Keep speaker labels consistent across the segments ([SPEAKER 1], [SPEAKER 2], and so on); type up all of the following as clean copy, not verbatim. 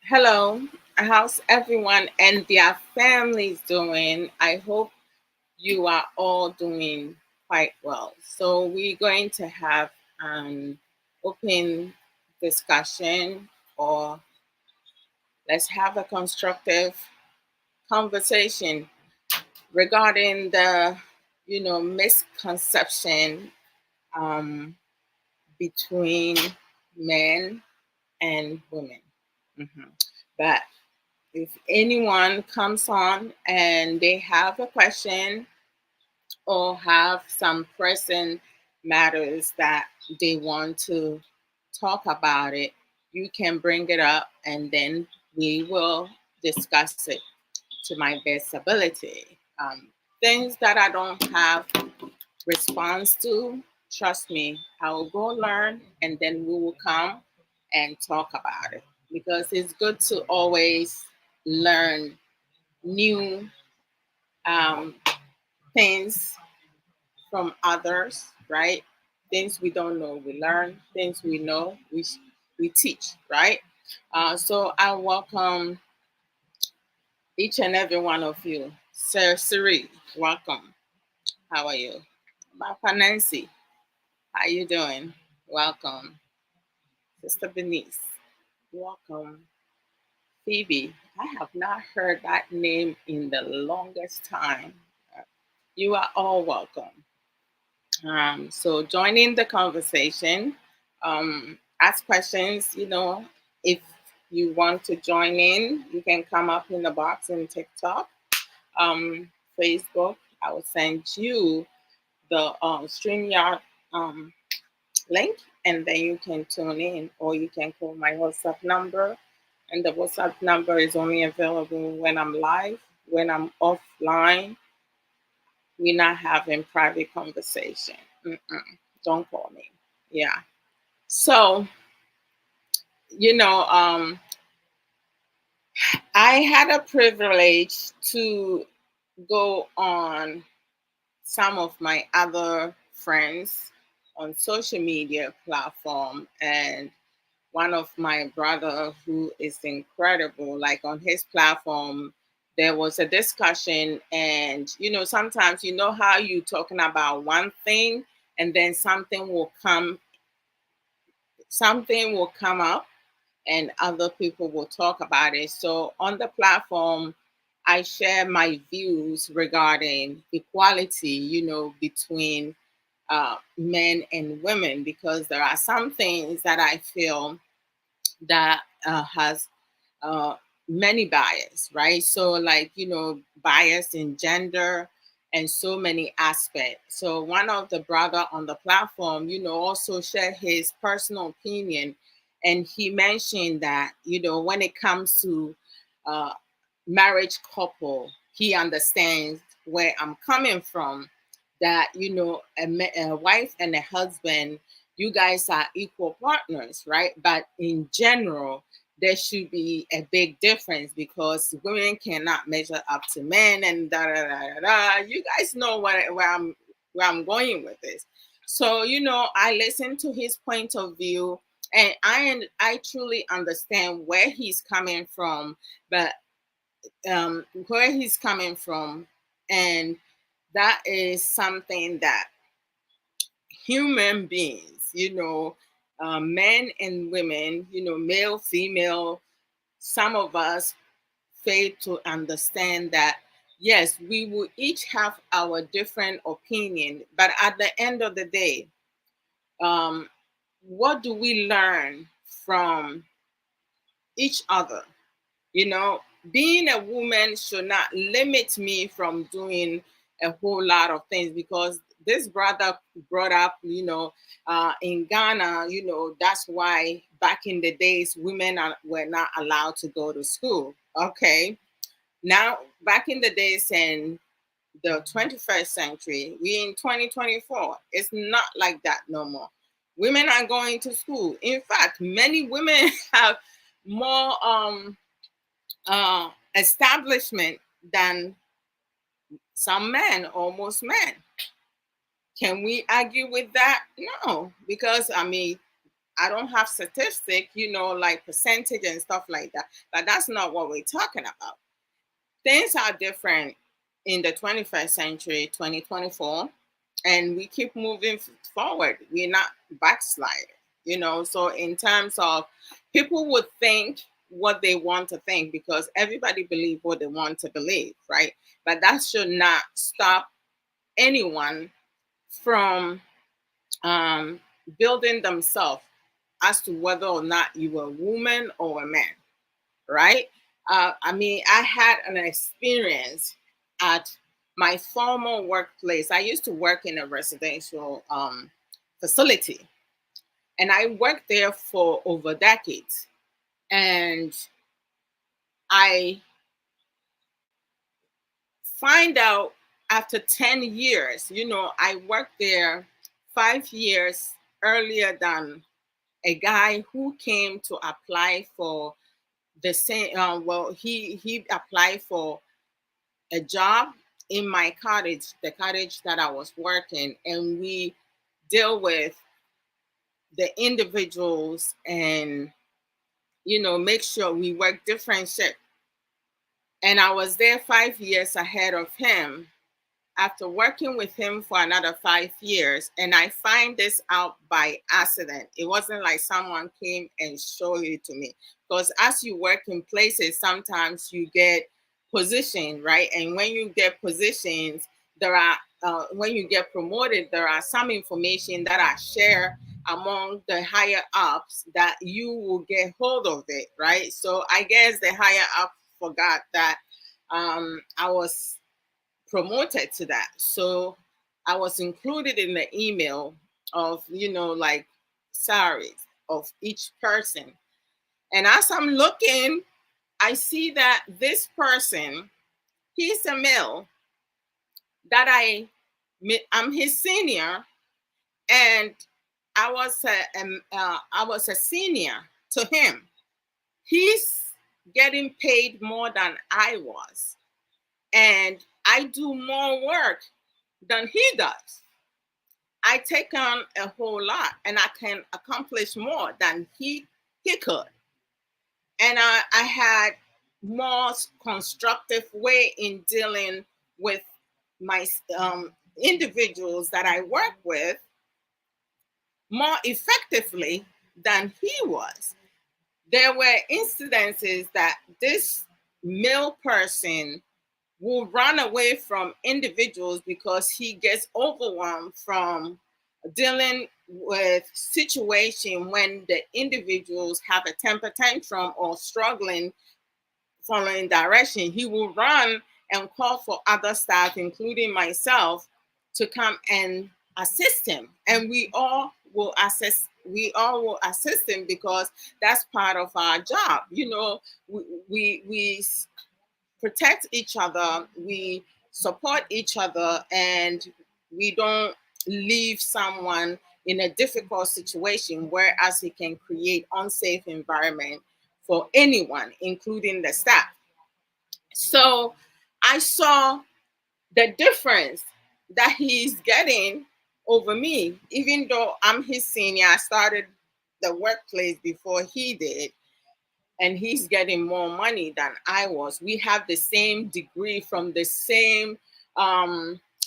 [SPEAKER 1] Hello, how's everyone and their families doing? I hope you are all doing quite well. So, we're going to have an open discussion, or let's have a constructive conversation regarding the misconception um, between men and women. Mhm. But if anyone comes on and they have a question or have some pressing matters that they want to talk about it, you can bring it up and then we will discuss it to my best ability. Things that I don't have response to, trust me, I will go learn and then we will come and talk about it because it's good to always learn new um, things from others, right? Things we don't know, we learn. Things we know, we teach, right? So I welcome each and every one of you. Sir Siri, welcome. How are you? Papa Nancy, how you doing? Welcome. Sister Denise, welcome. Phoebe, I have not heard that name in the longest time. You are all welcome. So join in the conversation. Ask questions. If you want to join in, you can come up in the box in TikTok, Facebook. I will send you the StreamYard um, link, and then you can tune in, or you can call my WhatsApp number. And the WhatsApp number is only available when I'm live. When I'm offline, we're not having private conversation. Mm-mm. Don't call me. Yeah. So, you know, um, I had a privilege to go on some of my other friends on social media platform, and one of my brother who is incredible, like on his platform there was a discussion, and sometimes how you talking about one thing and then something will come up and other people will talk about it. So on the platform, I share my views regarding equality, between men and women, because there are some things that I feel that has uh, many bias, right? So, like, bias in gender and so many aspects. So, one of the brother on the platform, also shared his personal opinion. And he mentioned that, when it comes to uh, marriage couple, he understands where I'm coming from. That, a wife and a husband, you guys are equal partners, right? But in general, there should be a big difference because women cannot measure up to men and da da da da da. You guys know where I'm going with this. So I listened to his point of view, and I truly understand where he's coming from, but where he's coming from, and that is something that human beings, men and women, male, female, some of us fail to understand that yes, we will each have our different opinion, but at the end of the day, um, what do we learn from each other? You know, being a woman should not limit me from doing a whole lot of things, because this brother brought up, in Ghana, that's why back in the days women were not allowed to go to school. Okay. Now, back in the days in the 21st century, we in 2024, it's not like that no more. Women are going to school. In fact, many women have more establishment than some men, almost men. Can we argue with that? No, because I mean, I don't have statistic, like percentage and stuff like that. But that's not what we're talking about. Things are different in the 21st century, 2024, and we keep moving forward. We're not backsliding. So in terms of, people would think what they want to think because everybody believes what they want to believe, right? But that should not stop anyone from building themselves as to whether or not you are a woman or a man, right? I mean, I had an experience at my former workplace. I used to work in a residential facility, and I worked there for over decades. And I find out after 10 years, I worked there 5 years earlier than a guy who came to apply for the same. Well, he applied for a job in my cottage, the cottage that I was working, and we deal with the individuals and make sure we work different shifts. And I was there 5 years ahead of him, after working with him for another 5 years. And I find this out by accident. It wasn't like someone came and showed it to me. Because as you work in places, sometimes you get positioned, right? And when you get positions, there are when you get promoted, there are some information that I share among the higher ups that you will get hold of it, right? So I guess the higher up forgot that I was promoted to that. So I was included in the email of, like salaries of each person. And as I'm looking, I see that this person, he's a male that I'm his senior, and I was a senior to him. He's getting paid more than I was, and I do more work than he does. I take on a whole lot, and I can accomplish more than he could. And I had more constructive way in dealing with my individuals that I work with more effectively than he was. There were incidences that this male person will run away from individuals because he gets overwhelmed from dealing with situation when the individuals have a temper tantrum or struggling following direction. He will run and call for other staff, including myself, to come and assist him. And we all will assist him because that's part of our job. We protect each other, we support each other, and we don't leave someone in a difficult situation, whereas it can create unsafe environment for anyone, including the staff. So I saw the difference that he's getting over me, even though I'm his senior. I started the workplace before he did, and he's getting more money than I was. We have the same degree from the same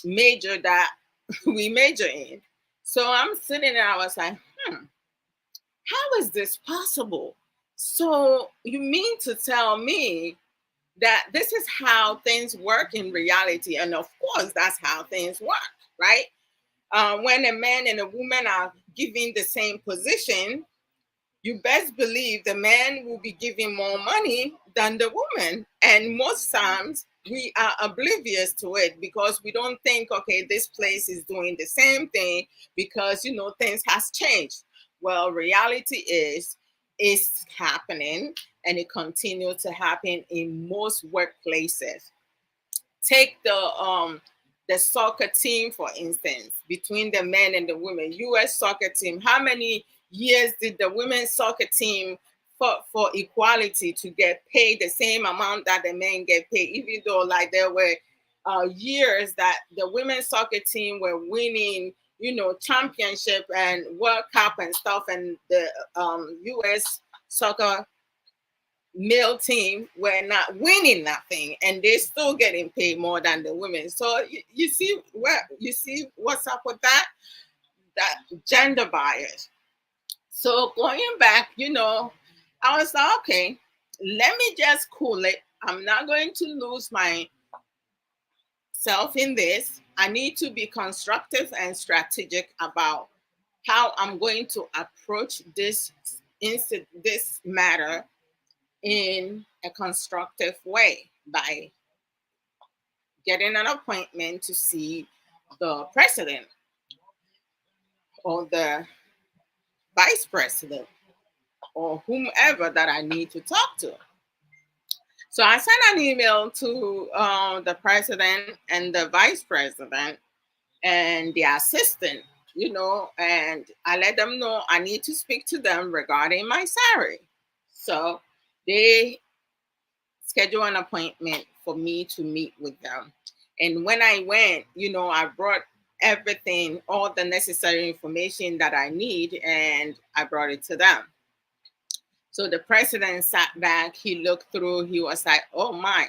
[SPEAKER 1] major that we major in. So I'm sitting there, I was like, how is this possible? So you mean to tell me that this is how things work in reality? And of course, that's how things work, right? When a man and a woman are given the same position, you best believe the man will be giving more money than the woman. And most times we are oblivious to it because we don't think, okay, this place is doing the same thing because, things has changed. Well, reality is it's happening, and it continues to happen in most workplaces. Take the soccer team, for instance, between the men and the women. US soccer team, how many years did the women's soccer team for equality to get paid the same amount that the men get paid, even though like there were years that the women's soccer team were winning championship and World Cup and stuff, and the U.S. soccer male team were not winning nothing, and they're still getting paid more than the women. So you see what's up with that gender bias. So going back, I was like, okay, let me just cool it. I'm not going to lose myself in this. I need to be constructive and strategic about how I'm going to approach this matter in a constructive way by getting an appointment to see the president or the vice president or whomever that I need to talk to. So I sent an email to the president and the vice president and the assistant, and I let them know I need to speak to them regarding my salary. So they schedule an appointment for me to meet with them. And when I went, I brought everything, all the necessary information that I need, and I brought it to them. So the president sat back, he looked through, he was like, oh my,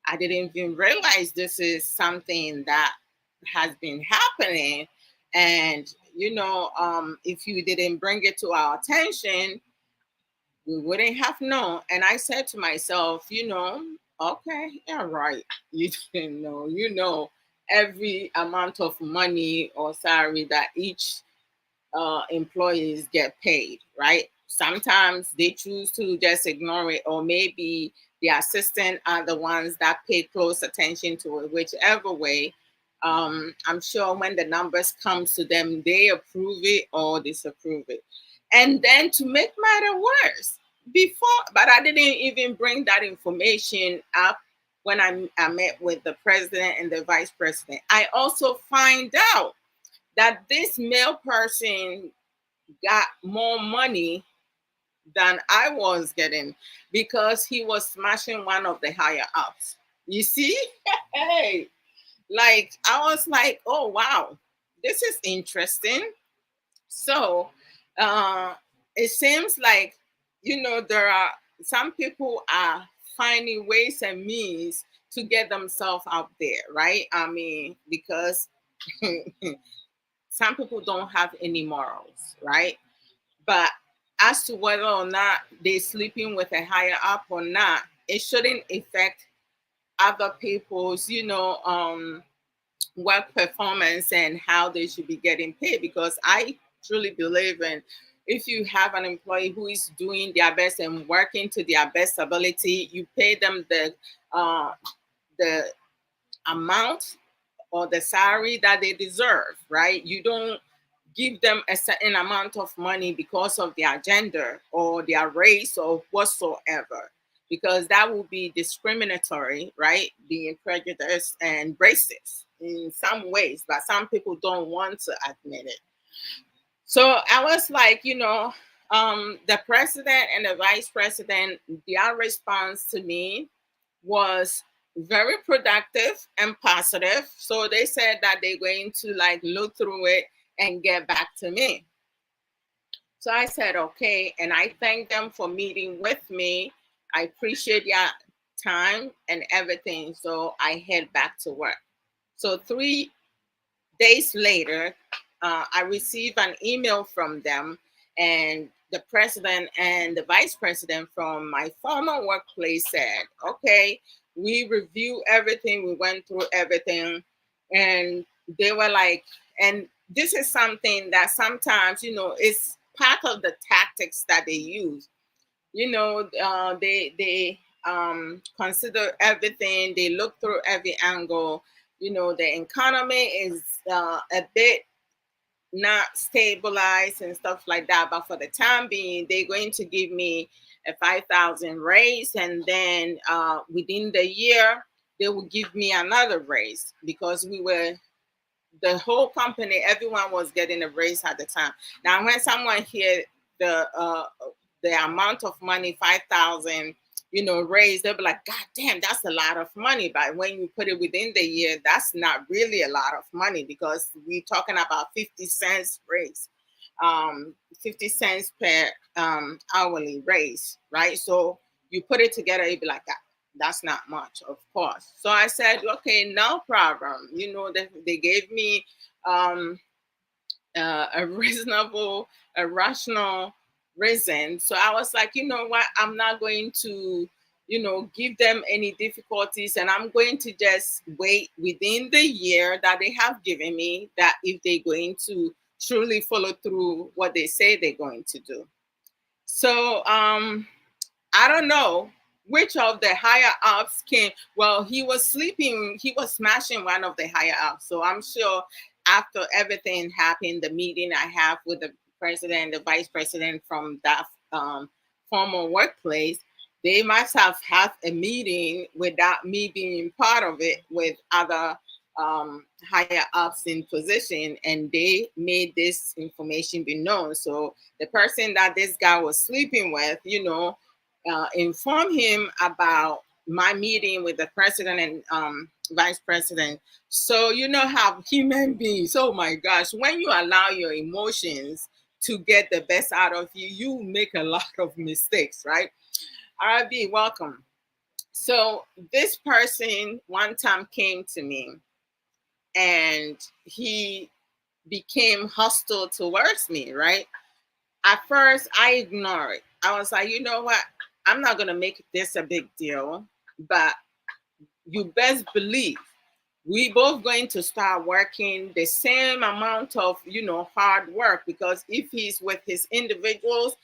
[SPEAKER 1] I didn't even realize this is something that has been happening. And, if you didn't bring it to our attention, we wouldn't have known. And I said to myself, okay, yeah, right. You didn't know, every amount of money or salary that each employees get paid, right? Sometimes they choose to just ignore it, or maybe the assistant are the ones that pay close attention to it, whichever way. I'm sure when the numbers comes to them, they approve it or disapprove it. And then to make matter worse, but I didn't even bring that information up when I met with the president and the vice president. I also find out that this male person got more money than I was getting because he was smashing one of the higher ups. You see? Hey, like I was like, oh wow, this is interesting. So it seems like, there are some people are finding ways and means to get themselves out there, right? I mean, because some people don't have any morals, right? But as to whether or not they're sleeping with a higher up or not, it shouldn't affect other people's, work performance and how they should be getting paid. Because I truly believe in, if you have an employee who is doing their best and working to their best ability, you pay them the amount or the salary that they deserve, right? You don't give them a certain amount of money because of their gender or their race or whatsoever, because that would be discriminatory, right? Being prejudiced and racist in some ways, but some people don't want to admit it. So I was like, the president and the vice president, their response to me was very productive and positive. So they said that they're going to like look through it and get back to me. So I said, okay. And I thank them for meeting with me. I appreciate your time and everything. So I head back to work. So 3 days later, I received an email from them, and the president and the vice president from my former workplace said, okay, we reviewed everything, we went through everything, and they were like, and this is something that sometimes, it's part of the tactics that they use. They consider everything, they look through every angle. The economy is a bit not stabilized and stuff like that. But for the time being, they're going to give me a 5,000 raise, and then within the year they will give me another raise, because the whole company, everyone was getting a raise at the time. Now, when someone hear the amount of money, 5,000, raise, they'll be like, God damn, that's a lot of money. But when you put it within the year, that's not really a lot of money, because we're talking about 50 cents raise, 50 cents per hourly raise, right? So you put it together, you'd be like, that's not much, of course. So I said, okay, no problem. They gave me a reasonable, a rational reason. So I was like, you know what? I'm not going to, give them any difficulties, and I'm going to just wait within the year that they have given me, that if they're going to truly follow through what they say they're going to do. So I don't know which of the higher ups came. Well, he was sleeping, he was smashing one of the higher ups. So I'm sure after everything happened, the meeting I have with the president, the vice president from that former workplace, they must have had a meeting without me being part of it, with other higher ups in position, and they made this information be known. So the person that this guy was sleeping with, inform him about my meeting with the president and vice president. So you know how human beings, oh my gosh, when you allow your emotions to get the best out of you, you make a lot of mistakes, right? RB, welcome. So this person one time came to me, and he became hostile towards me, right? At first, I ignored it. I was like, you know what? I'm not going to make this a big deal, but you best believe we both going to start working the same amount of, hard work, because if he's with his individuals,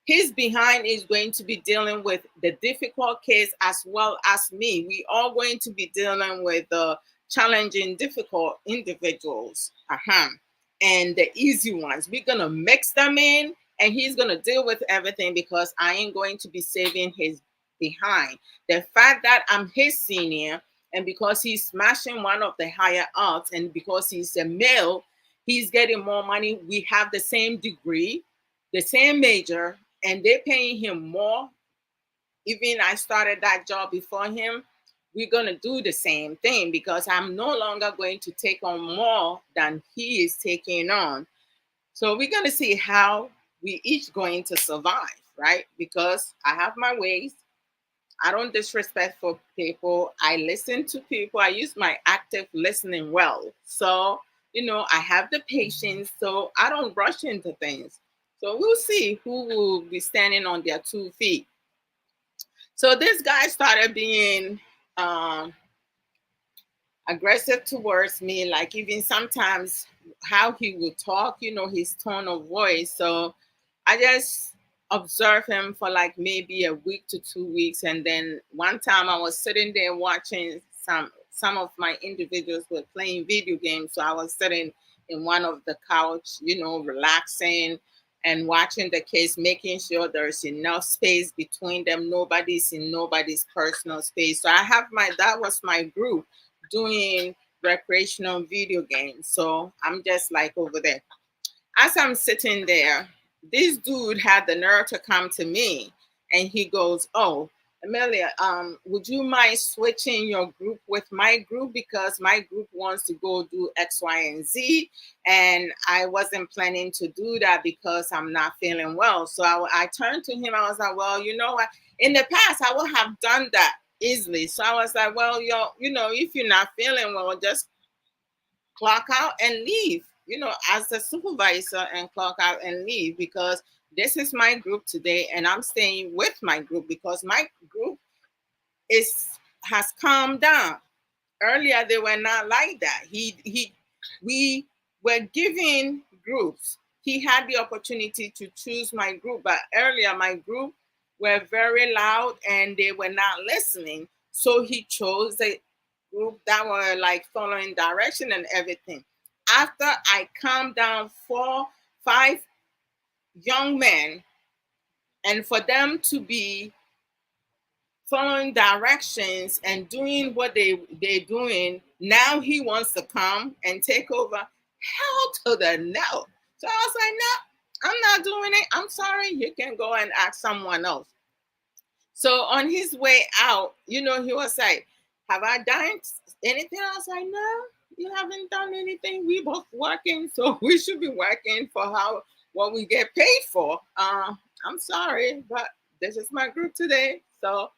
[SPEAKER 1] his behind is going to be dealing with the difficult case as well as me. We are going to be dealing with the challenging, difficult individuals. And the easy ones. We're going to mix them in, and he's going to deal with everything, because I ain't going to be saving his behind. The fact that I'm his senior, and because he's smashing one of the higher ups, and because he's a male, he's getting more money. We have the same degree, the same major, and they're paying him more. Even I started that job before him. We're going to do the same thing, because I'm no longer going to take on more than he is taking on. So we're going to see how we each going to survive, right? Because I have my ways. I don't disrespect for people. I listen to people. I use my active listening well. So, I have the patience. So I don't rush into things. So we'll see who will be standing on their 2 feet. So this guy started being aggressive towards me, like even sometimes how he would talk, his tone of voice. So I just observed him for like maybe a week to 2 weeks. And then one time I was sitting there watching some of my individuals were playing video games. So I was sitting in one of the couch, relaxing and watching the kids, making sure there's enough space between them. Nobody's in nobody's personal space. So that was my group doing recreational video games. So I'm just like over there. As I'm sitting there, this dude had the nerve to come to me, and he goes, "Oh, Amelia, would you mind switching your group with my group, because my group wants to go do X, Y, and Z, and I wasn't planning to do that because I'm not feeling well." So I turned to him. I was like, "Well, you know what? In the past, I would have done that easily." So I was like, "Well, if you're not feeling well, just clock out and leave, as a supervisor, and clock out and leave, because this is my group today, and I'm staying with my group, because my group has calmed down. Earlier, they were not like that. We were giving groups. He had the opportunity to choose my group, but earlier my group were very loud and they were not listening. So he chose the group that were like following direction and everything. After I calmed down 4, 5 young men, and for them to be following directions and doing what they're doing, now he wants to come and take over. Hell to the no. So I was like, no, I'm not doing it. I'm sorry. You can go and ask someone else. So on his way out, he was like, "Have I done anything?" I was like, "No, you haven't done anything. We both working, so we should be working for what we get paid for." I'm sorry, but this is my group today, so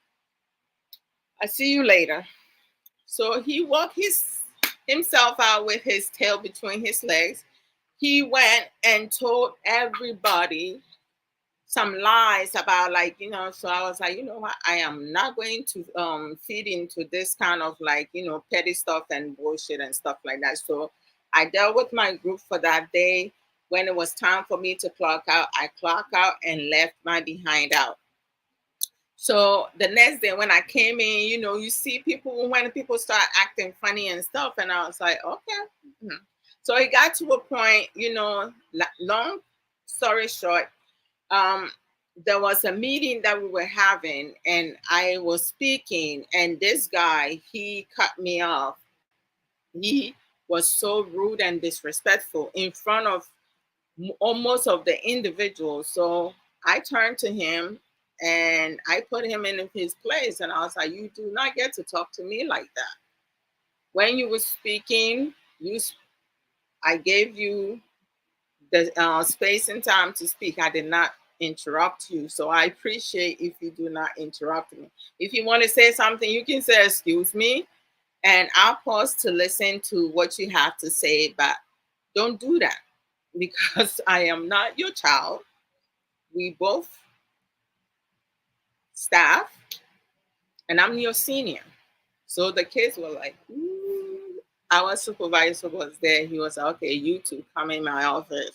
[SPEAKER 1] I see you later. So he walked himself out with his tail between his legs. He went and told everybody some lies about, like, so I was like, you know what, I am not going to feed into this kind of, like, petty stuff and bullshit and stuff like that. So I dealt with my group for that day. When it was time for me to clock out, I clocked out and left my behind out. So the next day when I came in, you see people, when people start acting funny and stuff, and I was like, okay. Mhm. So it got to a point, long story short, um, there was a meeting that we were having, and I was speaking, and this guy, he cut me off. He was so rude and disrespectful in front of almost of the individuals. So I turned to him and I put him in his place, and I was like, "You do not get to talk to me like that. When you were speaking, I gave you the space and time to speak. I did not interrupt you. So I appreciate if you do not interrupt me. If you want to say something, you can say, 'Excuse me,' and I'll pause to listen to what you have to say, but don't do that because I am not your child. We both staff, and I'm your senior." So the kids were like, "Ooh." Our supervisor was there. He was like, "Okay, you two come in my office."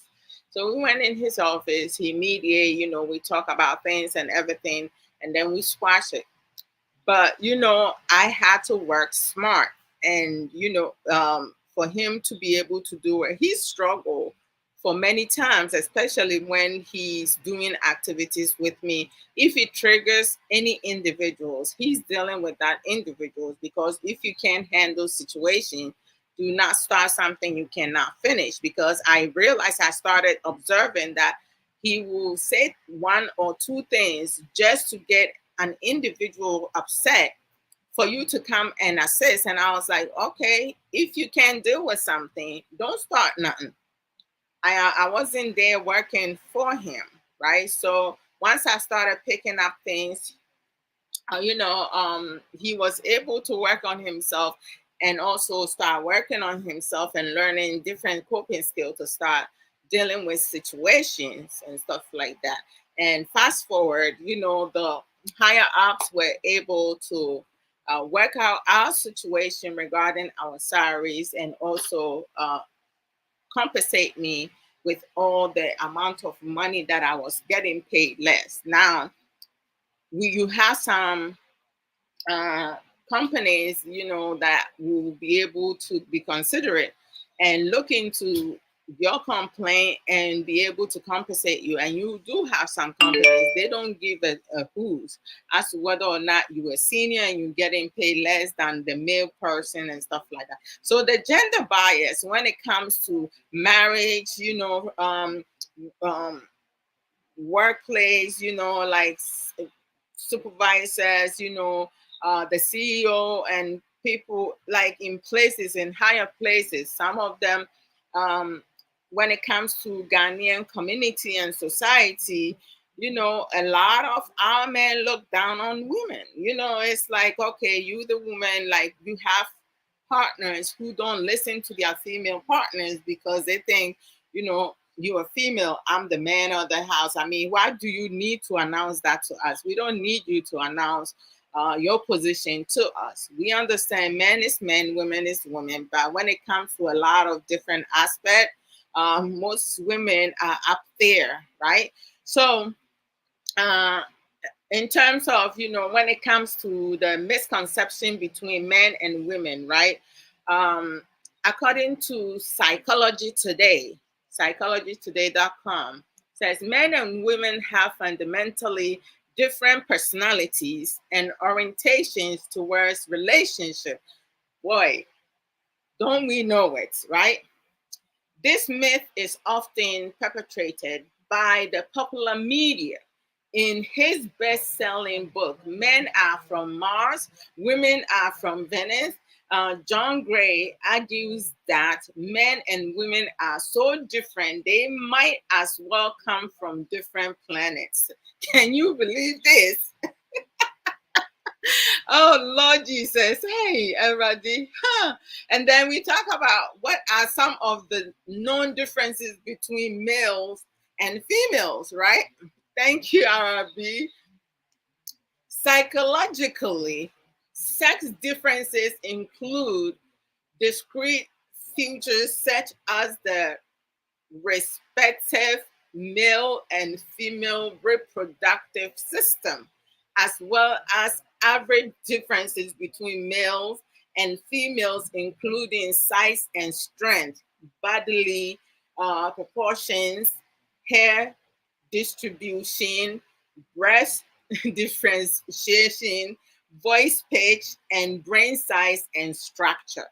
[SPEAKER 1] So we went in his office. He mediated, we talk about things and everything, and then we squash it. But I had to work smart, and for him to be able to do it, he struggled for many times, especially when he's doing activities with me. If it triggers any individuals, he's dealing with that individuals, because if you can't handle situation, do not start something you cannot finish. Because I realized, I started observing that he will say one or two things just to get an individual upset for you to come and assist. And I was like, okay, if you can't deal with something, don't start nothing. I wasn't there working for him, right? So once I started picking up things, he was able to work on himself and also start working on himself and learning different coping skills to start dealing with situations and stuff like that. And fast forward, the higher ups were able to work out our situation regarding our salaries, and also compensate me with all the amount of money that I was getting paid less. Now, you have some uh, companies, that will be able to be considerate and look into your complaint and be able to compensate you. And you do have some companies, they don't give a who's as to whether or not you are senior and you're getting paid less than the male person and stuff like that. So the gender bias when it comes to marriage, um, workplace, like supervisors, the CEO and people like in places, in higher places. Some of them, when it comes to Ghanaian community and society, a lot of our men look down on women. It's like, okay, you the woman, like you have partners who don't listen to their female partners because they think, you're a female, I'm the man of the house. I mean, why do you need to announce that to us? We don't need you to announce your position to us. We understand men is men, women is women, but when it comes to a lot of different aspects, most women are up there, right? So, uh, in terms of, when it comes to the misconception between men and women, right? um, According to psychologytoday.com says men and women have fundamentally different personalities and orientations towards relationship. Boy, don't we know it, right? This myth is often perpetrated by the popular media in his best-selling book, Men Are From Mars, Women Are From Venus, John Gray argues that men and women are so different, they might as well come from different planets. Can you believe this? Oh, Lord Jesus. Hey, everybody. Huh. And then we talk about what are some of the known differences between males and females, right? Thank you, Arabi. Psychologically, sex differences include discrete features such as the respective male and female reproductive system, as well as average differences between males and females, including size and strength, bodily proportions, hair distribution, breast differentiation, voice pitch, and brain size and structure.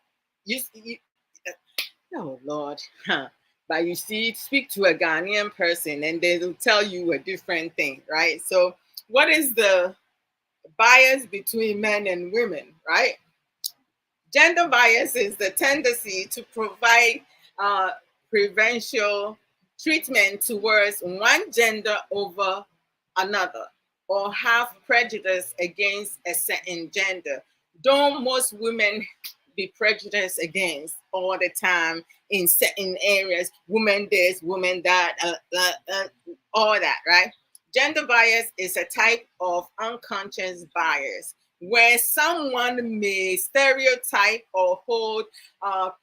[SPEAKER 1] You oh Lord, huh. But you see, speak to a Ghanaian person and they'll tell you a different thing, right? So, what is the bias between men and women, right? Gender bias is the tendency to provide uh, preferential treatment towards one gender over another, or have prejudice against a certain gender. Don't most women be prejudiced against all the time in certain areas? Women this, women that, all that, right? Gender bias is a type of unconscious bias where someone may stereotype or hold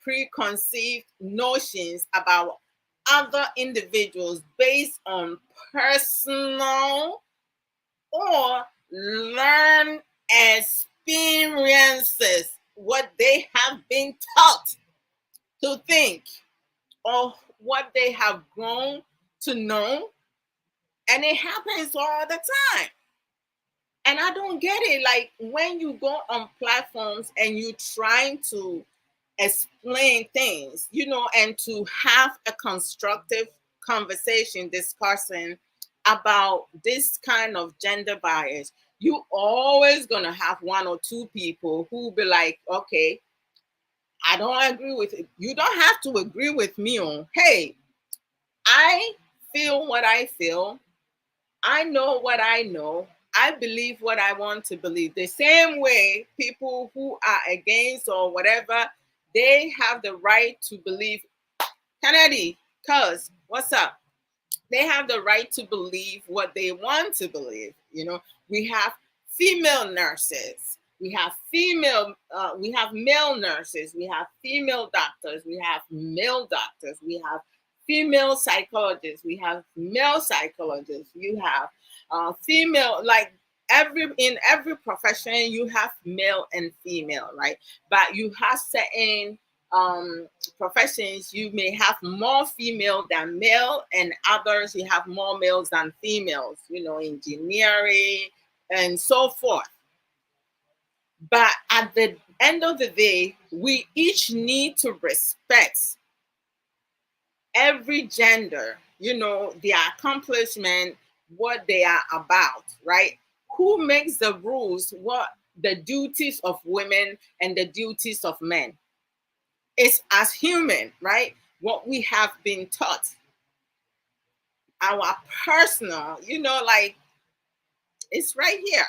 [SPEAKER 1] preconceived notions about other individuals based on personal or learned experiences, what they have been taught to think, or what they have grown to know. And it happens all the time. And I don't get it. Like when you go on platforms and you trying to explain things, and to have a constructive conversation, discussing about this kind of gender bias, you always gonna have one or two people who be like, okay, I don't agree with it. You don't have to agree with me on, hey, I feel what I feel. I know what I know. I believe what I want to believe. The same way people who are against or whatever, they have the right to believe. Kennedy, cuz, what's up? They have the right to believe what they want to believe. We have female nurses. We have male nurses. We have female doctors. We have male doctors. We have female psychologists. We have male psychologists. You have female, like in every profession, you have male and female, right? But you have certain professions, you may have more female than male, and others you have more males than females, engineering and so forth. But at the end of the day, we each need to respect every gender, their accomplishment, what they are about, right? Who makes the rules? What the duties of women and the duties of men? It's as human, right? What we have been taught, our personal, like it's right here,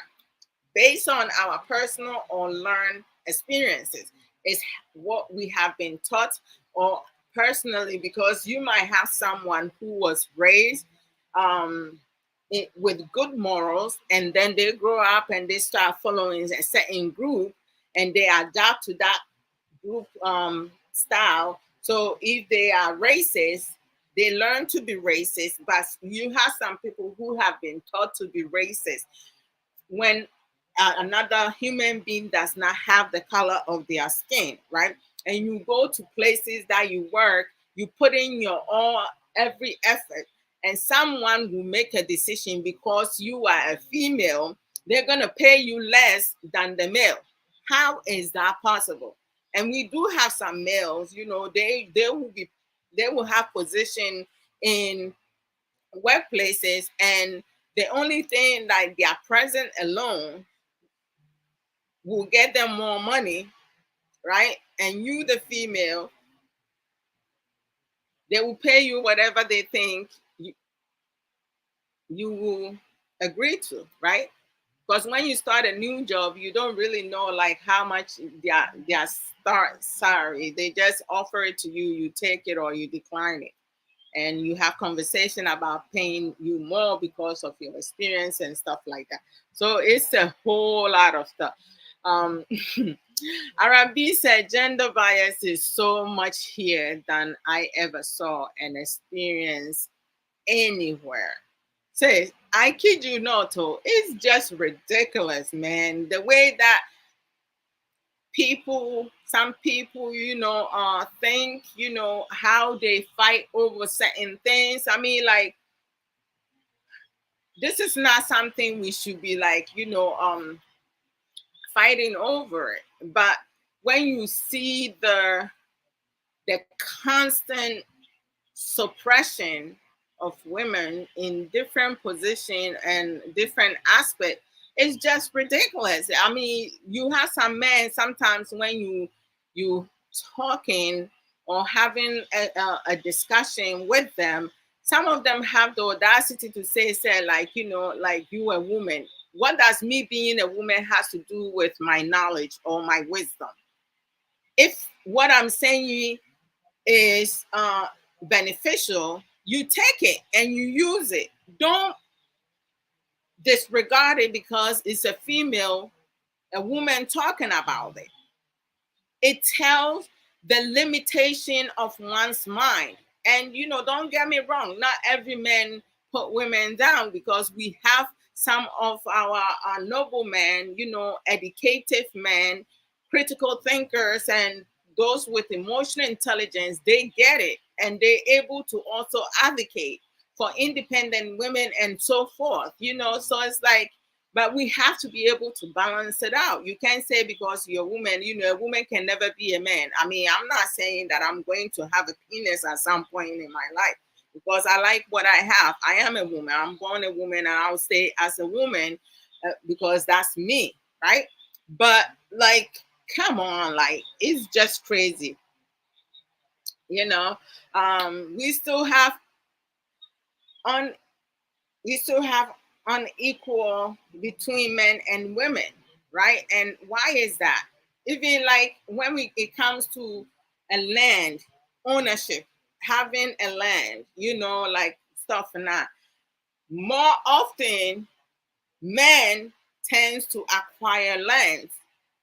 [SPEAKER 1] based on our personal or learned experiences. It's what we have been taught, or personally, because you might have someone who was raised with good morals, and then they grow up and they start following a certain group, and they adapt to that group style. So if they are racist, they learn to be racist. But you have some people who have been taught to be racist when another human being does not have the color of their skin, right? And you go to places that you work, you put in your all every effort, and someone will make a decision because you are a female, they're gonna pay you less than the male. How is that possible? And we do have some males, they will have position in workplaces, and The only thing, like their presence alone will get them more money, right? And you, the female, they will pay you whatever they think you will agree to, right? Because when you start a new job, you don't really know like how much their start salary. They just offer it to you, you take it or you decline it. And you have conversation about paying you more because of your experience and stuff like that. So it's a whole lot of stuff. Um, Arabi said gender bias is so much here than I ever saw and experienced anywhere. Say, I kid you not, oh, it's just ridiculous, man. The way that some people, think, how they fight over certain things. I mean, like, this is not something we should be like, fighting over it. But when you see the constant suppression of women in different position and different aspect, it's just ridiculous. I mean, you have some men sometimes when you talking or having a discussion with them, some of them have the audacity to say like, like, you a woman, what does me being a woman has to do with my knowledge or my wisdom? If what I'm saying is beneficial, you take it and you use it. Don't disregard it because it's a woman talking about it. It tells the limitation of one's mind. And don't get me wrong, not every man put women down, because we have some of our noble men, educated men, critical thinkers, and those with emotional intelligence. They get it and they're able to also advocate for independent women and so forth. So it's like, but we have to be able to balance it out. You can't say because you're a woman, a woman can never be a man. I mean, I'm not saying that I'm going to have a penis at some point in my life, because I like what I have. I am a woman. I'm born a woman, and I'll stay as a woman because that's me, right? But like, come on, like, it's just crazy. You know, we still have on we still have unequal between men and women, right? And why is that? Even like when it comes to a land ownership, having a land, like stuff and that, more often men tends to acquire lands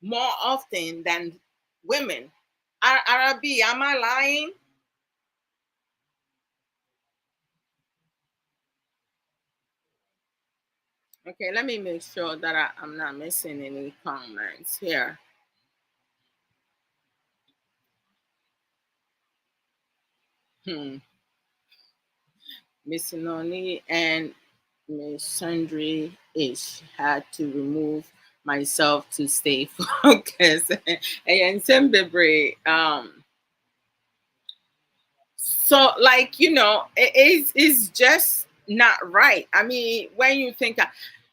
[SPEAKER 1] more often than women. Arabi, am I lying? Okay, let me make sure that I'm not missing any comments here. Hmm. Miss Noni and Miss Sundry ish had to remove myself to stay focused. And Sembebre, so like, it's just not right. I mean, when you think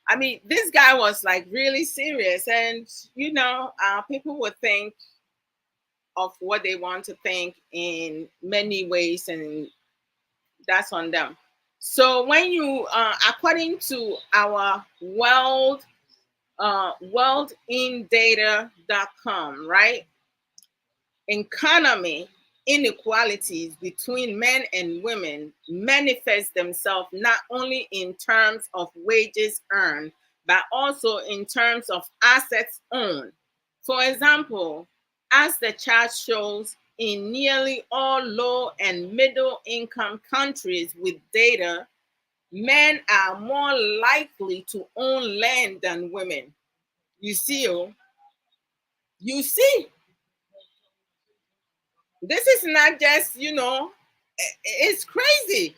[SPEAKER 1] I mean, this guy was like really serious, and people would think of what they want to think in many ways, and that's on them. So when you, according to our worldindata.com, right? Economy inequalities between men and women manifest themselves not only in terms of wages earned, but also in terms of assets owned. For example, as the chart shows, in nearly all low and middle income countries with data, men are more likely to own land than women. You see, you see, this is not just, it's crazy.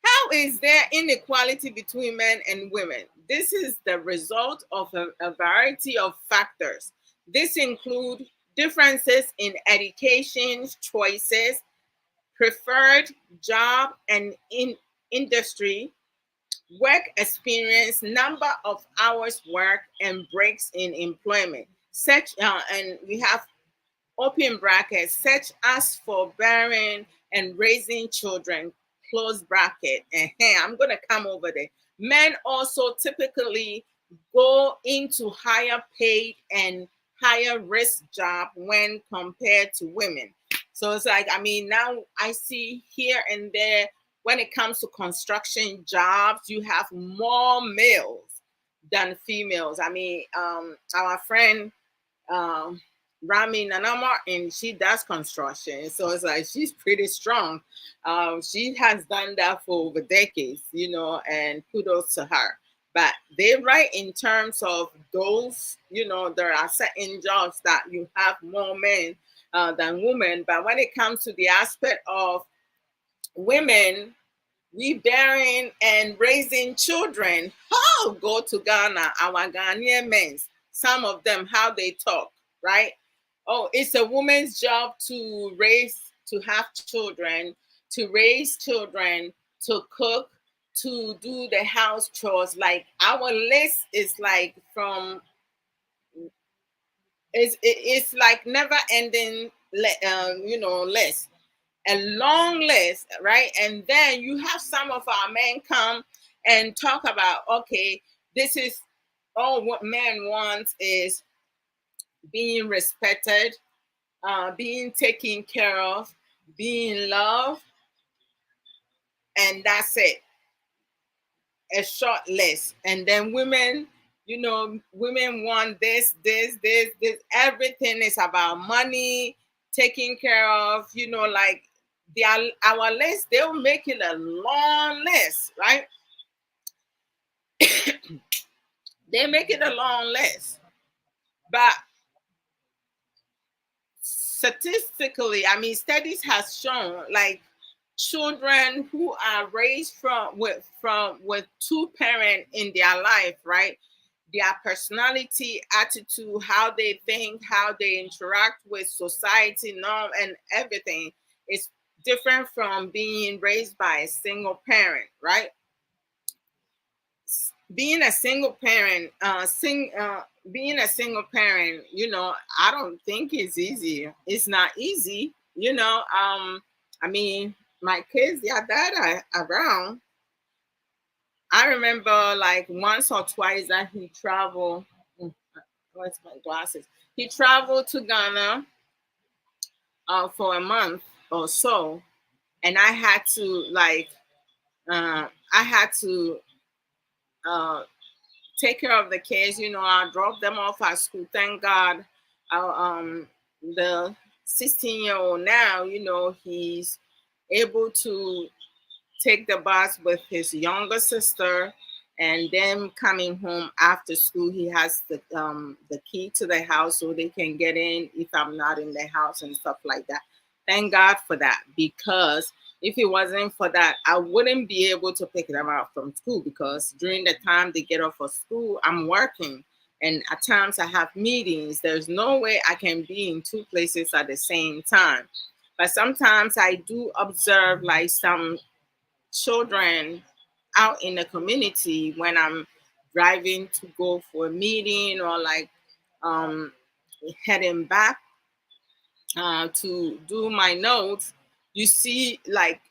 [SPEAKER 1] How is there inequality between men and women? This is the result of a variety of factors. This include differences in education choices, preferred job and in industry, work experience, number of hours work, and breaks in employment. Such and we have open brackets, such as for bearing and raising children, close bracket. And I'm gonna come over there. Men also typically go into higher paid and higher risk job when compared to women. So it's like, I mean, now I see here and there when it comes to construction jobs, you have more males than females. I mean, our friend Rami Nanama, and she does construction. So it's like she's pretty strong. She has done that for over decades, and kudos to her. But they write in terms of those, there are certain jobs that you have more men than women. But when it comes to the aspect of women, we bearing and raising children, oh, go to Ghana, our Ghanaian men, some of them, how they talk, right? Oh, it's a woman's job to have children, to raise children, to cook, to do the house chores. Like our list is like it's like never ending, list, a long list, right? And then you have some of our men come and talk about, okay, this is all what men want is being respected, being taken care of, being loved, and that's it. A short list. And then women, women want this. Everything is about money, taking care of, like our list, they'll make it a long list, right? They make it a long list. But statistically, I mean, studies has shown like children who are raised with two parents in their life, right? Their personality, attitude, how they think, how they interact with society, norm, and everything is different from being raised by a single parent, right? Being a single parent, being a single parent, I don't think it's easy. It's not easy, I mean, my kids, their dad are around. I remember like once or twice that he traveled. Where's my glasses? He traveled to Ghana for a month or so, and I had to I had to uh, take care of the kids. I dropped them off at school. Thank God, the 16-year-old now, he's able to take the bus with his younger sister, and then coming home after school, he has the key to the house so they can get in if I'm not in the house and stuff like that. Thank God for that, because if it wasn't for that, I wouldn't be able to pick them up from school, because during the time they get off of school, I'm working. And at times I have meetings. There's no way I can be in two places at the same time. But sometimes I do observe like some children out in the community when I'm driving to go for a meeting, or like um, heading back to do my notes. You see like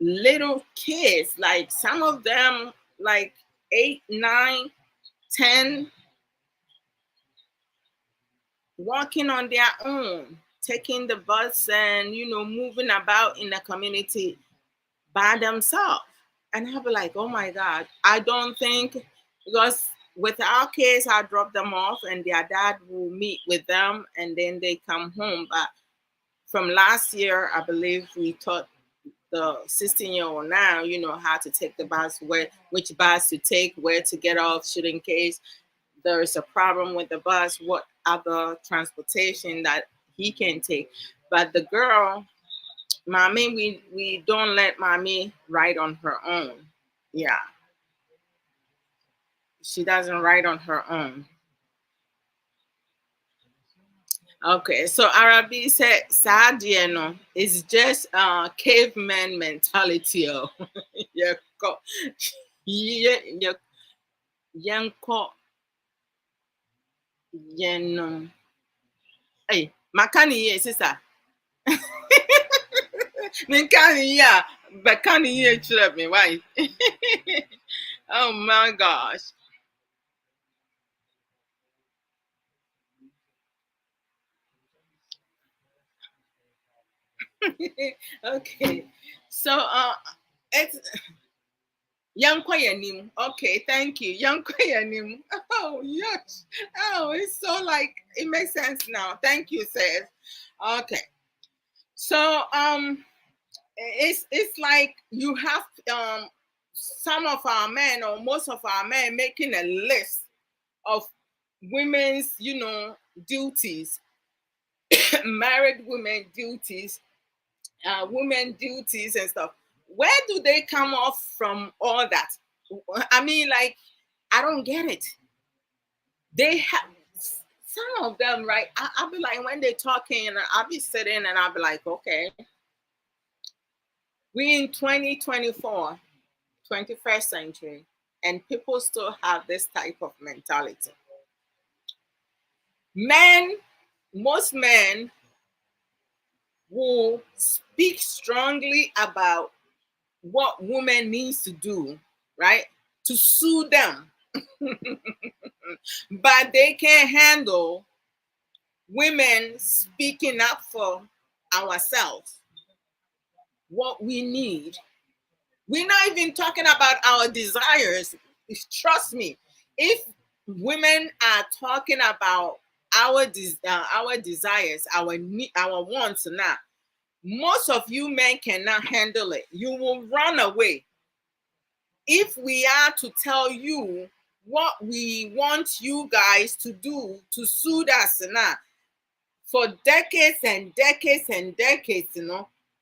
[SPEAKER 1] little kids, like some of them like 8, 9, 10, walking on their own, taking the bus and moving about in the community by themselves. And I'll be like, oh my God, I don't think, because with our kids, I drop them off and their dad will meet with them and then they come home. But from last year, I believe we taught the 16-year-old now, how to take the bus, which bus to take, where to get off, should in case there is a problem with the bus, what other transportation that he can take. But the girl, mommy, we don't let mommy ride on her own. Yeah, she doesn't ride on her own. Okay, so Arabi said, "Sadia no, it's just caveman mentality." Oh, yeah, Yanko Yen. Hey, Makani, sister. Menkani, yeah, but can you trip me? Why? Oh my gosh. Okay. So, it's Young Kwayanim. Okay, thank you. Young Kwayanim. Oh, yes. Oh, it's so like, it makes sense now. Thank you, sis. Okay. So, it's like you have some of our men or most of our men making a list of women's, duties, married women duties, women duties and stuff. Where do they come off from all that? I mean, like, I don't get it. They have some of them, right? I'll be like, when they're talking, and I'll be sitting and I'll be like, okay, we in 2024, 21st century, and people still have this type of mentality. Men, most men will speak strongly about what women needs to do, right? To sue them. But they can't handle women speaking up for ourselves, what we need. We're not even talking about our desires. Trust me, if women are talking about our desires, our wants now, most of you men cannot handle it. You will run away. If we are to tell you what we want you guys to do to suit us now, for decades and decades and decades,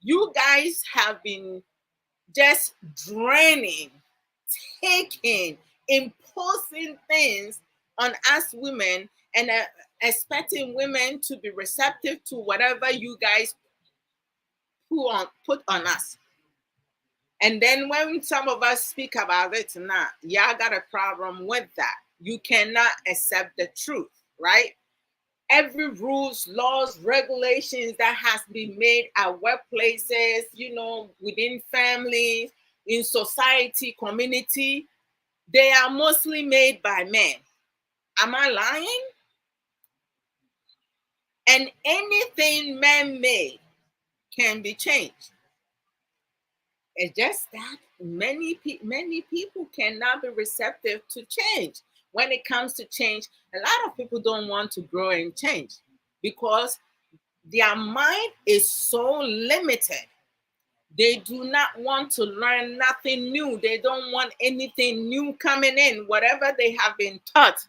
[SPEAKER 1] you guys have been just draining, taking, imposing things on us women, and expecting women to be receptive to whatever you guys put on us. And then when some of us speak about it now, y'all got a problem with that. You cannot accept the truth, right? Every rules, laws, regulations that has been made at workplaces, within families, in society, community, they are mostly made by men. Am I lying? And anything man made can be changed. It's just that many people cannot be receptive to change. When it comes to change, a lot of people don't want to grow and change because their mind is so limited. They do not want to learn nothing new. They don't want anything new coming in. Whatever they have been taught,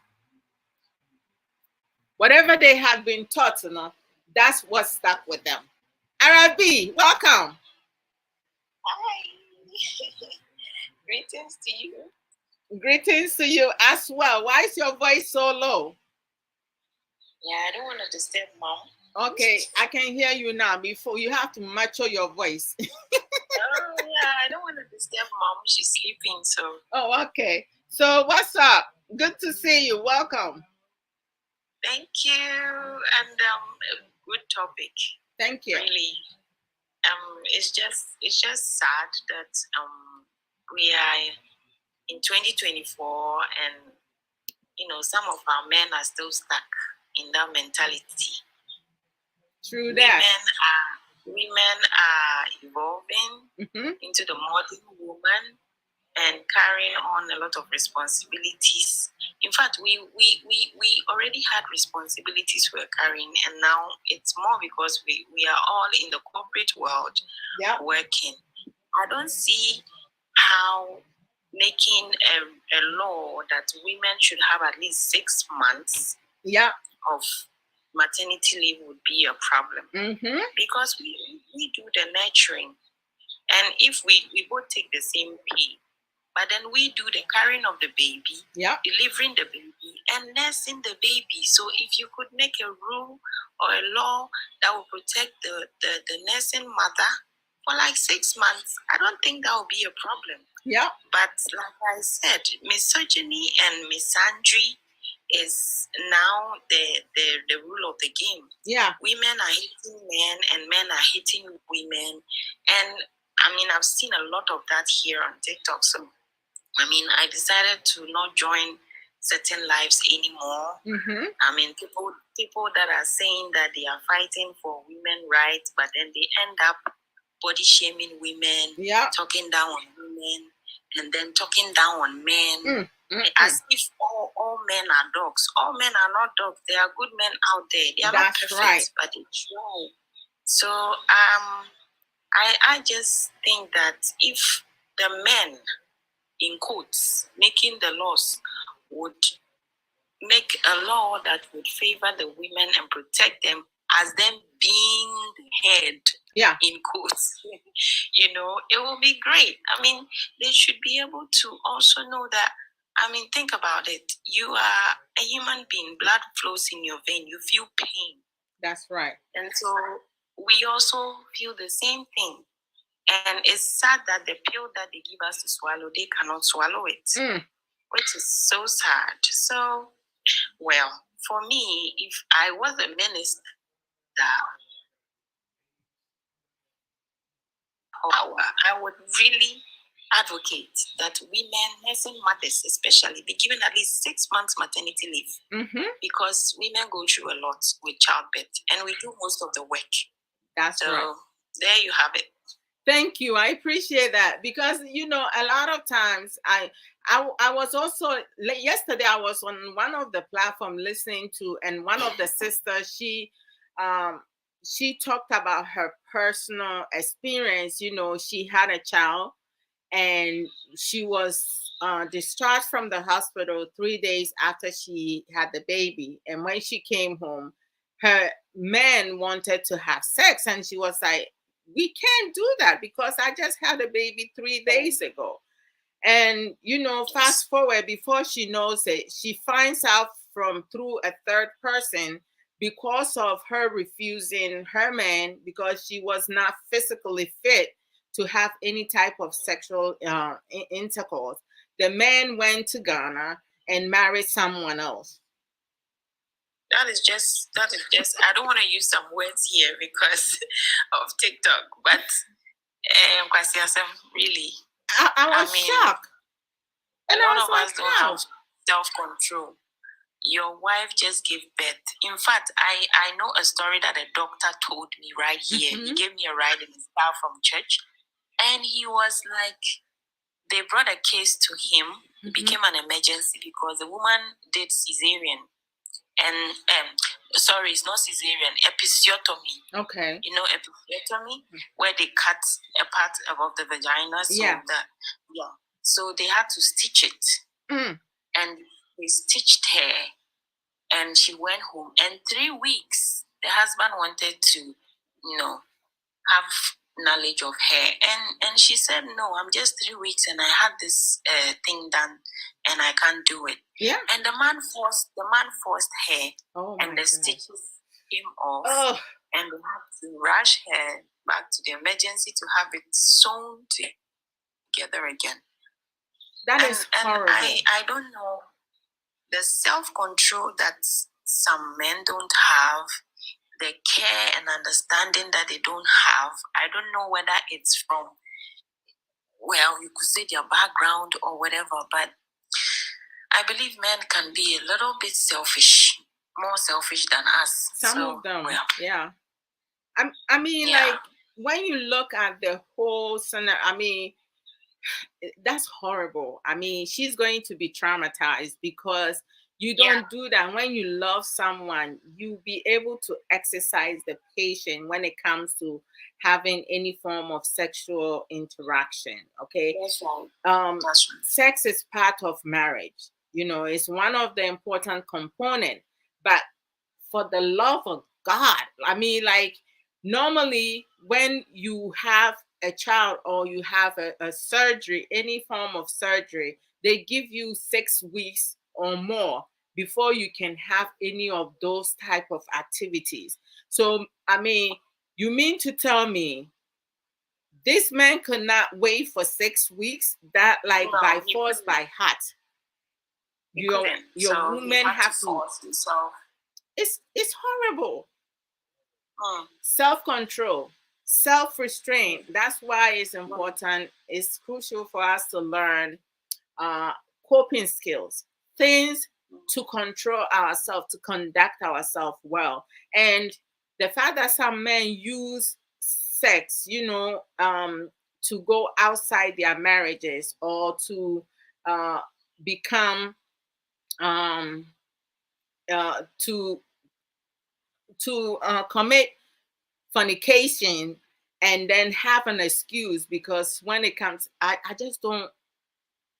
[SPEAKER 1] that's what stuck with them. Arabi, welcome.
[SPEAKER 2] Hi. Greetings to you.
[SPEAKER 1] Greetings to you as well. Why is your voice so low?
[SPEAKER 2] Yeah, I don't want to disturb mom.
[SPEAKER 1] Okay, I can hear you now. Before you have to mature your voice.
[SPEAKER 2] Oh yeah, I don't want to disturb mom. She's sleeping, so.
[SPEAKER 1] Oh, okay. So what's up? Good to see you. Welcome.
[SPEAKER 2] Thank you, and a good topic.
[SPEAKER 1] Thank you.
[SPEAKER 2] Really, it's just sad that we are in 2024, and some of our men are still stuck in that mentality.
[SPEAKER 1] True that.
[SPEAKER 2] Women are evolving into the modern woman and carrying on a lot of responsibilities. In fact, we already had responsibilities we're carrying, and now it's more because we are all in the corporate world working. I don't see how making a law that women should have at least 6 months of maternity leave would be a problem, because we do the nurturing, and if we both take the same pay, but then we do the carrying of the baby, delivering the baby, and nursing the baby. So if you could make a rule or a law that will protect the nursing mother for like 6 months, I don't think that will be a problem.
[SPEAKER 1] Yeah.
[SPEAKER 2] But like I said, misogyny and misandry is now the rule of the game.
[SPEAKER 1] Yeah.
[SPEAKER 2] Women are hitting men and men are hitting women. And I mean, I've seen a lot of that here on TikTok. So, I mean, I decided to not join certain lives anymore.
[SPEAKER 1] Mm-hmm.
[SPEAKER 2] I mean, people that are saying that they are fighting for women rights, but then they end up body shaming women, talking down on women, and then talking down on men, as if all men are dogs. All men are not dogs. There are good men out there. They are not perfect, but they try. So I just think that if the men, in quotes, making the laws would make a law that would favor the women and protect them as them being the head, in quotes, you know, it will be great. I mean, they should be able to also know that, I mean, think about it. You are a human being, blood flows in your vein, you feel pain.
[SPEAKER 1] That's right.
[SPEAKER 2] And so we also feel the same thing. And it's sad that the pill that they give us to swallow, they cannot swallow it, which is so sad. So, well, for me, if I was a minister, I would really advocate that women, nursing mothers especially, be given at least 6 months maternity leave, because women go through a lot with childbirth, and we do most of the work.
[SPEAKER 1] That's right.
[SPEAKER 2] So there you have it.
[SPEAKER 1] Thank you. I appreciate that, because you know, a lot of times I was also, yesterday I was on one of the platform listening to, and one of the sisters, she talked about her personal experience. You know, she had a child and she was discharged from the hospital 3 days after she had the baby. And when she came home, her man wanted to have sex, and she was like, we can't do that because I just had a baby 3 days ago. And, you know, fast forward, before she knows it, she finds out through a third person, because of her refusing her man, because she was not physically fit to have any type of sexual intercourse. The man went to Ghana and married someone else.
[SPEAKER 2] That is just, I don't want to use some words here because of TikTok, but really,
[SPEAKER 1] I was shocked.
[SPEAKER 2] And a lot of us don't have self-control. Your wife just gave birth. In fact, I know a story that a doctor told me right here. He gave me a ride in his car from church, and he was like, they brought a case to him. It became an emergency because the woman did cesarean. And sorry, it's not cesarean, episiotomy.
[SPEAKER 1] Okay.
[SPEAKER 2] You know episiotomy, where they cut a part above the vagina. So so they had to stitch it. And they stitched her, and she went home. And 3 weeks, the husband wanted to, you know, have knowledge of her. And she said, no, I'm just 3 weeks and I had this thing done and I can't do it.
[SPEAKER 1] Yeah.
[SPEAKER 2] And the man forced her, and the stitches came off, and they had to rush her back to the emergency to have it sewn together again.
[SPEAKER 1] That is horrible.
[SPEAKER 2] And I don't know, the self-control that some men don't have, the care and understanding that they don't have. I don't know whether it's from, well, you could say their background or whatever, but I believe men can be a little bit selfish, more selfish than us.
[SPEAKER 1] Some of them, yeah. I mean, like, when you look at the whole scenario, I mean, that's horrible. I mean, she's going to be traumatized because you don't do that. When you love someone, you be able to exercise the patience when it comes to having any form of sexual interaction. Okay.
[SPEAKER 2] That's right.
[SPEAKER 1] Sex is part of marriage. You know, it's one of the important components. But for the love of God, I mean, like, normally when you have a child or you have a surgery, any form of surgery, they give you 6 weeks or more before you can have any of those type of activities. So, I mean, you mean to tell me This man could not wait for 6 weeks. That like by force, by heart. Your woman have to force himself. It's horrible. Self-control, self-restraint. That's why it's important. It's crucial for us to learn coping skills, things to control ourselves, to conduct ourselves well. And the fact that some men use sex, to go outside their marriages or to become to commit fornication and then have an excuse, because when it comes, I just don't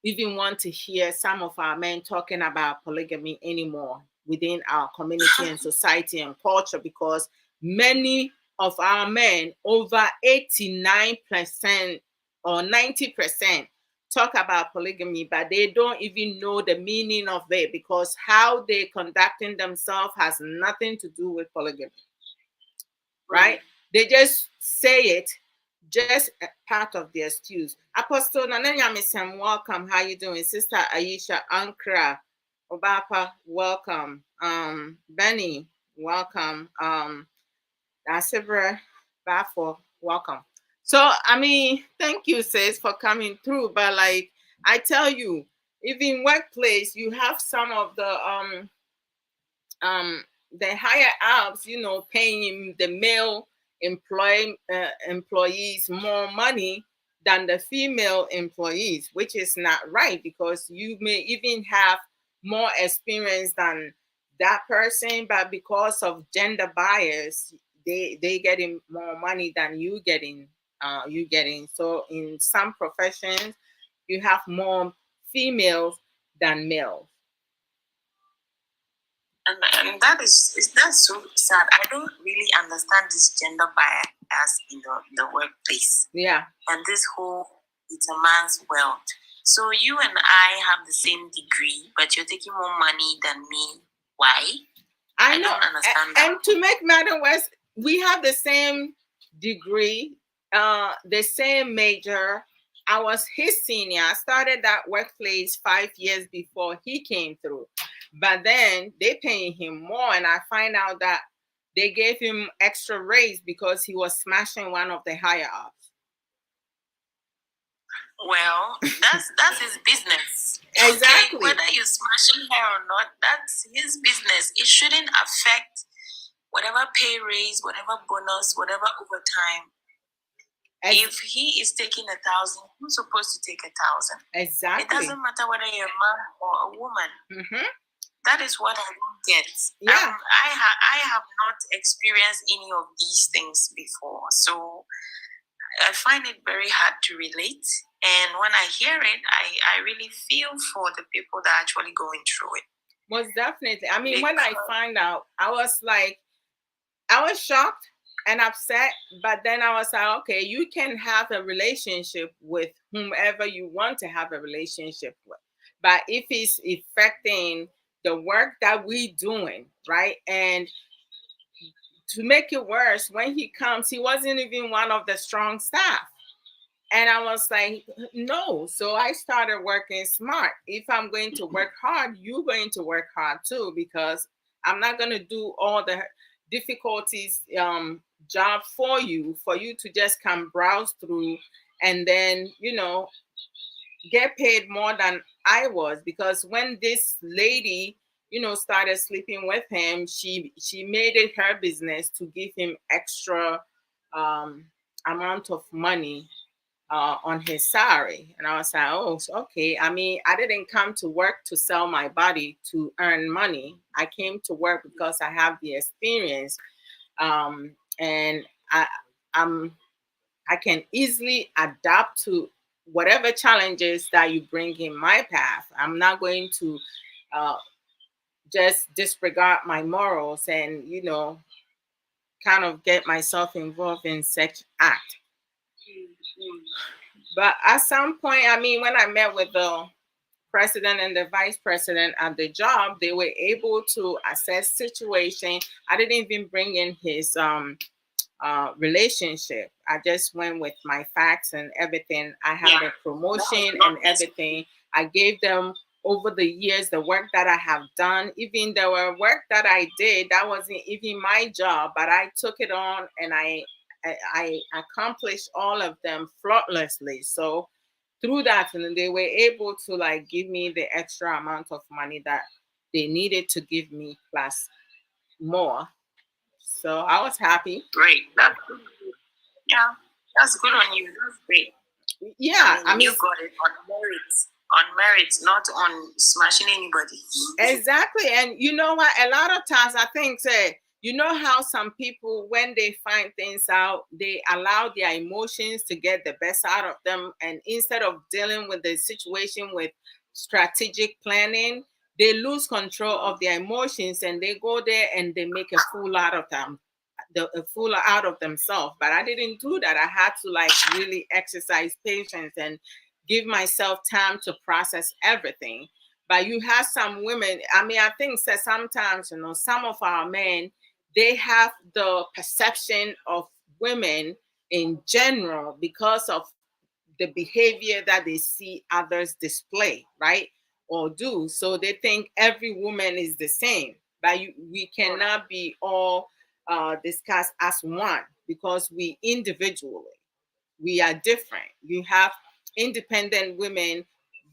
[SPEAKER 1] even want to hear some of our men talking about polygamy anymore within our community and society and culture, because many of our men, over 89% or 90%, talk about polygamy, but they don't even know the meaning of it, because how they conducting themselves has nothing to do with polygamy. Right? They just say it, just a part of the excuse. Apostle Nananya Misem, welcome. How you doing? Sister Aisha Ankra Obapa, welcome. Benny, welcome. Asibra Bafo, welcome. So I mean, thank you, sis, for coming through. But like I tell you, even workplace, you have some of the higher ups, paying the male employees more money than the female employees, which is not right, because you may even have more experience than that person, but because of gender bias, they getting more money than you getting. So in some professions, you have more females than males.
[SPEAKER 2] And that's so sad. I don't really understand this gender bias in the workplace.
[SPEAKER 1] Yeah.
[SPEAKER 2] And this whole, it's a man's world. So you and I have the same degree, but you're taking more money than me. Why?
[SPEAKER 1] I don't understand that. And to make matters worse, we have the same degree, the same major. I was his senior. I started that workplace 5 years before he came through. But then they paying him more, and I find out that they gave him extra raise because he was smashing one of the higher ups.
[SPEAKER 2] Well, that's his business.
[SPEAKER 1] Exactly.
[SPEAKER 2] Okay, whether you're smashing her or not, that's his business. It shouldn't affect whatever pay raise, whatever bonus, whatever overtime. If he is taking 1,000, who's supposed to take 1,000?
[SPEAKER 1] Exactly.
[SPEAKER 2] It doesn't matter whether you're a man or a woman.
[SPEAKER 1] Mm-hmm.
[SPEAKER 2] That is what I don't get.
[SPEAKER 1] Yeah.
[SPEAKER 2] I have not experienced any of these things before, so I find it very hard to relate. And when I hear it, I really feel for the people that are actually going through it.
[SPEAKER 1] Most definitely. I mean, when I find out, I was shocked and upset, but then I was like, okay, you can have a relationship with whomever you want to have a relationship with. But if it's affecting the work that we're doing, right? And to make it worse, when he comes, he wasn't even one of the strong staff. And I was like, no. So I started working smart. If I'm going to work hard, you're going to work hard too, because I'm not going to do all the difficulties job for you to just come browse through and then, get paid more than I was. Because when this lady, started sleeping with him, she made it her business to give him extra amount of money on his salary. And I was like, oh, okay. I mean, I didn't come to work to sell my body to earn money. I came to work because I have the experience, and I can easily adapt to whatever challenges that you bring in my path. I'm not going to just disregard my morals and, kind of get myself involved in such act. But at some point, I mean, when I met with the president and the vice president at the job, they were able to assess situation. I didn't even bring in his relationship. I just went with my facts and everything. I had a promotion
[SPEAKER 2] No,
[SPEAKER 1] and everything. I gave them over the years the work that I have done. Even there were work that I did that wasn't even my job, but I took it on and I accomplished all of them flawlessly. So through that, and they were able to like give me the extra amount of money that they needed to give me plus more. So I was happy.
[SPEAKER 2] Great. Yeah, that's good on you. That's great.
[SPEAKER 1] Yeah, I mean,
[SPEAKER 2] you got it on merit, not on smashing anybody.
[SPEAKER 1] Exactly. And you know what? A lot of times I think, say, you know how some people, when they find things out, they allow their emotions to get the best out of them. And instead of dealing with the situation with strategic planning, they lose control of their emotions and they go there and they make a fool out of them. A fool out of themselves. But I didn't do that. I had to like really exercise patience and give myself time to process everything. But you have some women, I mean, I think that sometimes, some of our men, they have the perception of women in general because of the behavior that they see others display, right? Or do. So they think every woman is the same. But we cannot be all discussed as one because we are different. You have independent women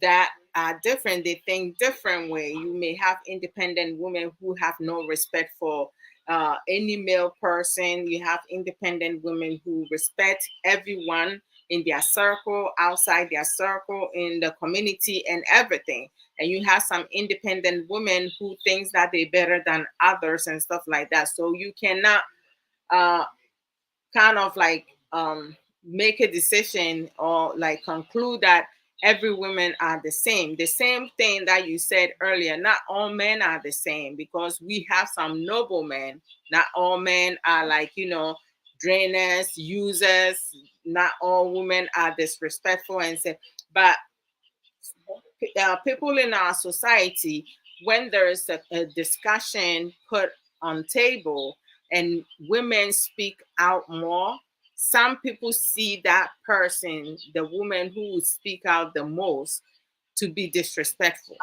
[SPEAKER 1] that are different. They think different way. You may have independent women who have no respect for any male person. You have independent women who respect everyone in their circle, outside their circle, in the community, and everything. And you have some independent women who thinks that they're better than others and stuff like that. So you cannot uh, kind of like make a decision or like conclude that every woman are the same. The same thing that you said earlier, not all men are the same because we have some noble men. Not all men are like, drainers, users. Not all women are disrespectful and say, but people in our society, when there is a discussion put on table and women speak out more, some people see that person, the woman who would speak out the most, to be disrespectful.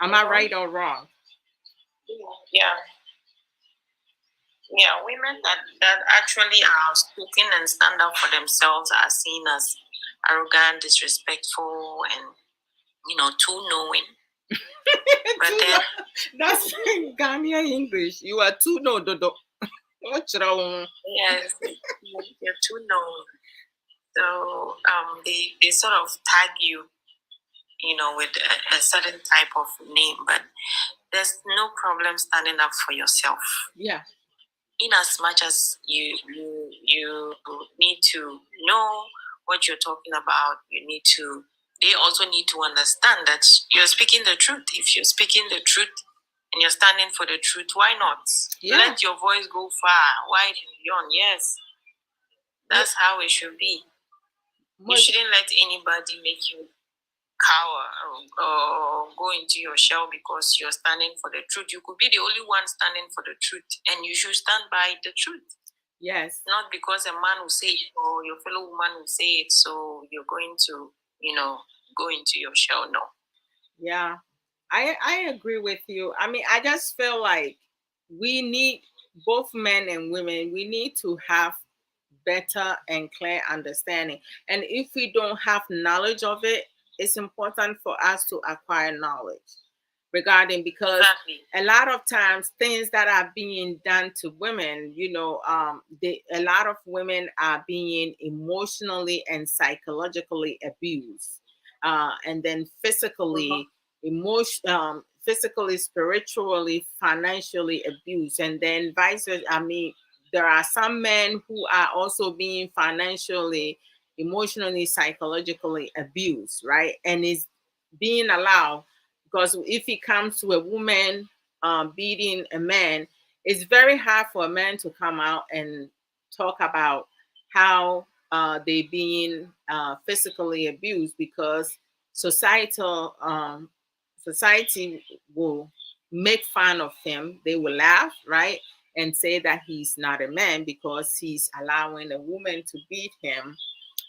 [SPEAKER 1] Am I right or wrong?
[SPEAKER 2] Yeah. Yeah, women that actually are speaking and stand up for themselves are seen as arrogant, disrespectful, and too knowing. But then
[SPEAKER 1] that's Ghanaian English. You are too no dodo. What's wrong?
[SPEAKER 2] Yes, you're too known. So they sort of tag you, with a certain type of name, but there's no problem standing up for yourself.
[SPEAKER 1] Yeah.
[SPEAKER 2] In as much as you need to know what you're talking about, they also need to understand that you're speaking the truth. If you're speaking the truth and you're standing for the truth, why not? Yeah. Let your voice go far, wide and beyond. Yes. That's how it should be. You shouldn't let anybody make you cower or go into your shell because you're standing for the truth. You could be the only one standing for the truth, and you should stand by the truth.
[SPEAKER 1] Yes.
[SPEAKER 2] Not because a man will say it or your fellow woman will say it, so you're going to, go into your shell. No.
[SPEAKER 1] Yeah, I agree with you. I mean, I just feel like we need, both men and women, we need to have better and clear understanding. And if we don't have knowledge of it, it's important for us to acquire knowledge regarding, because
[SPEAKER 2] Exactly.
[SPEAKER 1] a lot of times things that are being done to women, a lot of women are being emotionally and psychologically abused, and then physically, physically, spiritually, financially abused, and then vice versa. I mean, there are some men who are also being financially, emotionally, psychologically abused, right? And is being allowed, because if it comes to a woman beating a man, it's very hard for a man to come out and talk about how they being physically abused, because society will make fun of him. They will laugh, right? and say that he's not a man because he's allowing a woman to beat him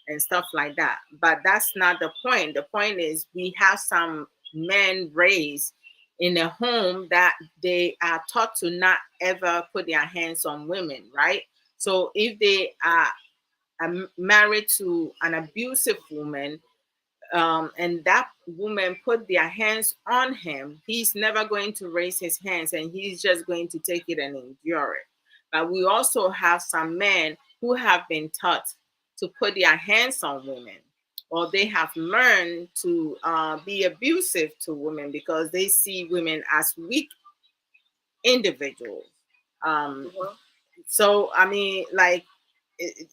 [SPEAKER 1] and stuff like that. But that's not the point. The point is we have some men raised in a home that they are taught to not ever put their hands on women, right? So if they are married to an abusive woman, and that woman put their hands on him, he's never going to raise his hands and he's just going to take it and endure it. But we also have some men who have been taught to put their hands on women, or they have learned to be abusive to women because they see women as weak individuals. So, I mean, like,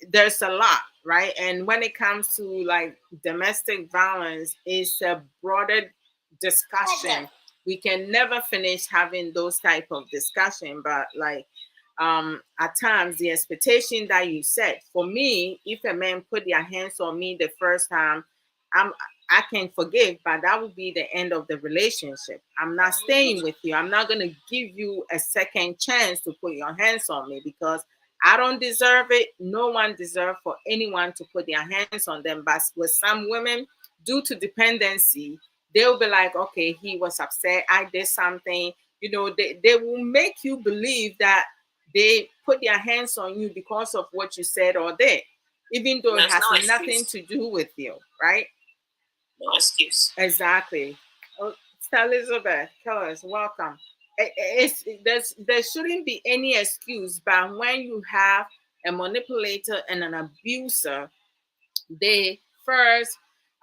[SPEAKER 1] there's a lot, right? And when it comes to like domestic violence, it's a broader discussion. We can never finish having those type of discussion, but like at times the expectation that you set for me, if a man put their hands on me the first time, i'm I can forgive, but that would be the end of the relationship. I'm not staying with you. I'm not going to give you a second chance to put your hands on me because I don't deserve it. No one deserves for anyone to put their hands on them. But with some women, due to dependency, they'll be like, okay, he was upset. I did something. You know, they will make you believe that they put their hands on you because of what you said or did, even though it has nothing to do with you, right?
[SPEAKER 2] No excuse.
[SPEAKER 1] Exactly. Oh, Sister Elizabeth, tell us, welcome. There shouldn't be any excuse, but when you have a manipulator and an abuser, they first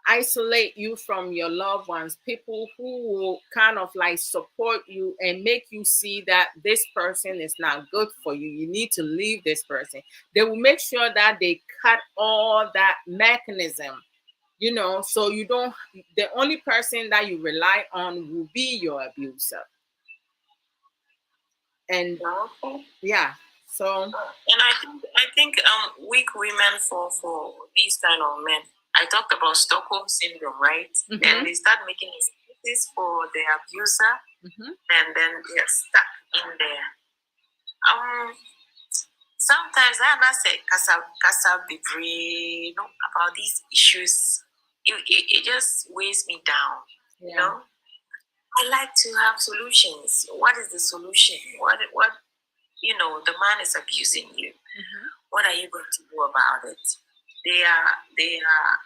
[SPEAKER 1] isolate you from your loved ones, people who will kind of like support you and make you see that this person is not good for you. You need to leave this person. They will make sure that they cut all that mechanism, you know, so you don't, the only person that you rely on will be your abuser. And yeah, so
[SPEAKER 2] and I think weak women for these kind of men. I talked about Stockholm syndrome, right? And they start making excuses for the abuser, and then they're stuck in there. Sometimes I must say, Kasa be free, you know, about these issues. It just weighs me down, you know. I like to have solutions. What is the solution? What you know, the man is abusing you. What are you going to do about it? They are,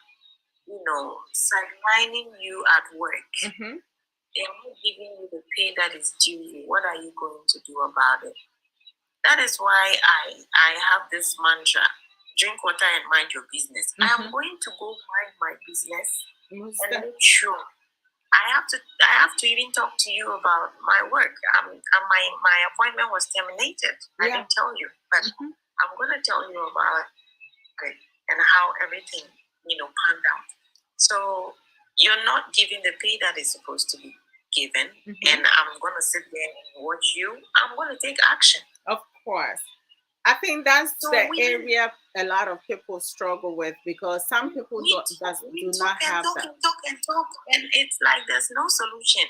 [SPEAKER 2] you know, sidelining you at work. They are not giving you the pay that is due you. What are you going to do about it? That is why I have this mantra: drink water and mind your business. I am going to go mind my business and make sure. I have to even talk to you about my work. My appointment was terminated. I didn't tell you, but I'm going to tell you about it and how everything, you know, panned out. So you're not giving the pay that is supposed to be given, and I'm going to sit there and watch you. I'm going to take action.
[SPEAKER 1] Of course. I think that's the area a lot of people struggle with, because some people do not have that.
[SPEAKER 2] And it's like there's no solution.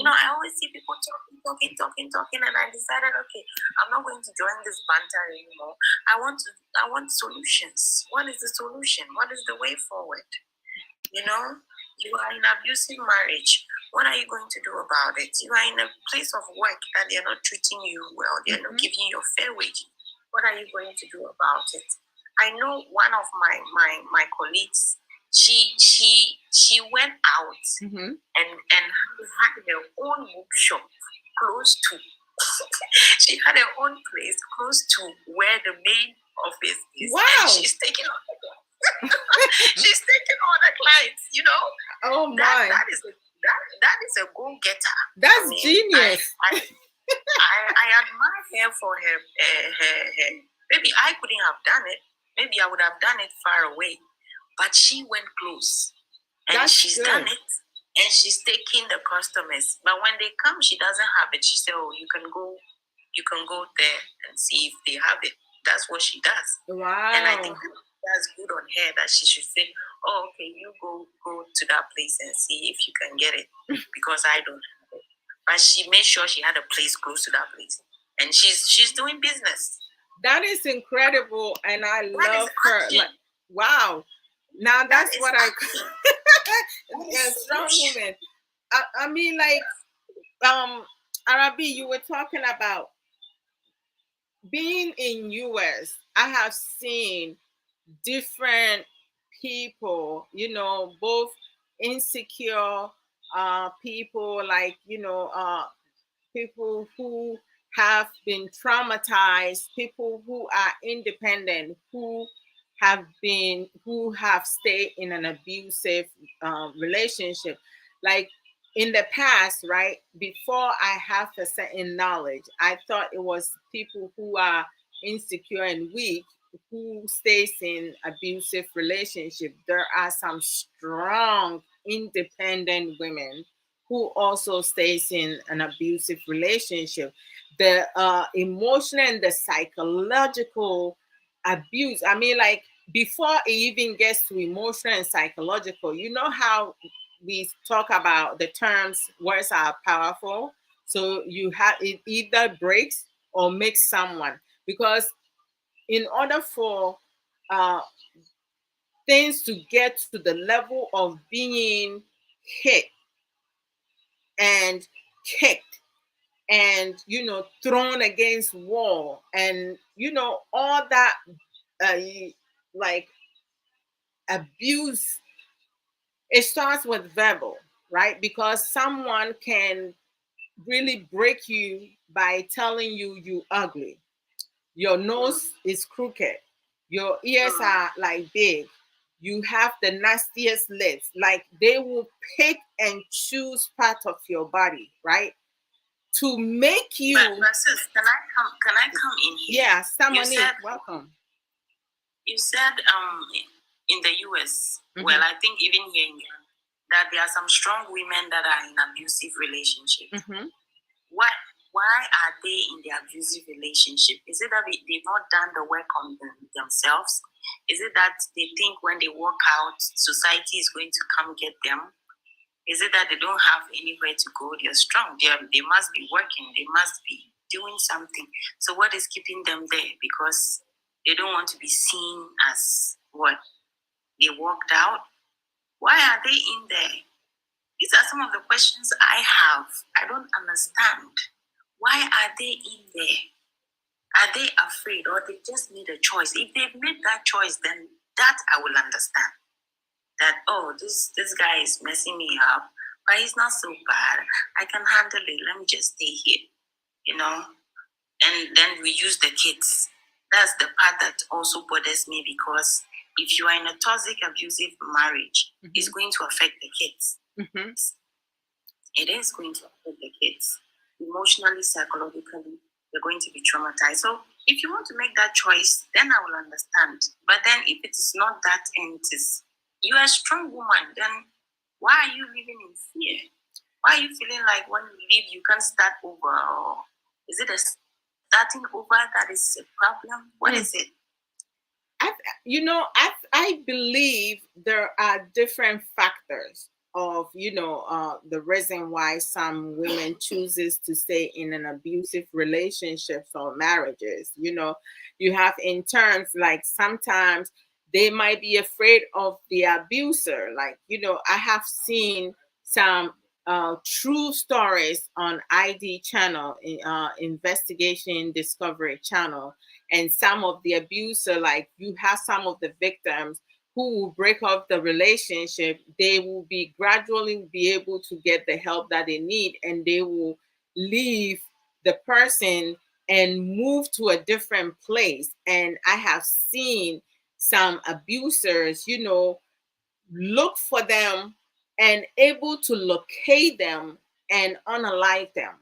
[SPEAKER 2] You know, I always see people talking, and I decided, okay, I'm not going to join this banter anymore. I want solutions. What is the solution? What is the way forward? You know, you are in an abusive marriage. What are you going to do about it? You are in a place of work that they're not treating you well. They're not giving you your fair wage. What are you going to do about it? I know one of my colleagues, she went out and had her own bookshop close to she had her own place close to where the main office is.
[SPEAKER 1] Wow.
[SPEAKER 2] And she's taking on she's taking on the clients, you know.
[SPEAKER 1] Oh my.
[SPEAKER 2] That is a go-getter.
[SPEAKER 1] That's genius.
[SPEAKER 2] I admire her for her. Maybe I couldn't have done it. Maybe I would have done it far away. But she went close. And she's done it. And she's taking the customers. But when they come, she doesn't have it. She said, oh, you can go there and see if they have it. That's what she does.
[SPEAKER 1] Wow.
[SPEAKER 2] And I think that's good on her, that she should say, oh, okay, you go to that place and see if you can get it, because I don't have it. But she made sure she had a place close to that place. and she's doing business.
[SPEAKER 1] That is incredible, and I love her. Like, wow. Now that's what I a strong woman. I mean, like, Arabi, you were talking about being in US. I have seen different people, you know, both insecure people, like, you know, people who have been traumatized, people who are independent, who have stayed in an abusive relationship. Like in the past, right, before I have a certain knowledge, I thought it was people who are insecure and weak who stays in abusive relationship. There are some strong independent women who also stays in an abusive relationship. The emotional and the psychological abuse, I mean, like, before it even gets to emotional and psychological, you know how we talk about the terms words are powerful. So you have it either breaks or makes someone, because in order for uh, things to get to the level of being hit and kicked and, you know, thrown against wall, and, you know, all that uh, like abuse, it starts with verbal, right? Because someone can really break you by telling you ugly, your nose is crooked, your ears are like big, you have the nastiest lips. Like, they will pick and choose part of your body, right, to make you.
[SPEAKER 2] But sis, can I come in here?
[SPEAKER 1] Yeah, someone is welcome.
[SPEAKER 2] You said in the US, well, I think even here in Ghana, that there are some strong women that are in abusive relationships. Why are they in the abusive relationship? Is it that they've not done the work on themselves? Is it that they think when they walk out, society is going to come get them? Is it that they don't have anywhere to go? They're strong. They must be working. They must be doing something. So what is keeping them there? Because they don't want to be seen as what? They walked out. Why are they in there? These are some of the questions I have. I don't understand. Why are they in there? Are they afraid, or they just made a choice? If they've made that choice, then that I will understand. That, oh, this guy is messing me up, but he's not so bad. I can handle it. Let me just stay here, you know? And then we use the kids. That's the part that also bothers me, because if you are in a toxic, abusive marriage, it's going to affect the kids. It is going to affect the kids. Emotionally, psychologically, they're going to be traumatized. So if you want to make that choice, then I will understand. But then if it is not that, and it is, you are a strong woman, then why are you living in fear? Why are you feeling like when you leave, you can't start over? Or is it a starting over that is a problem? What is it?
[SPEAKER 1] I believe there are different factors of, you know, the reason why some women chooses to stay in an abusive relationships or marriages. You know, you have in terms like sometimes they might be afraid of the abuser. Like, you know, I have seen some true stories on ID channel, investigation discovery channel, and some of the abuser, like you have some of the victims who will break up the relationship. They will be gradually be able to get the help that they need, and they will leave the person and move to a different place. And I have seen some abusers, you know, look for them and able to locate them and unalive them.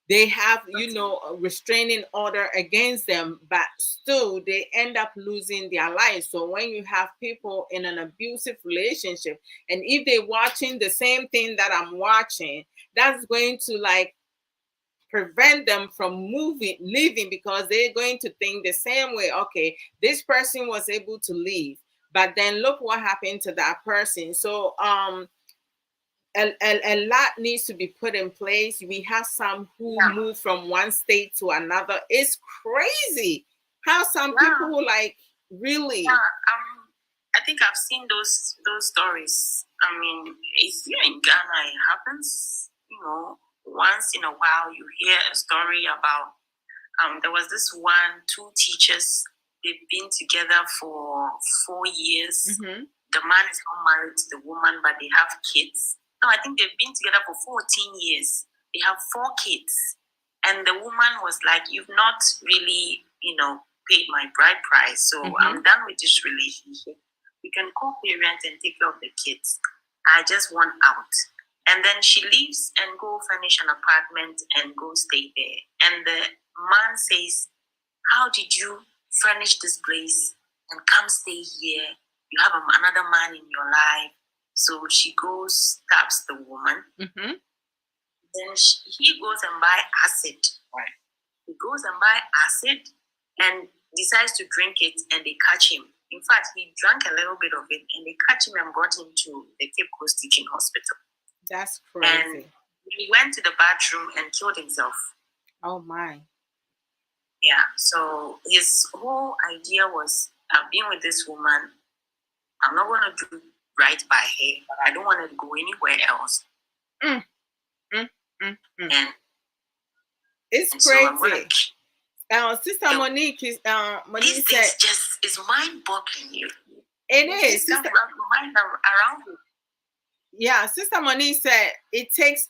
[SPEAKER 1] They have, you know, a restraining order against them, but still they end up losing their lives. So when you have people in an abusive relationship, and if they're watching the same thing that I'm watching, that's going to like prevent them from leaving, because they're going to think the same way. Okay, this person was able to leave, but then look what happened to that person. So a lot needs to be put in place. We have some who move from one state to another. It's crazy how some people like really.
[SPEAKER 2] I think I've seen those stories. I mean, it's here in Ghana. It happens, once in a while. You hear a story about. There was this two teachers. They've been together for 4 years.
[SPEAKER 1] Mm-hmm.
[SPEAKER 2] The man is not married to the woman, but they have kids. No, I think they've been together for 14 years. They have 4 kids. And the woman was like, you've not really, paid my bride price. So I'm done with this relationship. We can co-parent and take care of the kids. I just want out. And then she leaves and go furnish an apartment and go stay there. And the man says, how did you furnish this place and come stay here? You have another man in your life. So she goes, stabs the woman.
[SPEAKER 1] Mm-hmm.
[SPEAKER 2] Then he goes and buy acid.
[SPEAKER 1] Right.
[SPEAKER 2] He goes and buy acid and decides to drink it, and they catch him. In fact, he drank a little bit of it, and they catch him and brought him to the Cape Coast Teaching Hospital.
[SPEAKER 1] That's crazy.
[SPEAKER 2] And he went to the bathroom and killed himself.
[SPEAKER 1] Oh, my.
[SPEAKER 2] Yeah, so his whole idea was, I've been with this woman. I'm not going to do right by her, but I don't want to go anywhere else.
[SPEAKER 1] And
[SPEAKER 2] it's
[SPEAKER 1] crazy. Sister Monique is
[SPEAKER 2] Monique said, it's mind-boggling.
[SPEAKER 1] It is.
[SPEAKER 2] Sister, around you.
[SPEAKER 1] Yeah, Sister Monique said it takes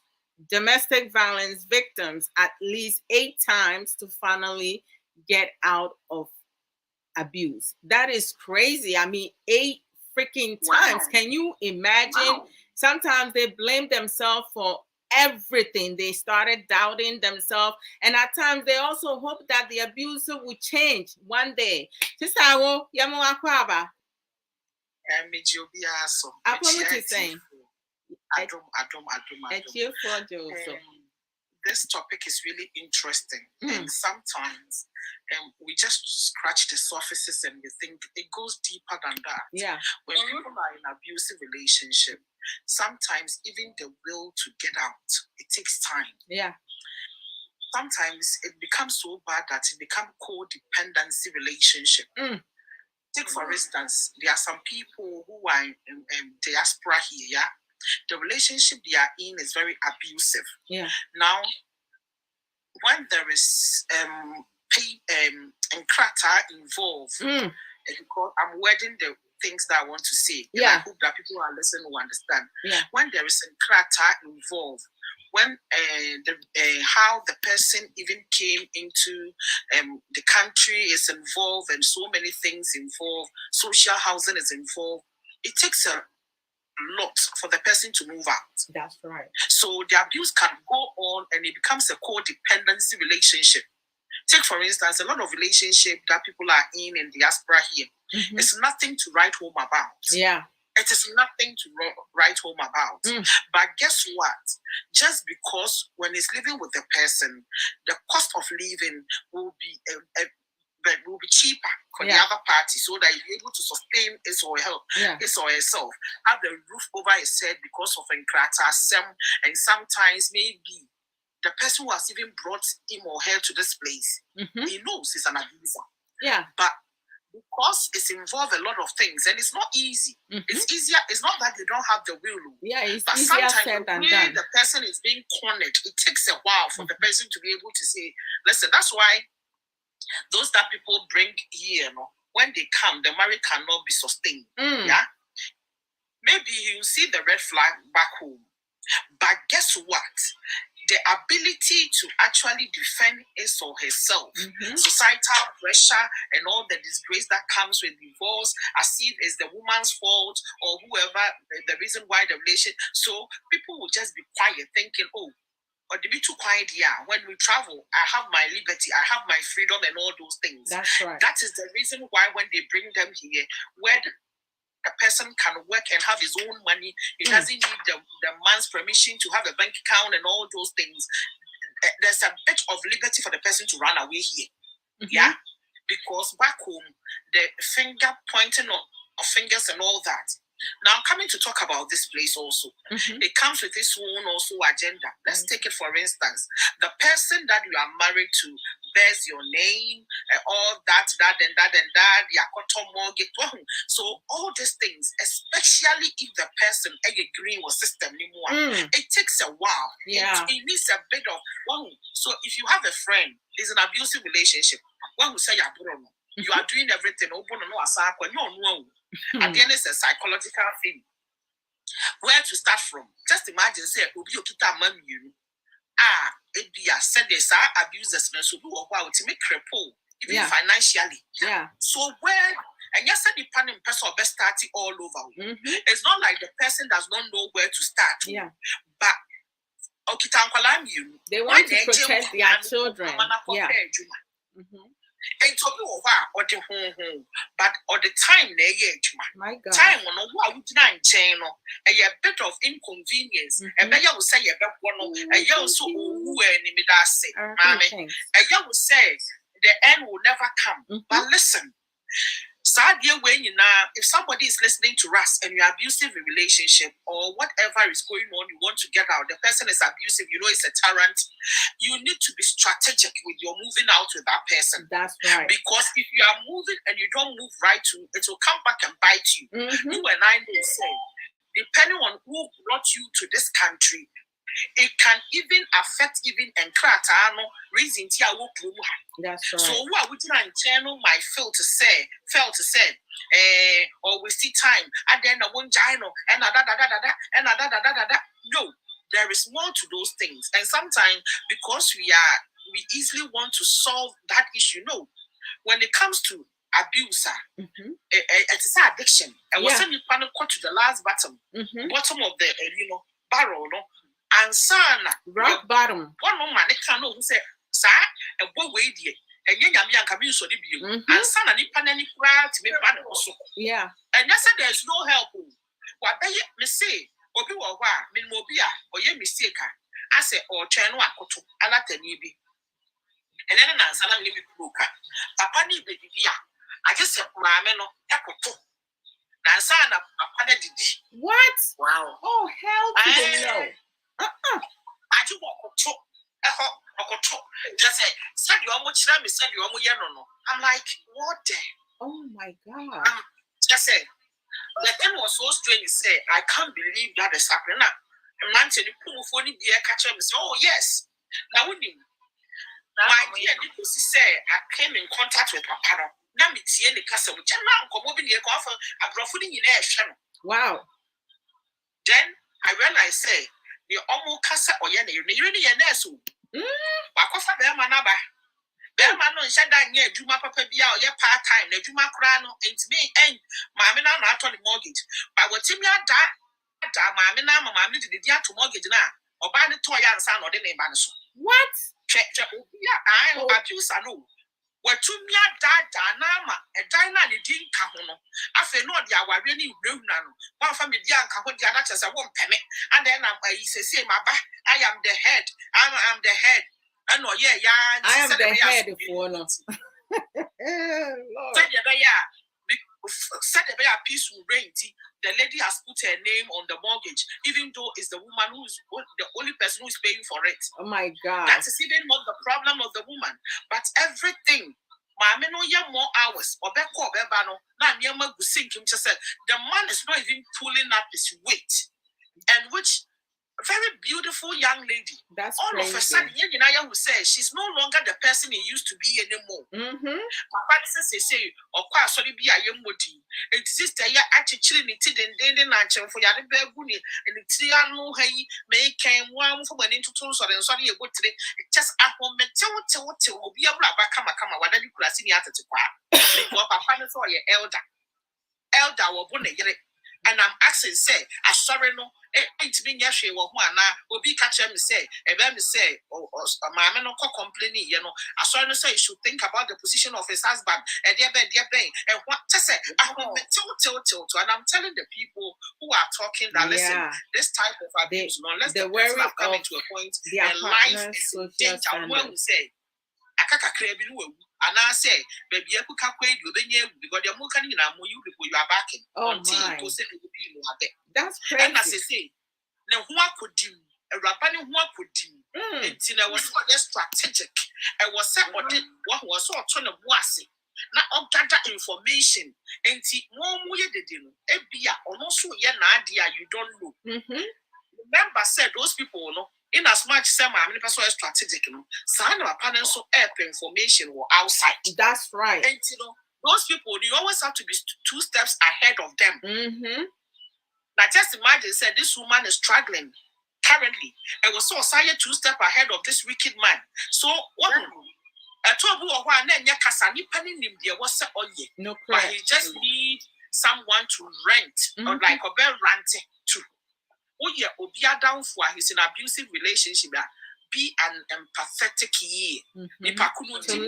[SPEAKER 1] domestic violence victims at least 8 times to finally get out of abuse. That is crazy. I mean, 8 freaking times.
[SPEAKER 2] Wow.
[SPEAKER 1] Can you imagine?
[SPEAKER 2] Wow.
[SPEAKER 1] Sometimes they blame themselves for everything. They started doubting themselves, and at times they also hope that the abuser will change one day. Sister Awo, Yamu Akwaba.
[SPEAKER 3] This topic is really interesting, and sometimes we just scratch the surfaces and we think it goes deeper than that.
[SPEAKER 1] Yeah.
[SPEAKER 3] When people are in an abusive relationship, sometimes even the will to get out, it takes time.
[SPEAKER 1] Yeah.
[SPEAKER 3] Sometimes it becomes so bad that it becomes codependency relationship. Take for instance, there are some people who are in diaspora here. Yeah, the relationship they are in is very abusive.
[SPEAKER 1] Yeah.
[SPEAKER 3] Now, when there is enkrata involved, because I'm wording the things that I want to say.
[SPEAKER 1] Yeah.
[SPEAKER 3] I hope that people who are listening will understand.
[SPEAKER 1] Yeah.
[SPEAKER 3] When there is enkrata involved, when how the person even came into the country is involved, and so many things involved, social housing is involved, it takes a lot for the person to move out.
[SPEAKER 1] That's right.
[SPEAKER 3] So the abuse can go on and it becomes a codependency relationship. Take for instance, a lot of relationship that people are in diaspora here. It's nothing to write home about.
[SPEAKER 1] Yeah.
[SPEAKER 3] It is nothing to write home about. But guess what? Just because when he's living with the person, the cost of living will be cheaper for the other party, so that he's able to sustain his or herself, have the roof over his head because of enkrata, and sometimes maybe the person who has even brought him or her to this place, he knows he's an abuser.
[SPEAKER 1] Yeah.
[SPEAKER 3] But because it's involved a lot of things, and it's not easy. It's easier. It's not that they don't have the will.
[SPEAKER 1] Yeah, it's
[SPEAKER 3] but
[SPEAKER 1] easier
[SPEAKER 3] sometimes
[SPEAKER 1] said than
[SPEAKER 3] the way
[SPEAKER 1] done.
[SPEAKER 3] the person is being cornered, it takes a while for the person to be able to say, listen, that's why those that people bring here, when they come, the marriage cannot be sustained. Yeah. Maybe you see the red flag back home, but guess what? The ability to actually defend his or herself, societal pressure and all the disgrace that comes with divorce, as if it's the woman's fault or whoever the reason why the relation. So people will just be quiet, thinking, oh, or they be too quiet here. When we travel, I have my liberty, I have my freedom and all those things.
[SPEAKER 1] That's right.
[SPEAKER 3] That is the reason why when they bring them here, where a person can work and have his own money, he doesn't need the man's permission to have a bank account and all those things. There's a bit of liberty for the person to run away here. Yeah? Because back home, the finger pointing of fingers and all that, Now, coming to talk about this place also, it comes with its own also agenda. Let's take it for instance. The person that you are married to bears your name, and all that, and that, yakoto mortgage. So all these things, especially if the person agree with system anymore, it takes a while.
[SPEAKER 1] Yeah.
[SPEAKER 3] It needs a bit of one. So if you have a friend, it's an abusive relationship. One who say you are doing everything, at the end, it's a psychological thing. Where to start from? Just imagine, say, it be a said there's abusers, so do to make cripple, even financially.
[SPEAKER 1] Yeah.
[SPEAKER 3] So where and yes, the panel person best starting all over. It's not like the person does not know where to start.
[SPEAKER 1] Yeah.
[SPEAKER 3] But
[SPEAKER 1] they want to protect their children. Yeah.
[SPEAKER 3] And to be over or the home, but or the time they
[SPEAKER 1] my God.
[SPEAKER 3] Time on a bit of inconvenience. And then you will say a one, and you also who enemy that say, Mammy, and you will say the end will never come. But listen, sad year when you now, if somebody is listening to us and you're abusive in relationship or whatever is going on, you want to get out, the person is abusive, you know it's a tyrant, you need to be strategic with your moving out with that person.
[SPEAKER 1] That's right.
[SPEAKER 3] Because if you are moving and you don't move right, it will come back and bite you. You and I may say, depending on who brought you to this country, it can even affect even Nkratano reason tia wo promo.
[SPEAKER 1] That's right.
[SPEAKER 3] So what we didn't channel my fail to say, or we see time and then I won't jino and no, there is more to those things. And sometimes because we easily want to solve that issue. No, when it comes to abuse, it's an addiction. And when you panic to the last bottom of the barrel, no. And son,
[SPEAKER 1] rock bottom.
[SPEAKER 3] One woman, they can't know who said, Sir, a boy waiting, and young community so debut, and son, and any crowd to be bad also.
[SPEAKER 1] Yeah.
[SPEAKER 3] And yes, there's no help. What they may say, or be or why, mean mobia, or ye mistake. I say, or channel a coto, a latte nibi. And then an answer, I leave it broker. Papa need the idea. I just said, Mamma, a coto. Nansana, a didi.
[SPEAKER 1] What?
[SPEAKER 3] Wow.
[SPEAKER 1] Oh, hell to the no.
[SPEAKER 3] I do walk just say, said you almost me, said you almost no. I'm like, what the?
[SPEAKER 1] Oh my God.
[SPEAKER 3] Just say, the thing was so strange. Say, I can't believe that is happening now. And man said, you put phone in the catch him. Oh, yes. Now, we knew. My dear, because he said, I came in contact with Papa. Now, it's here in the castle, which I'm now coming here, offer a broken in air channel.
[SPEAKER 1] Wow.
[SPEAKER 3] Then I realized, say, the almost casa or yenny, you really a nurse. Wakofa Berman Abba. Berman and Shadan, yeah, Juma Papa Bia, or your part time, the Juma Crano, and to me, and Mamma not on the mortgage. But what Timmy Mamma, Mamma did the to mortgage now, or buy the toy and son or the name Banso.
[SPEAKER 1] What?
[SPEAKER 3] Check, I abuse, I know. What to me, Nama, a dina, the Dean Cahono. I feel not the hour really rude nano. One family young Cahoon, the other as a one penny, and then I say, my back, I am the head, I'm the head. I know,
[SPEAKER 1] I am the head for no.
[SPEAKER 3] Said the peaceful rain. The lady has put her name on the mortgage, even though it's the woman who's the only person who is paying for it.
[SPEAKER 1] Oh my God.
[SPEAKER 3] That is even not the problem of the woman, but everything. Mamma no more hours or back or bebano. Now Yama sink him just said the man is not even pulling up his weight. And which very beautiful young lady.
[SPEAKER 1] That's
[SPEAKER 3] all
[SPEAKER 1] crazy.
[SPEAKER 3] Of a sudden, Yenaya will say she's no longer the person he used to be anymore. Papa says, say, or quite sorry, be a young body. Exist a year actually knitted and dating and for your beguni and the triano hay may came one from an into tools or sorry a good today. Just at home, tell will be a rabba come, whether you could have seen at the qua. Papa saw your elder or bonnet. And I'm asking, say, I sorry no, it's been yashe or one will be catching me say, and then me say, or mamma no complaining, you know. I sorry no say you should think about the position of his husband, and dear bang, and what to say, I will till, and I'm telling the people who are talking that listen, this type of abuse, unless the person have come to a point, and life is in danger. When we say, I can't And I say, baby, you could calculate you, then you because you're more kind of you before you are backing. Until you say it will be more there.
[SPEAKER 1] That's crazy.
[SPEAKER 3] And as I say, now who could do a rapani who could do it? I was so strategic. I was set what was so ton of wasi. Now, all gather information and see more you did. Ebia, or no, so yeah, idea you don't know. Remember, said those people, no. In as much as I'm strategic, you know, some of our panels so information were outside.
[SPEAKER 1] That's right.
[SPEAKER 3] And you know, those people, you always have to be 2 steps ahead of them. Now, just imagine, said this woman is struggling currently, and was so assigned 2 steps ahead of this wicked man. So, what? I told you,
[SPEAKER 1] no,
[SPEAKER 3] but he just need someone to rent or like a bell rent to. Oh yeah, Obia down for he's in an abusive relationship. Be an empathetic year.
[SPEAKER 1] So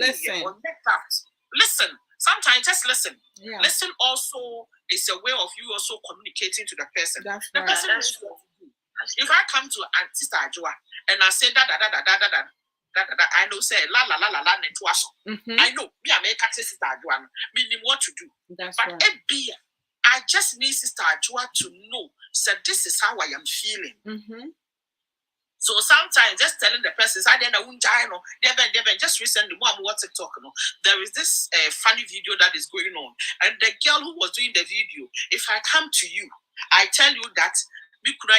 [SPEAKER 3] listen. Sometimes just listen.
[SPEAKER 1] Yeah.
[SPEAKER 3] Listen also is a way of you also communicating to the person.
[SPEAKER 1] That's
[SPEAKER 3] the
[SPEAKER 1] right.
[SPEAKER 3] person knows what to do. If I come to Sister Adwoa and I say da, I know say la I know me I make access Sister Adwoa meaning what to do.
[SPEAKER 1] That's
[SPEAKER 3] but
[SPEAKER 1] right.
[SPEAKER 3] I just need Sister Adwoa to know. So this is how I am feeling. So sometimes just telling the person, I don't know, just recently, TikTok, there is this funny video that is going on. And the girl who was doing the video, if I come to you, I tell you that, the girl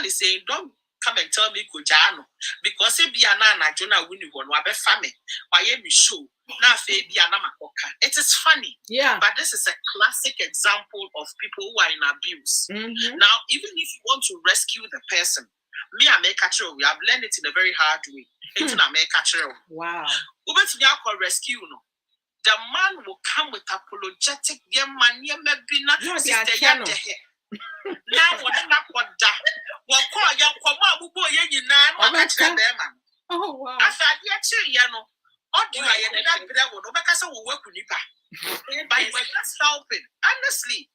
[SPEAKER 3] is saying, don't come and tell me Kojano. Because if you are not Jonah winning one, family, why me show. It is funny, but this is a classic example of people who are in abuse. Now, even if you want to rescue the person, me I make a true. We have learned it in a very hard way. It's not make a true.
[SPEAKER 1] Wow.
[SPEAKER 3] Rescue no. The man will come with apologetic young man. Now what
[SPEAKER 1] oh wow.
[SPEAKER 3] But you were just helping. Honestly.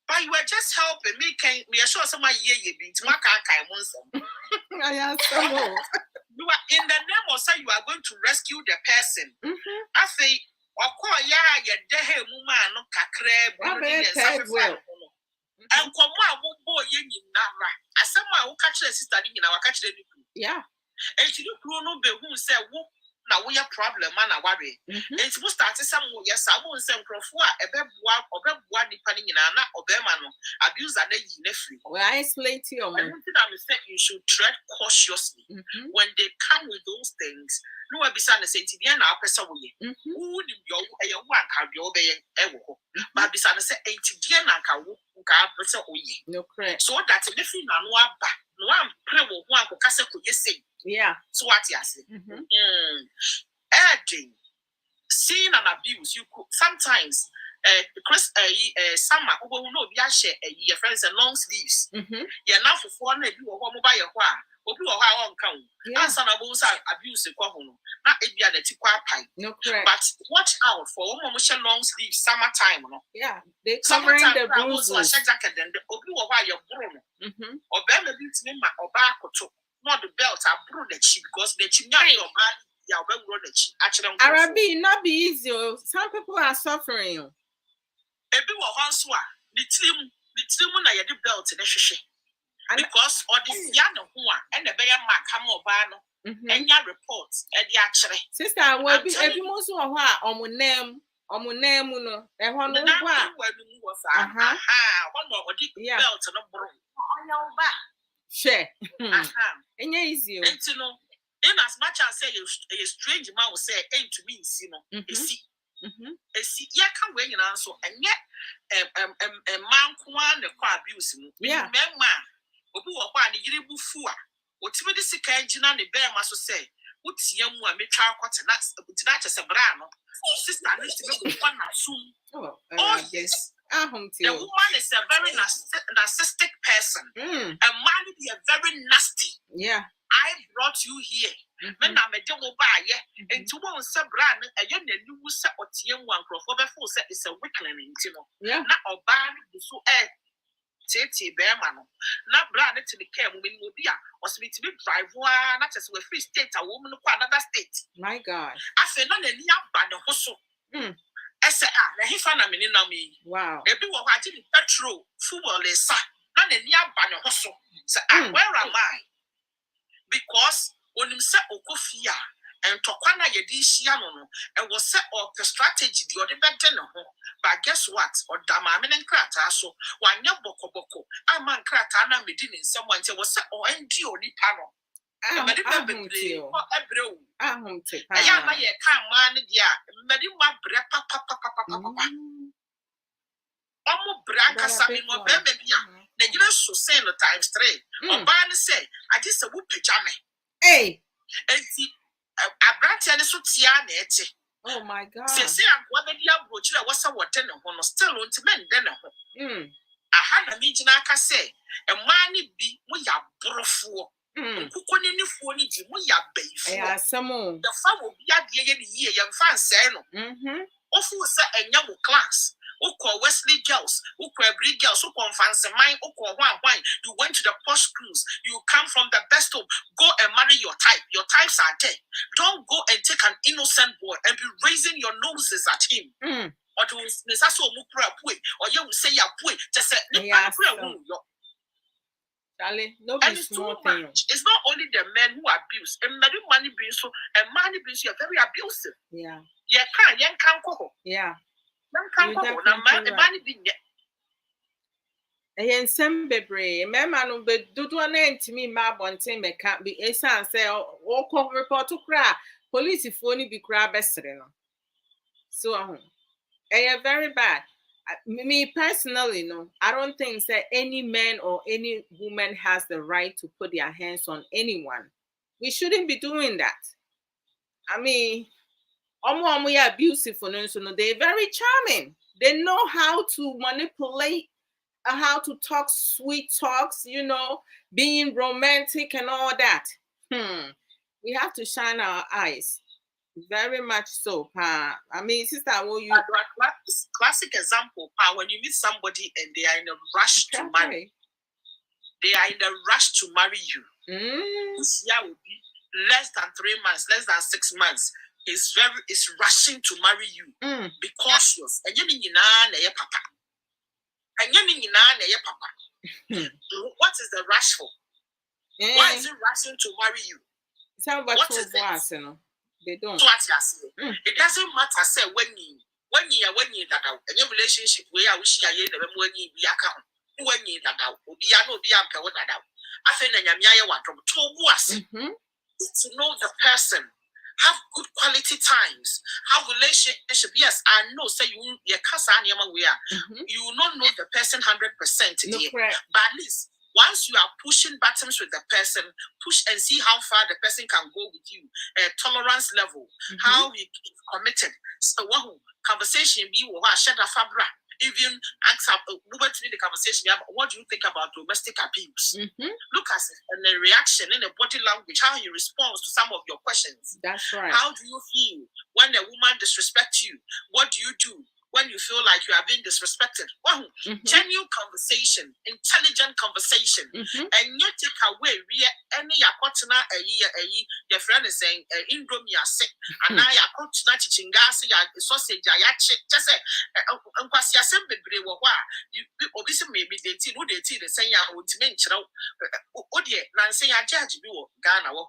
[SPEAKER 3] But you were just helping. Me assure somebody you are in the name of say you are going to rescue the person. I say,
[SPEAKER 1] yeah.
[SPEAKER 3] And you don't be who say now we have problem man worry. It's supposed to start some yes, I won't send Crofua, a bebwa depending in Anna or Bermano, abuse and free.
[SPEAKER 1] Well, I isolate you.
[SPEAKER 3] I you should tread cautiously when they come with those things. No, I be son say to the end of person who your one can be obeying ever. But be son say 80 and
[SPEAKER 1] no correct.
[SPEAKER 3] So that's a different no one pray with one who can say.
[SPEAKER 1] Yeah.
[SPEAKER 3] So what you say? Adding, seeing an abuse, you could sometimes summer who will not be a share your friends and long sleeves. You're now for 4 you or one by a while. How count. That's an abuse. Not if you are the pie.
[SPEAKER 1] No correct.
[SPEAKER 3] But watch out for one long sleeves summertime.
[SPEAKER 1] Yeah, they covering the bruises.
[SPEAKER 3] Jacket and the obi or why you're grown. Or better beats me or back or two. Not the belt, I brought the cheap because the cheap your bad. Yeah, well, the cheap. Actually,
[SPEAKER 1] Arabi not be easy. Some people are suffering.
[SPEAKER 3] A bit of Hanswa, the team when I had the belt in the shishi. Because or the Yano and the Bayer Macamo Bano and your reports and the actually.
[SPEAKER 1] Sister, will be every most of her on name. And one more
[SPEAKER 3] belt and a broom.
[SPEAKER 1] Share. And easy.
[SPEAKER 3] And to know, in as much as say a strange man will say, ain't to me, see, yeah, can't wait an answer, and yet a man can abuse him. Yeah, man, who are one year before. Whatever the sick engine and the bear must say, what's young one, me child, what's not as a brano. Sister, one soon. Oh, yes. The woman is a very narcissistic person. A man be a very nasty.
[SPEAKER 1] Yeah.
[SPEAKER 3] I brought you here. Men are a double buy, and to one subran, a young and you will set what young one crop over full set is a weakling, you know.
[SPEAKER 1] Yeah.
[SPEAKER 3] Not a bad, so tete bema no na bra na timi care mu bi obi a was me timi drive wa na chese we free state a woman ko another state.
[SPEAKER 1] My gosh.
[SPEAKER 3] Afi na nani aba ne ho so. Ese na hifa na meni na me.
[SPEAKER 1] Wow.
[SPEAKER 3] Ebi wo ha ji petrol fuel esa na nani aba ne ho so. Say where am I? Because onim se okofia and tokwana yedi hia no and was set up the strategy the other better no but guess what or dama men krata so wanya boko ama krata na medin in someone say was set or ndi oni pano medi bebre o ebre o
[SPEAKER 1] ahumte pa
[SPEAKER 3] ya na ye kan man dia medi ma bre papa omo bra kasa mi mo be bia na gina so say no times 3 oba ne say I just say wo pejame enti Abrante and so tia na ete.
[SPEAKER 1] Oh my God.
[SPEAKER 3] Say agwa be dia brochi na wasa wote ne ho no still unti men de ne ho. Aha na mi gina aka say e man ni bi mo ya borofo. Nkuko ni nifuo ni di mo ya baifo.
[SPEAKER 1] Eh asemo.
[SPEAKER 3] The fa wo bia de ye ni ye ye mfa nsɛ no. Ofu say enya wo class. Uko Wesley girls, uko every girls, uko fancy mine, uko wine. You went to the posh schools. You come from the best home. Go and marry your type. Your types are there. Don't go and take an innocent boy and be raising your noses at him. Or do necessarily or you will say ya boy. Just say
[SPEAKER 1] Charlie, no be small thing.
[SPEAKER 3] It's not only the men who abuse. And money being so, and money being so, you're very abusive.
[SPEAKER 1] Yeah.
[SPEAKER 3] Yeah.
[SPEAKER 1] Ayen sem bebre mema no be dodo na ntimi ma bonten meka be esan say o ko report kra police fo ni bi kra besere no so very bad. Me personally, no, I don't think that any man or any woman has the right to put their hands on anyone. We shouldn't be doing that. I mean, omo ya beautiful, no, they're very charming. They know how to manipulate, how to talk sweet talks, being romantic and all that. We have to shine our eyes. Very much so. I mean, sister, you
[SPEAKER 3] classic example, when you meet somebody and they are in a rush to marry. They are in a rush to marry you. This year will be less than 3 months, less than 6 months. Is rushing to marry you. Be cautious. And you papa. And you papa. What is the rush for? Why is it rushing to marry you?
[SPEAKER 1] What is it? They don't.
[SPEAKER 3] It doesn't matter. Say when you that out. Any relationship where I wish I when you be account. When you that out. That out. I think to know the person. Have good quality times. Have relationship. Yes, I know. Say you you will not know the person 100% today. But at least once you are pushing buttons with the person, push and see how far the person can go with you. Tolerance level, how he committed. So conversation be shut a fabra. Even ask the conversation. What do you think about domestic abuse? Look at it and the reaction in the body language, how he responds to some of your questions.
[SPEAKER 1] That's right.
[SPEAKER 3] How do you feel when a woman disrespects you? What do you do when you feel like you are being disrespected? Genuine conversation, intelligent conversation, and you take away any yakotna your friend is saying indomie sick, and now yakotna chichingasi sausage just say nkwasi asem bebre wo kwa obisi maybe they tea no they tea the say ya ultimate chira odie na say ya judge bi wo Ghana wo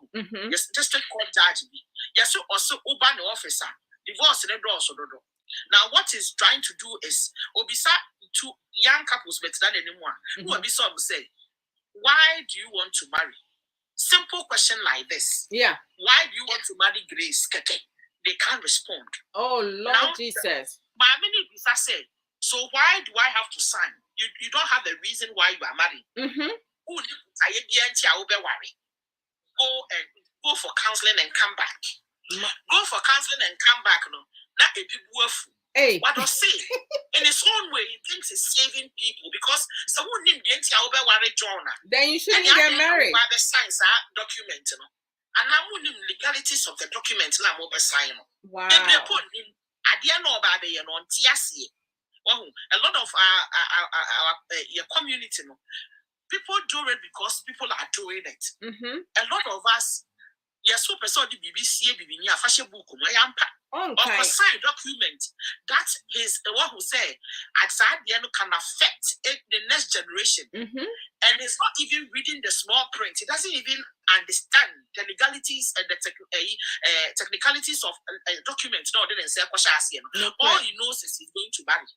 [SPEAKER 3] yes district court judge bi yes also uba no officer divorce the door so do. Now, what he's trying to do is, obisa to young couples better than anyone. Who obisa will say, why do you want to marry? Simple question like this.
[SPEAKER 1] Yeah.
[SPEAKER 3] Why do you want to marry Grace Keke? They can't respond.
[SPEAKER 1] Oh Lord now, Jesus.
[SPEAKER 3] My many visa say, so why do I have to sign? You don't have a reason why you are married. Go and go for counseling and come back. Go for counseling and come back. No. What does say? In his own way, he thinks he's saving people because someone named
[SPEAKER 1] then you shouldn't get married.
[SPEAKER 3] By the science document, and now legalities of the document now sign.
[SPEAKER 1] Wow.
[SPEAKER 3] Well, a lot of our community, no, people do it because people are doing it. A lot of us, yes, so person the BBC, BBC, fashion book, or sign document that is the one who say at the end can affect the next generation. And it's not even reading the small print. It doesn't even understand the legalities and the technicalities of documents. No, didn't say all he knows is he's going to marry.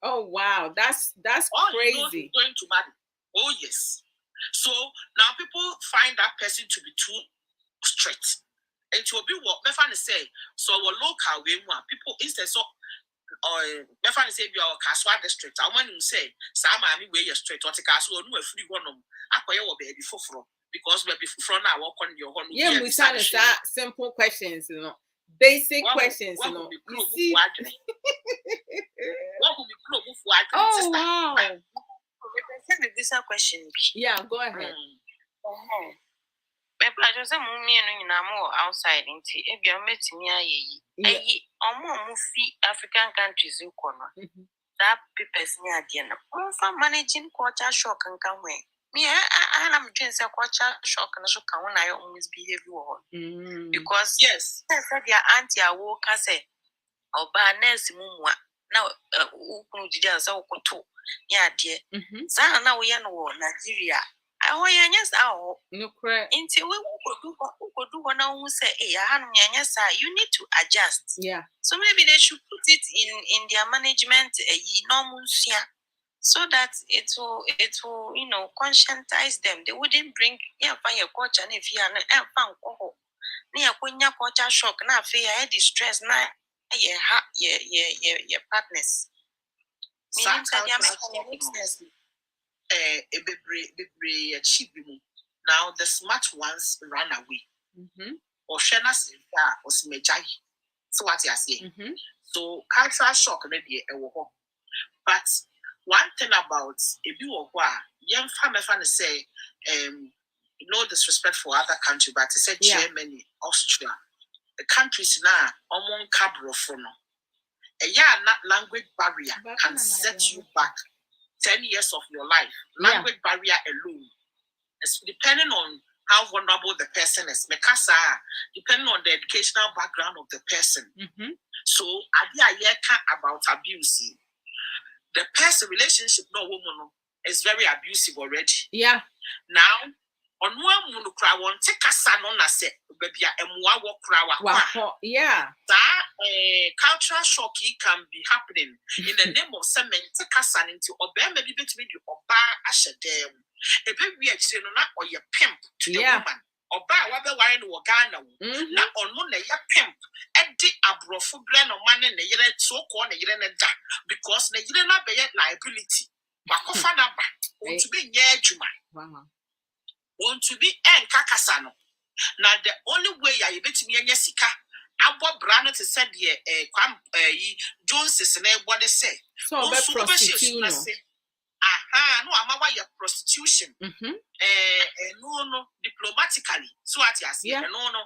[SPEAKER 1] Oh wow, that's
[SPEAKER 3] all
[SPEAKER 1] crazy.
[SPEAKER 3] He knows he's going to marry. Oh yes. So now people find that person to be too strict. And to be what my friend say, so our local way people instead so my friend say be our Kaswa district. I want to say, some mommy way you're straight or take us no free one of Aqua baby for because we're before now walk on your home.
[SPEAKER 1] Yeah, we start simple questions, you know. Basic questions, you know. You see?
[SPEAKER 3] What will be
[SPEAKER 1] oh wow.
[SPEAKER 2] This a question.
[SPEAKER 1] Yeah, go ahead.
[SPEAKER 2] I just outside into if you're meeting me, African countries you that people's near dinner. From managing culture shock and come away. Me, I am just a culture shock and shock when I always behave because yes, I said your auntie I woke I say or barnes mumwa now who did so to yeah dear. Sana now we know Nigeria. I want yes, oh,
[SPEAKER 1] no credit.
[SPEAKER 2] Until we could do one who say, you need to adjust.
[SPEAKER 1] Yeah.
[SPEAKER 2] So maybe they should put it in their management, so that it will, you know, conscientize them. They wouldn't bring find your culture and if you are found near culture shock, now fear distress, now your partners.
[SPEAKER 3] Now the smart ones run away. Or Shena's was Mejai. So what you say? So cultural shock maybe a war. But one thing about if you are young family say no disrespect for other countries, but it's said Germany, Austria, the countries now among cabro for no. A not language barrier can set you back 10 years of your life. Language barrier alone. It's depending on how vulnerable the person is. Depending on the educational background of the person. So, idea about abuse. The person relationship no woman is very abusive already.
[SPEAKER 1] Yeah.
[SPEAKER 3] Now, on one moon cry one take a son on a set, baby, and walk.
[SPEAKER 1] Yeah.
[SPEAKER 3] That cultural shock can be happening in the name of some men take a son into obey maybe between you or bar ashadem. A baby actually not or your pimp to the woman or bar whether wine or Ghana. Not on one a pimp and the Abrabo brand of money and the so called because the not be liability. But to be near Juma. Want to be en kakasano. Now the only way I bet me and Yesika, Abo Brano to said Jones is an what they say.
[SPEAKER 1] So prostitution.
[SPEAKER 3] No, I'm about your prostitution. No, diplomatically. So what you say? No.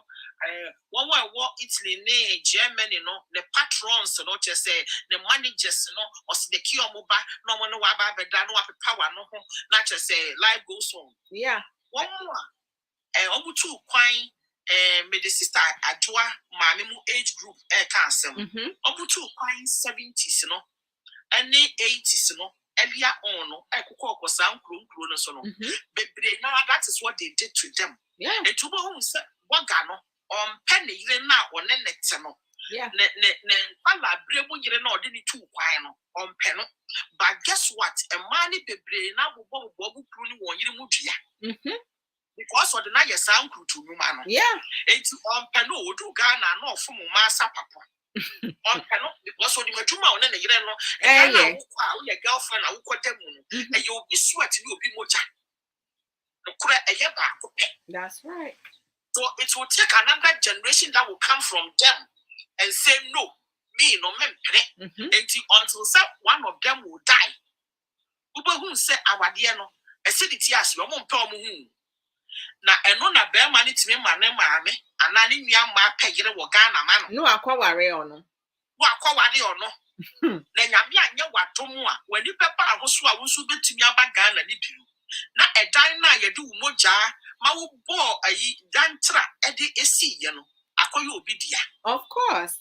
[SPEAKER 3] One war Italy, Germany, no, the patrons, no, just say the managers, no, or the cure mobile, no one know about the power, no, not just say life goes on.
[SPEAKER 1] Yeah.
[SPEAKER 3] One more, two quine, made the sister Adwoa Mu age group cancer. Two quine 70s, no, and 80s, no, earlier on, no, I could call some cronus, no, but now that is what they did to them.
[SPEAKER 1] Yeah,
[SPEAKER 3] and to whom said, what gano on penny, even now, or next, no,
[SPEAKER 1] yeah,
[SPEAKER 3] Abrabo you know, didn't two quine on penno. But guess what? A money be now will bobble pruning 1 year mutia. Because of the night sound to Numano. Yeah. It's on Pano, do Ghana, no from Massa Papa. On Pano, because of the Majuma and the Yellow, and your girlfriend, I will quote them, and you'll be sweating, you'll be mocha.
[SPEAKER 1] That's right.
[SPEAKER 3] So it will take another generation that will come from them and say, no, me, no men, until one of them will die. Who say, our dear, no, a city as your mom told me. Na eno na be ma ni timi ma ne maame anani nua ma pegire wo Ghana ma no. No
[SPEAKER 1] akwaware ono.
[SPEAKER 3] Wo akwaware ono. Na nyame anya wadom a wani pepa ahoso a wonso betumi abaga na ni biru na edan na ye de wo mogya ma wo bo ayi dantra e de esi ye no akoye obi dia.
[SPEAKER 1] Of course,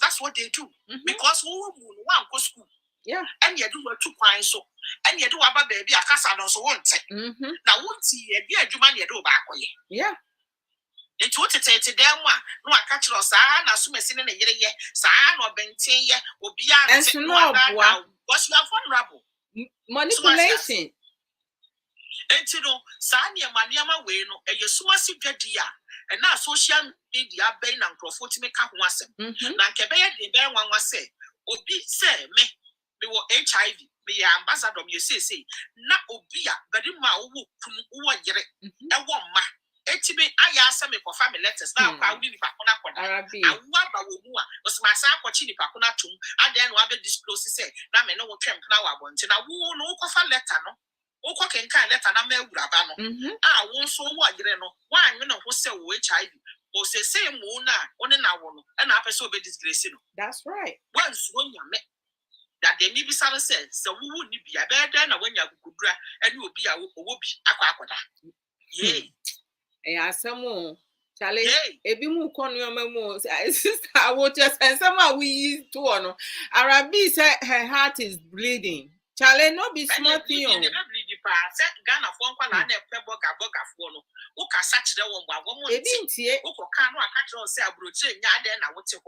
[SPEAKER 3] that's what they do. Because wo mu no wan go school.
[SPEAKER 1] Yeah.
[SPEAKER 3] And you do what two kwan so. And you do aba baby akasa no so wonte. Na wonti ye bi adwuma na ye do ba akoye.
[SPEAKER 1] Yeah.
[SPEAKER 3] Enti wote tete dem a no aka kiro saa na so mesine na yere ye saa no benten ye obi a
[SPEAKER 1] and
[SPEAKER 3] no
[SPEAKER 1] no
[SPEAKER 3] was you vulnerable
[SPEAKER 1] manipulation.
[SPEAKER 3] Enti no saa niema we no eye sumasi dwadi a and na social media ben na nkrofo ti meka ho asem na nke be ye de ben wanwa se obi se me wo HIV me ya ambassador me say na obi a bari ma wo kunu wo yere e wo ma etibe aya asem ko family letters na kwa wudi ni pakona koda awu ba wo mu a osmasa akwachi ni pakona tum ade no abe disclose say na me no wo twem na wa bonte na wo no ko fa letter no wo ko kenkan letter na ma ewuraba no a wo nso wo yere no wa anwe no ho se wo HIV o se mu na one na wo no e na apese obe disgrace no.
[SPEAKER 1] That's right.
[SPEAKER 3] Once wo nyame that they need be said so we would be a better than when you could dra and you be a whoopie aquacoda. Yay.
[SPEAKER 1] Yeah, some more. Charlie, ebi mu kono memo sister I will just and somehow we used to honor. Arabi said her heart is bleeding. Charlie, no be small thing.
[SPEAKER 3] Ghana for one and a boga for no. Uka such the one
[SPEAKER 1] tie.
[SPEAKER 3] Uko cano a catcher say a brooch, yada and I would say,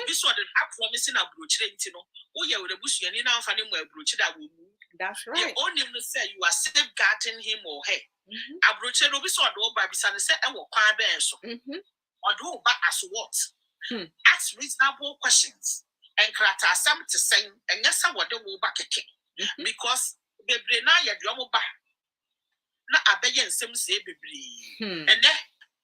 [SPEAKER 3] this one I promising a brooch, no. Oh, yeah, with a bush and in our family where brooch that will move.
[SPEAKER 1] That's right.
[SPEAKER 3] Only say you are safeguarding him or her. A brooch will be so do by Bissan said, and will cry bear so. Or do but as what? Ask reasonable questions and crata some to say, and yes, I would do back a kick. Because baby na ya drum ba na abeye nsem se bebre ene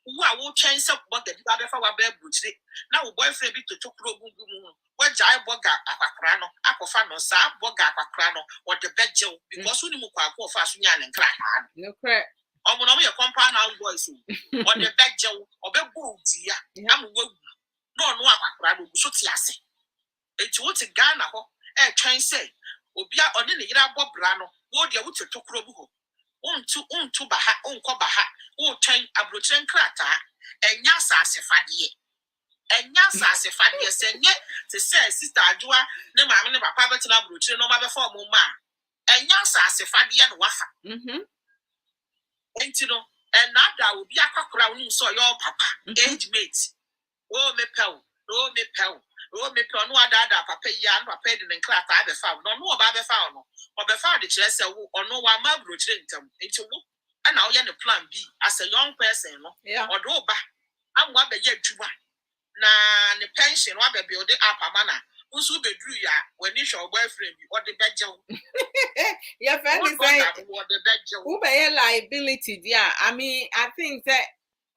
[SPEAKER 3] wo a wo twen se boga di ba be fa wa ba bruchire na wo boyfriend bi to tokuro gugu mu wo jai boga akwakra no akofa no sa boga akwakra no wo de bejew because uni mu kwa ko fa so nya ne nkra ha
[SPEAKER 1] no correct
[SPEAKER 3] omo no me compound house boys wo de bejew obego dia am wo no no akwakra no so ti ase enti wo ti Ghana ho e twen se obia one ne yira bobra no wo de wo tokuro bu ho untu baha unko baha wo twen abrochen krata enya asase fade senye te say sister Adwoa ne maame ne papa betina abrochen no ma be fa mo ma enya asase fade no wafa enti no enada obi akakora wo so your papa age mate o me pew no ada papa ya no papa de nkrata abe fa no oba be fa no obe fa de kire se wo ono wa ma bro kire ntam enti wo na wo ye ne plan B as a young person no odo oba amwa be ye adwuma na ne pension wa be build up amana unsu be dru ya when you show boyfriend bi odi beje
[SPEAKER 1] your friend is saying who be liability there. I mean, I think that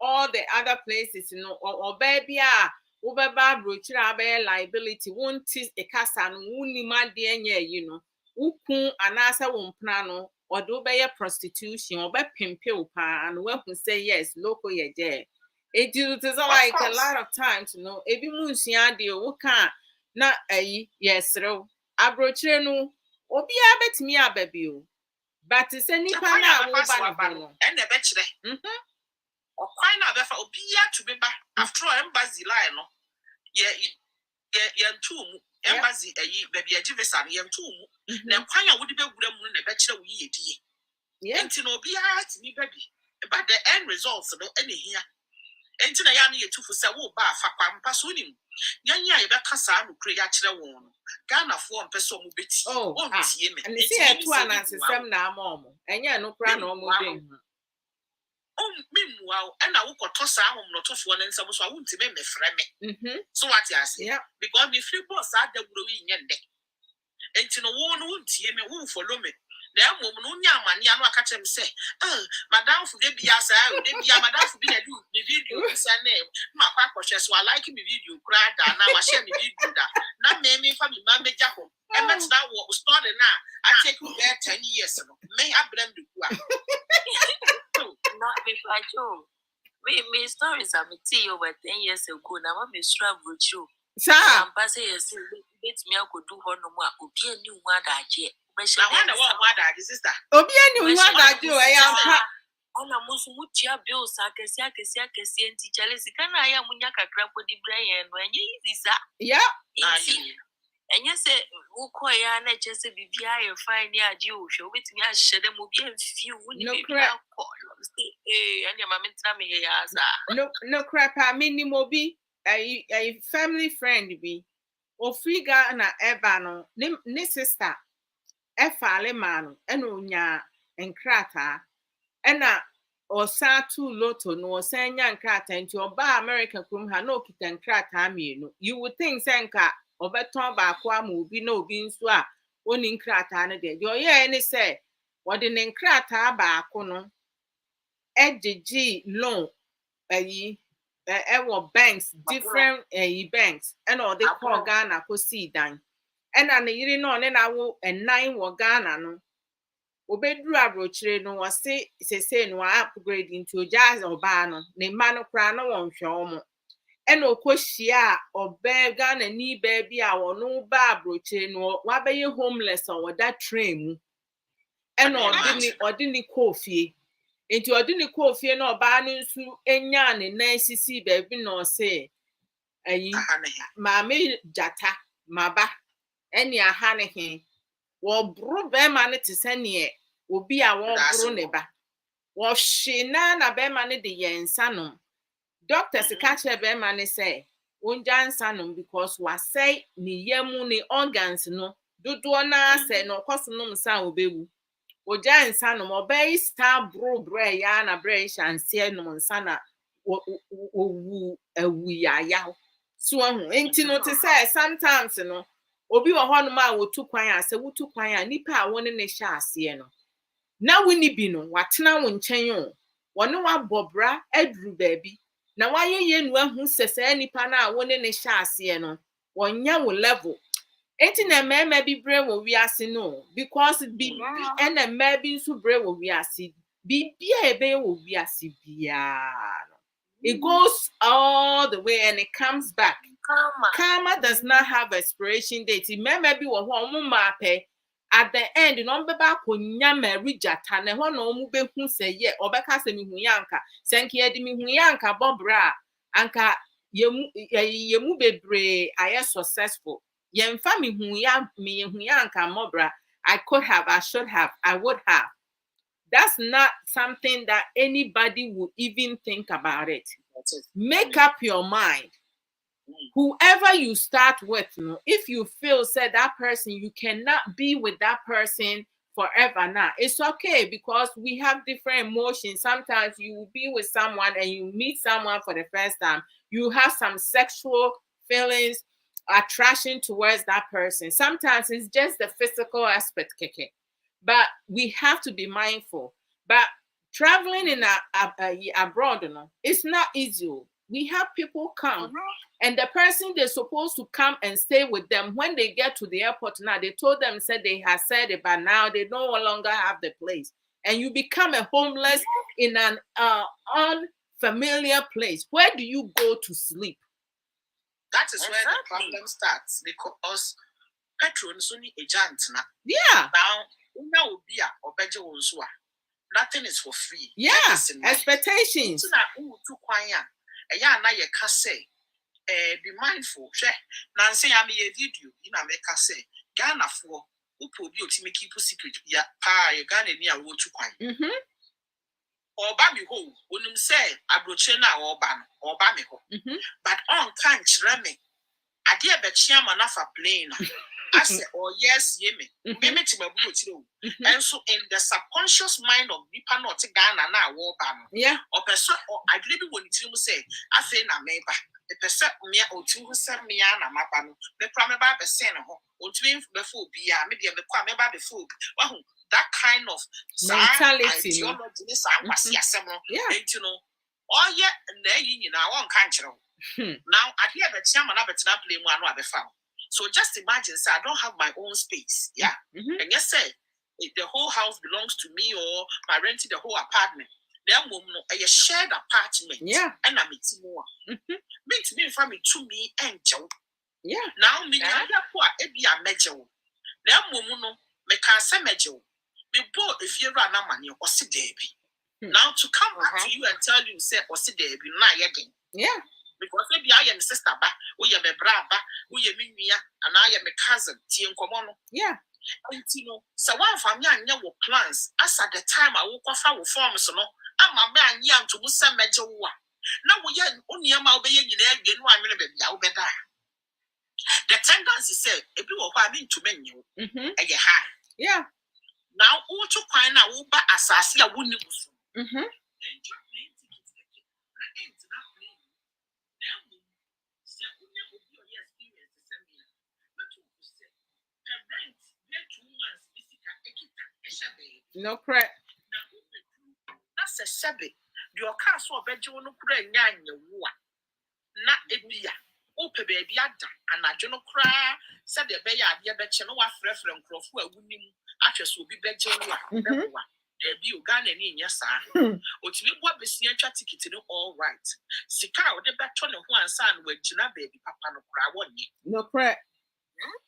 [SPEAKER 1] all the other places, you know, or baby Ubaba brochira be liability won't a casa no wuni ma de enye you know ukun anasa wompna no or do be prostitution or be pimpe upa and when who say yes local ye je it is like a lot of times you know ebi munsia de woka na ayi yes ro abrochire no obi abetimi ababi o but say nipa na wo ba no
[SPEAKER 3] and e be kire okwan na be fa obi ya to be ba after all embassy line no ye ntum embassy ayi baby agivesa ye ntum na kwan a wodi begura mu na be kire wo yedie enti no obi a ti ni baby but the end results no any here enti na ya no ye tufu se wo ba afa kwampa so nim nyanya ye be kasa no kure ya kire wo no Ghana fo on person mu beti o tie me
[SPEAKER 1] and see e to anasesem na amom enye no kura na omo den
[SPEAKER 3] meanwhile and I will toss out not to one and some so I won't me frame. So what you say? Because me free boss are the growing yende. And to no one won't hear me who follow me. There woman no man ya no catch him say, Madame for be as I would be a madame for be a do the video is her name. My papa so I like me video cried and now I share me video that. Not me from my jaco. And that's now what was started now. I take you there 10 years ago. May I blame the
[SPEAKER 2] not be Pacho. Me stories are me tea over 10 years ago. Now I'm a strap with you.
[SPEAKER 1] Sir,
[SPEAKER 2] I'm passing bet me I could do one no more. Obi a new one that year.
[SPEAKER 3] Now, wonder what that is sister.
[SPEAKER 1] Obi any one that do
[SPEAKER 2] All a most mutia bills, I can see and teach Alice. Can I am Munyaka crap with the brain when you is that?
[SPEAKER 1] Yeah.
[SPEAKER 2] And you say, who call ya, just a BBI and find ya, you show with me. I shed them will be a few.
[SPEAKER 1] No crap.
[SPEAKER 2] And your mamma
[SPEAKER 1] No crap. I mean, Mobi, a family friend be. O figa na eba no ne sister efale man eno nya nkrata ena osa tu loto no osa nya nkrata nti oba America krum ha no kita nkrata mienu. You would think senka obeton ba kwa ma obi na obi nso a oni nkrata no de yo ye ni say wode ne nkrata ba ako no ejiji loan ayi ewo banks different banks and all they call Ghana ko see dan and na yiri no ne na wo enan wo Ghana no obeduru abrochire no wose sese no upgrade into jazz oba no ne ma no kra no won hwe omo and okohia obe Ghana ni ba bia wo no ba abrochire no wa be homeless on that train mu and odini kofie enti odini kofie na oba no nsu enya ne nan sisi ba bi no se ayi maame jata maba eni aha ne he wo bro be ma ne tsene obi a wo bro ne ba wo hwe na be ma ne de yensa no doctors catch be ma ne say wonja nsa no because wa say ni yemu ni organs no dodo na say no koso no nsa obewu oja nsa no obey star bro ya na bre shanse no nsa na owu awu ya so hu enti no te say sometimes no obi wo ho no ma wotu kwan ase wotu kwan a nipa a woni ne hya ase no na woni bi no watena wo nchen yo woni wa bobra aduru baabi na wayeye nu ahu sese nipa na a woni ne hya ase no wonya wo level enti na mema bi bre wo wi ase no because bi na mema bi nso bre wo wi ase bibia ebe wo wi ase bia no it goes all the way and it comes back. Karma does not have expiration date. Remember, be wo ho mape at the end. No be ba konya mari jata ne ho no mu be hu se ye obeka se mi hu yanka senke edi mi hu yanka bobra anka yemu bebre aye successful yen fa mi hu yanka mobra I could have, I should have, I would have. That's not something that anybody would even think about it. Make up your mind. Whoever you start with, if you feel said that person, you cannot be with that person forever now. It's okay because we have different emotions. Sometimes you will be with someone and you meet someone for the first time. You have some sexual feelings, attraction towards that person. Sometimes it's just the physical aspect, Keke. But we have to be mindful. But traveling in abroad, it's not easy. We have people come, and the person they're supposed to come and stay with them when they get to the airport. Now they told them said they had said it, but now they no longer have the place, and you become a homeless in an unfamiliar place. Where do you go to sleep?
[SPEAKER 3] That is where the problem starts because patrons only a giant.
[SPEAKER 1] Yeah.
[SPEAKER 3] Now, nothing is for free.
[SPEAKER 1] Yeah. Expectations.
[SPEAKER 3] Be mindful. Nancy, I mean a video in America say Ghana for who probably keep secret. Yeah, Ghana near road to coin. Or Bammy ho, wouldn't say Abrochena or Bammy ho. But on can't remy. I dear bet chairman of a plane. I said, oh yes, yemi. Maybe to my blue. And so in the subconscious mind of Nipa not Ghana now war ban.
[SPEAKER 1] Yeah.
[SPEAKER 3] Or person or I believe when you say, I think I may buy. The person me or two who send me an amapano, the prime by the sen or twin before be a medium the quame by the food. Well, that kind of
[SPEAKER 1] mentality.
[SPEAKER 3] Yeah, you know. Oh, yeah, and there you know, one country. Now, I hear the chairman of it not play one of the found. So just imagine, sir, I don't have my own space. Yeah. And yes, sir, if the whole house belongs to me or I rented the whole apartment. Then a shared apartment.
[SPEAKER 1] Yeah.
[SPEAKER 3] And I'm more. Meet me from me to me and Joe.
[SPEAKER 1] Yeah.
[SPEAKER 3] Now me nya po a ebi a mejewo. Na momu no me ka se mejewo. Me bo efie ra na mane o se debi. Now to come back to you and tell you say o se debi na ye den.
[SPEAKER 1] Yeah.
[SPEAKER 3] Because maybe I am sister ba, we am me bra ba, we am me nua, and I am me cousin. Tie nkomo no.
[SPEAKER 1] Yeah.
[SPEAKER 3] And you know, so one family anya wo plans as at the time I woke off our forms no. Ama me anya to musa mejewo. Na wo ye oniama obeye nyina adwe no amene be bia wo beda. The tendency say ebi wo kwa me ntuma nyew. Eye high.
[SPEAKER 1] Yeah.
[SPEAKER 3] Now wo to kwan na wo ba asase a woni musu.
[SPEAKER 1] No correct.
[SPEAKER 3] That's a shabby. Your castle bedroom no kura nyanya wa. Na ebia. Ope baby ada. And I don't cry. Said the bay idea bet you know what reference croffu a winning actress will be bedroom. There be Uganda in yes, sir. Or to be what the theatre ticket to all right. Sika or the better on one son with Jina baby papa no cry one ye.
[SPEAKER 1] No correct.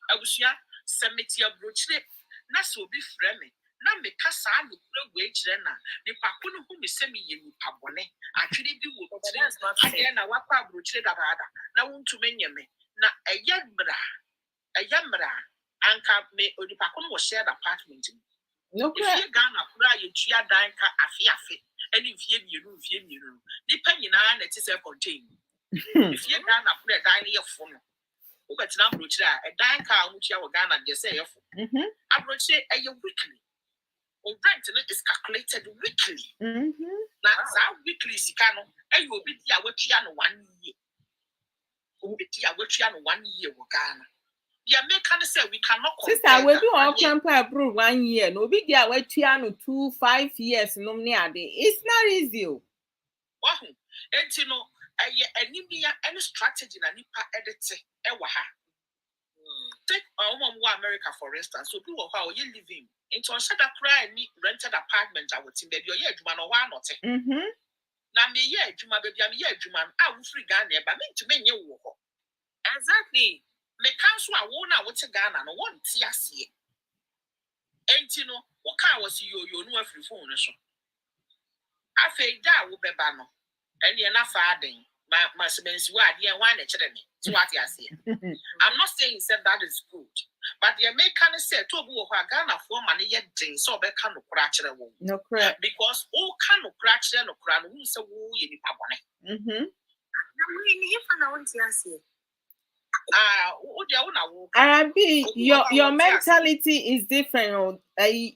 [SPEAKER 3] I was ya, Semity of Broochlet. Nas will be fremmy. Na me kasa no wage rena ni pakuno hu me semi ye pabone atwede bi wo ade na wapa abrochire dabada na wontu menyeme na eyamra anka me onipakuno wo shared apartment.
[SPEAKER 1] No
[SPEAKER 3] if you Ghana kura ye tua dan ka afi eni mfie mienu ni pa nyina na ti se contain if you Ghana kura dan ye fo no wo betina abrochire a dan ka wo tua wo Ghana de se ye fo abrochire eye weekly. Rent is calculated weekly. Now, weekly sikano, and you'll be there with you 1 year. Be there with you 1 year, Ghana. The American say we cannot.
[SPEAKER 1] Sister, we do all camp approve 1 year. No be there with you 2 5 years. No near day. It's not easy.
[SPEAKER 3] Oh, and you know, any strategy na nipa edit ewaha. Take America for instance. So people how you living. Into a shadow cry rented apartment I would think baby or yeah Juma no one not. Now me yeah Juma baby I'm yeah Juma I will free Ghana but me to me you walk. Exactly. Me council I won't know what Ghana no one tia see. And you know what kind was you know free phone so. I feel that will be banner. And you're not fading. My siblings were dear one me. So what I see. I'm not saying said that is good. But the American said to Ghana for money yet Jane so be can no correct. Because all can no crash no crown who so woo ye pabone.
[SPEAKER 1] Arabi, your mentality is different.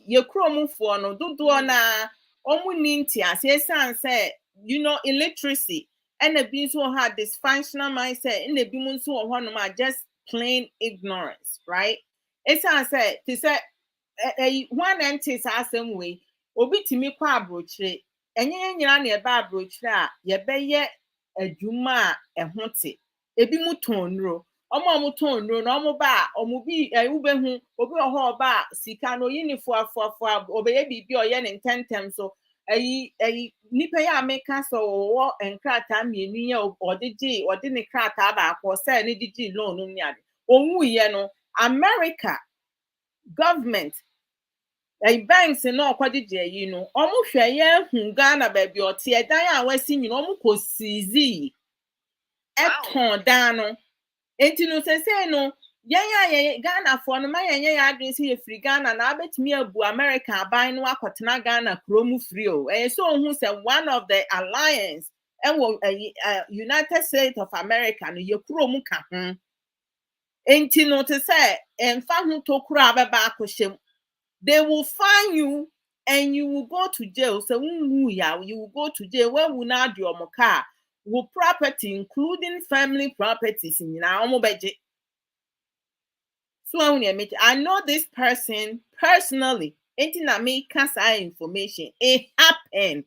[SPEAKER 1] Your chrome for no do na omunintia say you know illiteracy and the beings who had dysfunctional mindset in the beings who are just plain ignorance, right? It's said to say one entity same way obi timi kwa abrochire enye nyina na eba abrochire a ye beye adwuma a ehote ebi mu tonro omo tonro na omo ba omo bi ubehu obi oho ba sika no yinifo afo obeye bibi oye ne ntentem so nipa ya ameka so wo enkrata mienu ye ode ne krata ba akọ se ne digi loan no ni ade onwu ye no America government banks no kwadije yi no omo hwe ye hu Ghana ba bi ote edan a wasi nyina omo ko sizi eton dan no enti no sese no yen Ghana for no ma yen adwen se ye free Ghana na abetimi abu America aban no akotena Ghana kromu free o so hu se one of the alliance United States of America no ye kromu ka ho enti no te say emfa hu to kura abeba akoshem. They will find you and you will go to jail. So you will go to jail. Where will not your car? Will property, including family properties, in our budget. So I know this person personally. Anything that may cast information. It happened.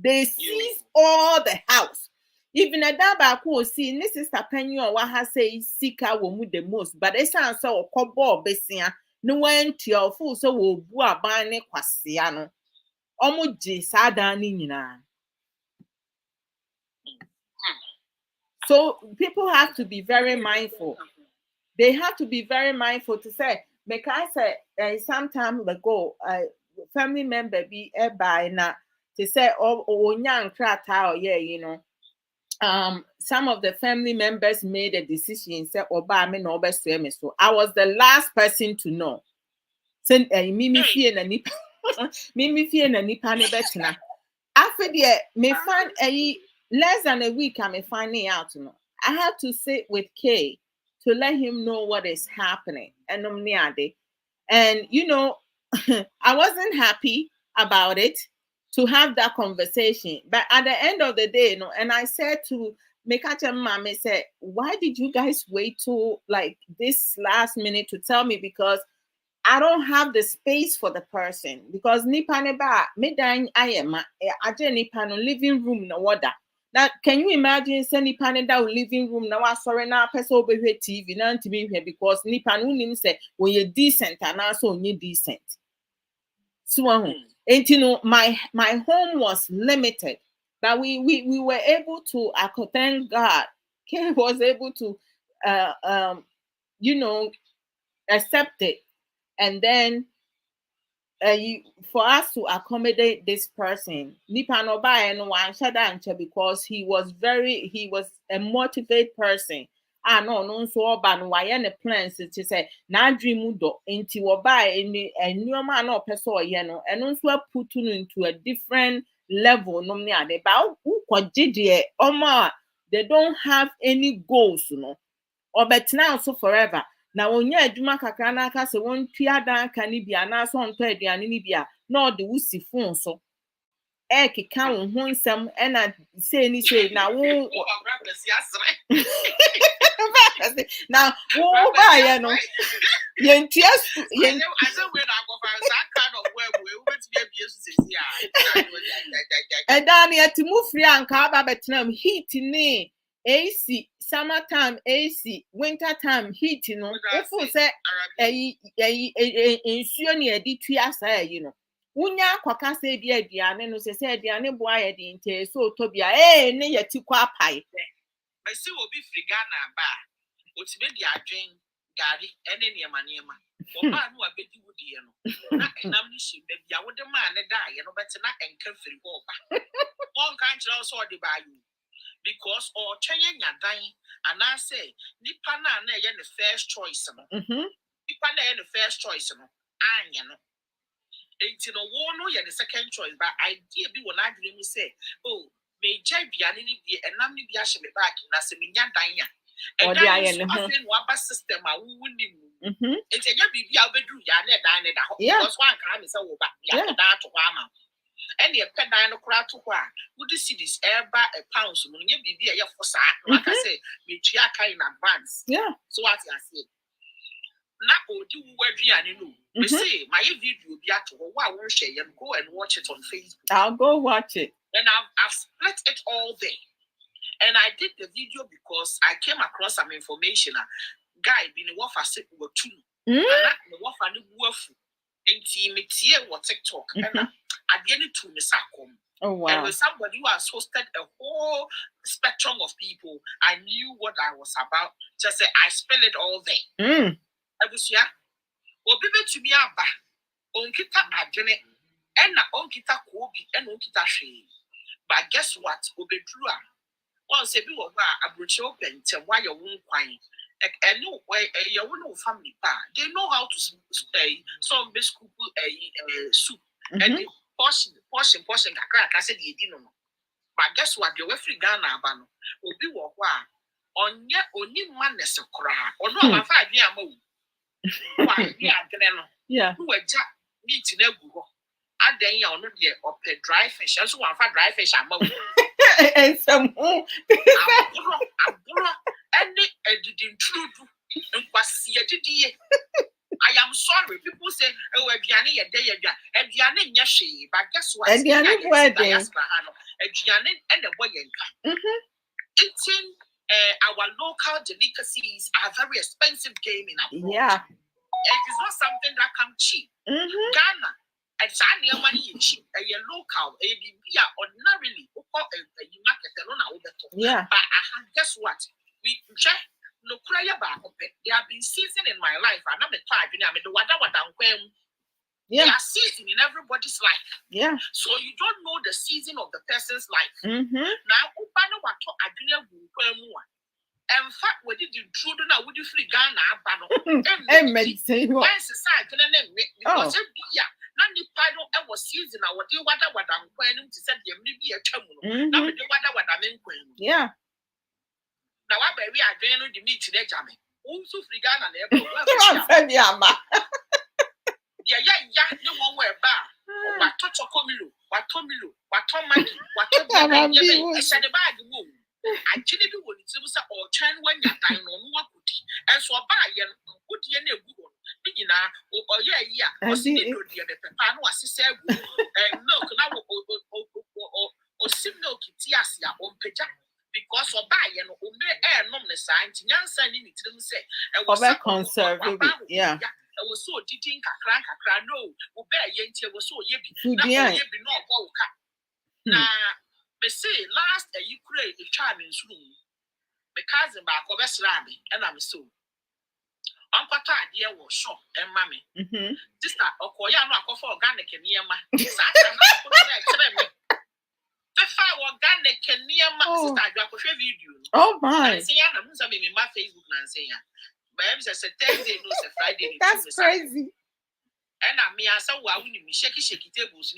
[SPEAKER 1] They seize all the house. Even a daba who see this is a penny or what has say sika will move the most, but it sounds so cobo besia. No one to your fool so will bua bane kwasiano. Omo ji sada nyina. So people have to be very mindful. they have to be very mindful to say, make I say, some time ago, family member be by now to say, oh, young crata, yeah, some of the family members made a decision, said, oh, by me, no best me. So I was the last person to know. Send Mimi Fee and Nipa, Mimi Fee and Nipa Nebetina. After the may find less than a week, I may finding out. I had to sit with Kay to let him know what is happening. And I wasn't happy about it to have that conversation. But at the end of the day, and I said to Mekacha Mame, said, why did you guys wait till like this last minute to tell me? Because I don't have the space for the person. Because nipa neba medan ayema aje nipa no living room no water. Now, can you imagine sending nipa that living room now? Sorry, now person over here TV now to be here because nipa no nim say when you're decent and also you decent. So my home was limited, but we were able to. I could thank God. Kay was able to, accept it. And then for us to accommodate this person, Nipa no ba no wan shada because he was a motivated person. No so oba no why ne plans to say na dream do enti oba any nneoma na opeso oye no eno nso put into a different level no me ade ba ukwaje de omo they don't have any goals no or but now so forever. Na onye adwuma kakra na aka se won tua dan ka ni bia na so onto aduane ni bia na ode wusi fon so keka wo ho nsem na say ni say na wo na wo ba ye no yentia yen
[SPEAKER 3] I say we na go find that kind of web we betimi abie so sesi a
[SPEAKER 1] edani atimu free anka ba betenam heat ni AC summertime AC wintertime heat ofu say ensuo ne edi tua saa wunya kwaka say bi aduane no say aduane bo aye di nte so otobia ne yati kwa pai
[SPEAKER 3] me see obi free Ghana ba otibe di adwen gari ene niema oba no abedi wudi no na enam ni shimbe bia wode ma ne da ye no bete na enka free go ba on kan chira so odi ba you because or chanye nyadan and I say nipa na ye the first choice no nipa na ye the first choice no anya no enti no wo no ye the second choice but idea bi wona adwene mi say oh me jai biane ni bi enam ni bi a hye me back na se me nyadan ya
[SPEAKER 1] or the aye no
[SPEAKER 3] no aba system a wo wuni mu enti nya bibi a obedu ya na dan ne da ho because one kan me say wo ba ya da to ama and your pedan no crack to qua would see this airba a pounds when you be a for sa like I say me tia in advance so what I say na odi wadriane no we say my video be at wo I won't share you go and watch it on Facebook.
[SPEAKER 1] I'll go watch it
[SPEAKER 3] and I've split it all day and I did the video because I came across some information guy been what for sick were two and that the what for the wafu enti me tie what TikTok and I didn't to Miss Akom.
[SPEAKER 1] Oh wow!
[SPEAKER 3] And with somebody who has hosted a whole spectrum of people, I knew what I was about. Just say I spell it all day. I was yeah. Obibe to me aba. Onkita adwene. Ena onkita kobi. Ena onkita she. But guess what? Obedrua. Once a bit of abroach open to why you won't quine. And no way your own family pa. They know how to say some biscuit soup and portion kakra said you didn't know. But guess what? You were free Ghana abano. Obi wo kwa onye oni manes kra. Ono amafa adwe amawu. Wa bi adwene no.
[SPEAKER 1] Yeah.
[SPEAKER 3] Who eja meat na gu ho. Adan ya ono de ope dry fish. So wan fa dry fish amawu.
[SPEAKER 1] And some
[SPEAKER 3] aburo any didn't true nkwasi agidie. I am sorry. People say, "Oh, Ediane, ye day, Ediane, yashi." But guess what?
[SPEAKER 1] Ediane, wedding.
[SPEAKER 3] Ediane, and the boy eating our local delicacies are very expensive game in abroad.
[SPEAKER 1] Yeah,
[SPEAKER 3] it is not something that come cheap. Ghana, it's only money cheap. A local, a bibia ordinarily, you market alone.
[SPEAKER 1] Yeah,
[SPEAKER 3] but guess what? We check. no cry about there have been seasons in my life, and I'm a type, I mean, the wada there are seasons in everybody's life.
[SPEAKER 1] Yeah.
[SPEAKER 3] So you don't know the season of the person's life.
[SPEAKER 1] Mm-hmm.
[SPEAKER 3] Now, Ubano wato adwene wu kwamua. In fact, we did intrude now, would you free Ghana? Bano.
[SPEAKER 1] Medicine.
[SPEAKER 3] Why is society because Nandi Pado ever season I what you wada when to send you maybe a chamu. Now we do wada men.
[SPEAKER 1] Yeah.
[SPEAKER 3] Now I bury adwene the meat in the jammy. Also free Ghana never. Yeah, no one wear bar. What touch a comilo, what tomilo, what tomaki, what tomaki, I said a bag move. I didn't do what it was or turn when you're dying on one putty. And so I buy and put you in a good one. Or or see the pepano as he said, milk now or sim milk, tiasia on peja. Because or buy and obey air numbness signs, young son in it, say, and was a conservative.
[SPEAKER 1] Yeah.
[SPEAKER 3] I was so eating a no, obey yentia was so yebby.
[SPEAKER 1] Yeah.
[SPEAKER 3] No walk. Now, they say last a you create a child in room. My cousin back over Slammy, and I'm so. Uncle Tadia was shop and mammy. Sister, or Koyano, for organic and near my organic and near my sister. I could video.
[SPEAKER 1] Oh, my.
[SPEAKER 3] Say, I'm in my Facebook and saying. But I said Thursday, no, Friday.
[SPEAKER 1] That's crazy.
[SPEAKER 3] And I mean, I saw why we need shaky tables.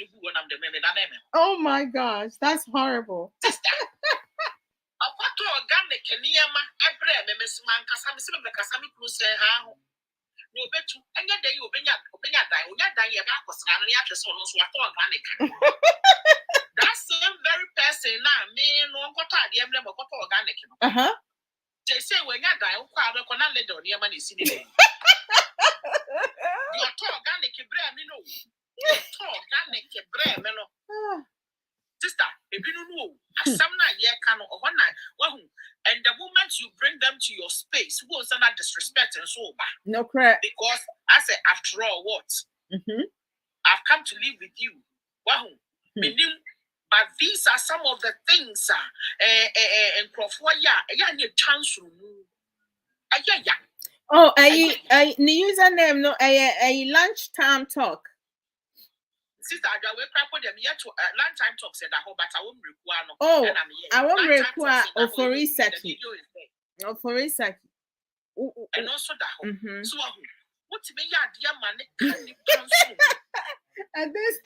[SPEAKER 1] Oh my gosh, that's horrible.
[SPEAKER 3] A photo organic and near my Abrabo Mu Nsem because I'm still because I'm close to how. No bet you, and yet they open your die, when you're dying about was an actress on us, what organic. That same very person now, me, no, what I am never got organic. They say when you're dying, I cannot let on your money see the you're organic, no. You're organic, no. Sister, if you know, some night, or one night, and the moment you bring them to your space, who was not disrespect and so bad.
[SPEAKER 1] No crap.
[SPEAKER 3] Because I say, after all, what? I've come to live with you. But these are some of the things, and need chance to move.
[SPEAKER 1] Oh, the username no, a lunchtime talk.
[SPEAKER 3] Sister, I will put them yet to lunchtime talk said that, but I won't require.
[SPEAKER 1] Oh, I won't require for research. Oh, for research.
[SPEAKER 3] And also that. So, what's me, dear man?
[SPEAKER 1] And this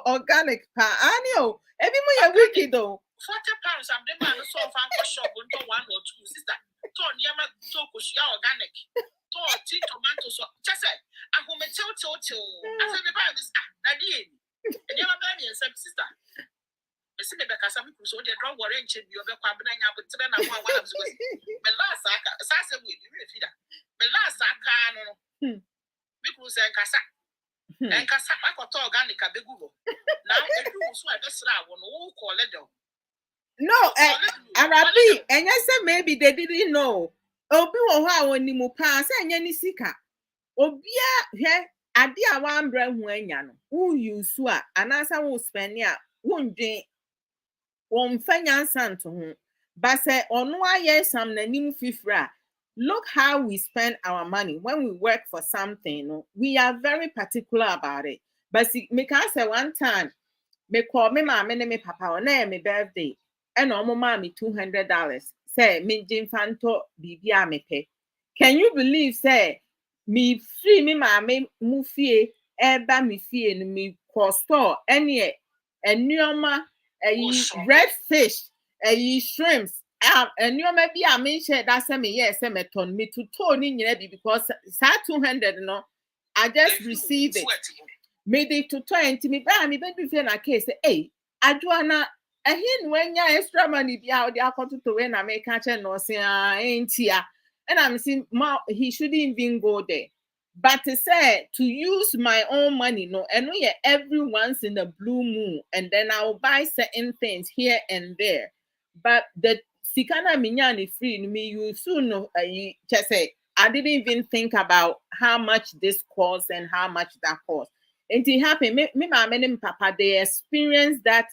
[SPEAKER 1] organic pa. I know. Everyone wicked though.
[SPEAKER 3] £40. I'm the man who saw a shop until 1 or 2. Sister, Ton Yama Tokushia organic. Ton tea tomatoes. Just say, I'm going to tell. I said, the bag is Nadine. And you have a some sister. The city because some people so they draw orange in your back. But then I want one of the last assassin with you. The last I can. Because I can. And Casa, I got organic a big Google. Now, I do so I just won't call it though.
[SPEAKER 1] No, Arabi, and I said maybe they didn't know. Obi how when you pass and any sika. Obia, here, Adia one brand when yan, who you swa, and as I will spend ya, won't drink one finance to whom. But say, on why yes, some new fifra. Look how we spend our money when we work for something. We are very particular about it. But see, me can say one time, me call me mama and me papa on me birthday, and no mommy $200. Say me jinfanto bibia me pay. Can you believe? Say me free me mama mufie eba me fee and me cost store any nyoma red fish shrimps. And you may be a mention that same yes, semeton me to Tony because sad 200 no, I just received it. Made it to 20 me buy me baby a case. Hey, Adwoa a hin when ya extra money be out there to when I make catch no say ain't here. And I'm saying he shouldn't even go there. But to say to use my own money, no, and we every once in the blue moon, and then I'll buy certain things here and there. But the Sikana minyani free me you soon know just say I didn't even think about how much this costs and how much that costs. And it happened, me mama and papa, they experienced that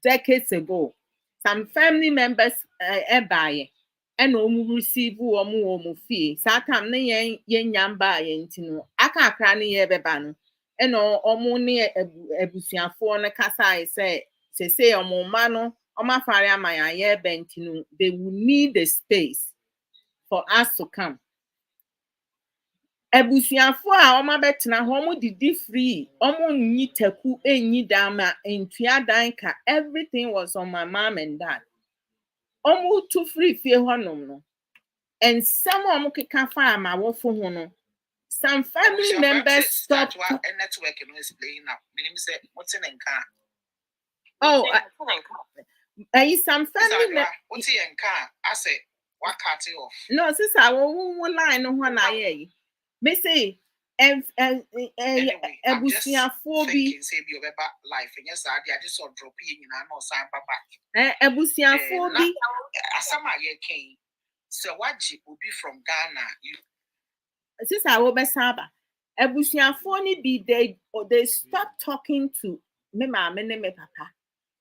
[SPEAKER 1] decades ago. Some family members buy and receive omu fee. Satam ne yen yamba yentino. Aka crani ye bebano. And omu ne ebusian for na kasa say omu mano, oma faria maya ye bentino. They will need the space for us to come. Ebusiafo a oma betena ho omu didi free. Omu nyi taku enyi dama entua dan ka. Everything was on my mom and dad. Omu too free fie honom no. And some omu keka fa ma wofo ho no. Some family members stopped.
[SPEAKER 3] Network no is playing up. Meaning say what's in car.
[SPEAKER 1] Oh, some family members.
[SPEAKER 3] What's in car? I say what cut it off?
[SPEAKER 1] No, sister, wo line no one aye. Me say ebusiafo bi
[SPEAKER 3] say be over life and yes I just saw drop in no sign back.
[SPEAKER 1] Ebusiafo bi
[SPEAKER 3] asama ye ken. So what will be from Ghana? You
[SPEAKER 1] sister wo be saba. Ebusiafo ni bi they stop talking to me mama and me papa.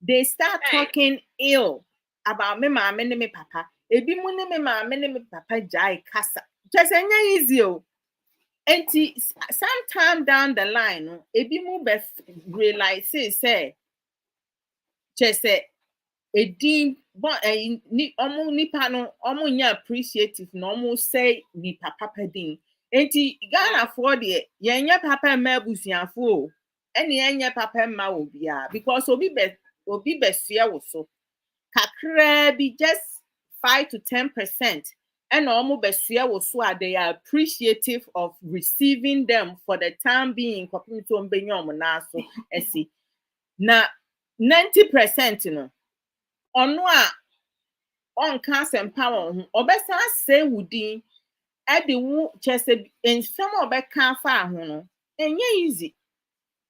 [SPEAKER 1] They start talking ill about me mama and me papa. Ebi mu ne me mama and me papa jai kasa. Just easy o. And sometime down the line, ebi mu be realize say just say a dean but ni omo nipa no omo nya appreciative no omo say ni papa din. Enti Ghana for de yenya papa ma abusiafo o. Ene yenya papa ma obia because obi be sia wo so. Kakra be just 5 to 10%. And almost besia was so they are appreciative of receiving them for the time being. Now 90% on cast and power obesa say woody at the woo chest in some of a car far and easy.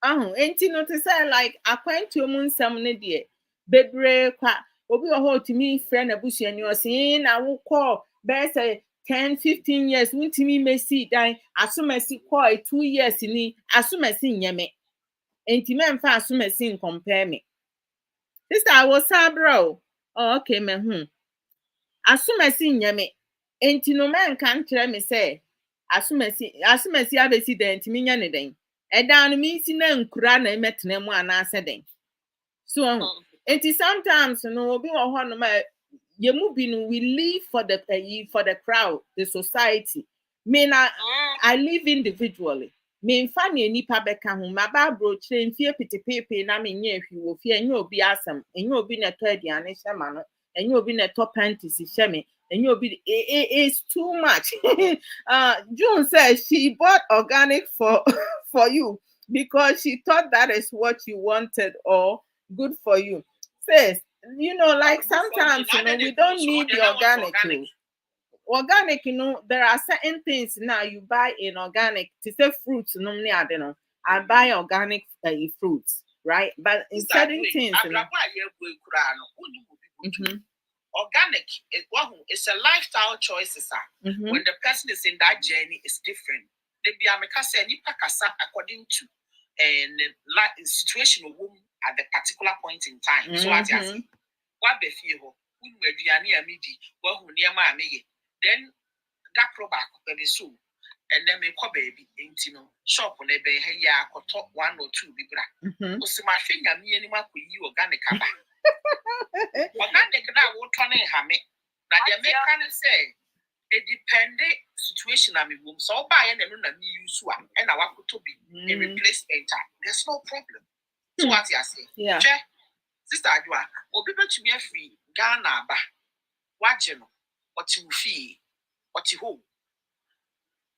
[SPEAKER 1] And to say like acquaint to moon some dear bebre qua obi oho to me friend abusi and you're saying I will call best 10-15 years wintimi me see dan asumasi call 2 years ni asumasi nyeme enti men fa asumasi compare me sister I was bro oh okay me asumasi nyeme enti no man kan kire me say asumasi abesi dan enti me nya ne dan edan no me si na nkura na emetena mu anase den so enti sometimes no obi wo ho no ma we live for the crowd, the society. I live individually. Me family nipa beka ho maba broche mfie petepepe na me nya ahwi wo fie nya obi asam enya obi na to aduane hyema no enya obi na to panties hyeme enya obi it's too much. June says she bought organic for you because she thought that is what you wanted or good for you. Says like sometimes we don't need the organic. Organic, there are certain things now you buy in organic. To say fruits, I buy organic fruits, right? But in certain things,
[SPEAKER 3] organic it's a lifestyle choice, when the person is in that journey, it's different. They be according to and situation at the particular point in time. So what you see, what be feel then that back baby so and then me call baby shop on a be hey ya top 1 or 2 bibra. My finger me any ma you organic organic that will turn in hame. Now the American say a dependent situation I mean so buy and no me use one and I want to be a replacement. There's no problem. So what you say?
[SPEAKER 1] Yeah.
[SPEAKER 3] Sister Adwoa, obi to me free Ghana ba. What you know? What you feel? What you hope?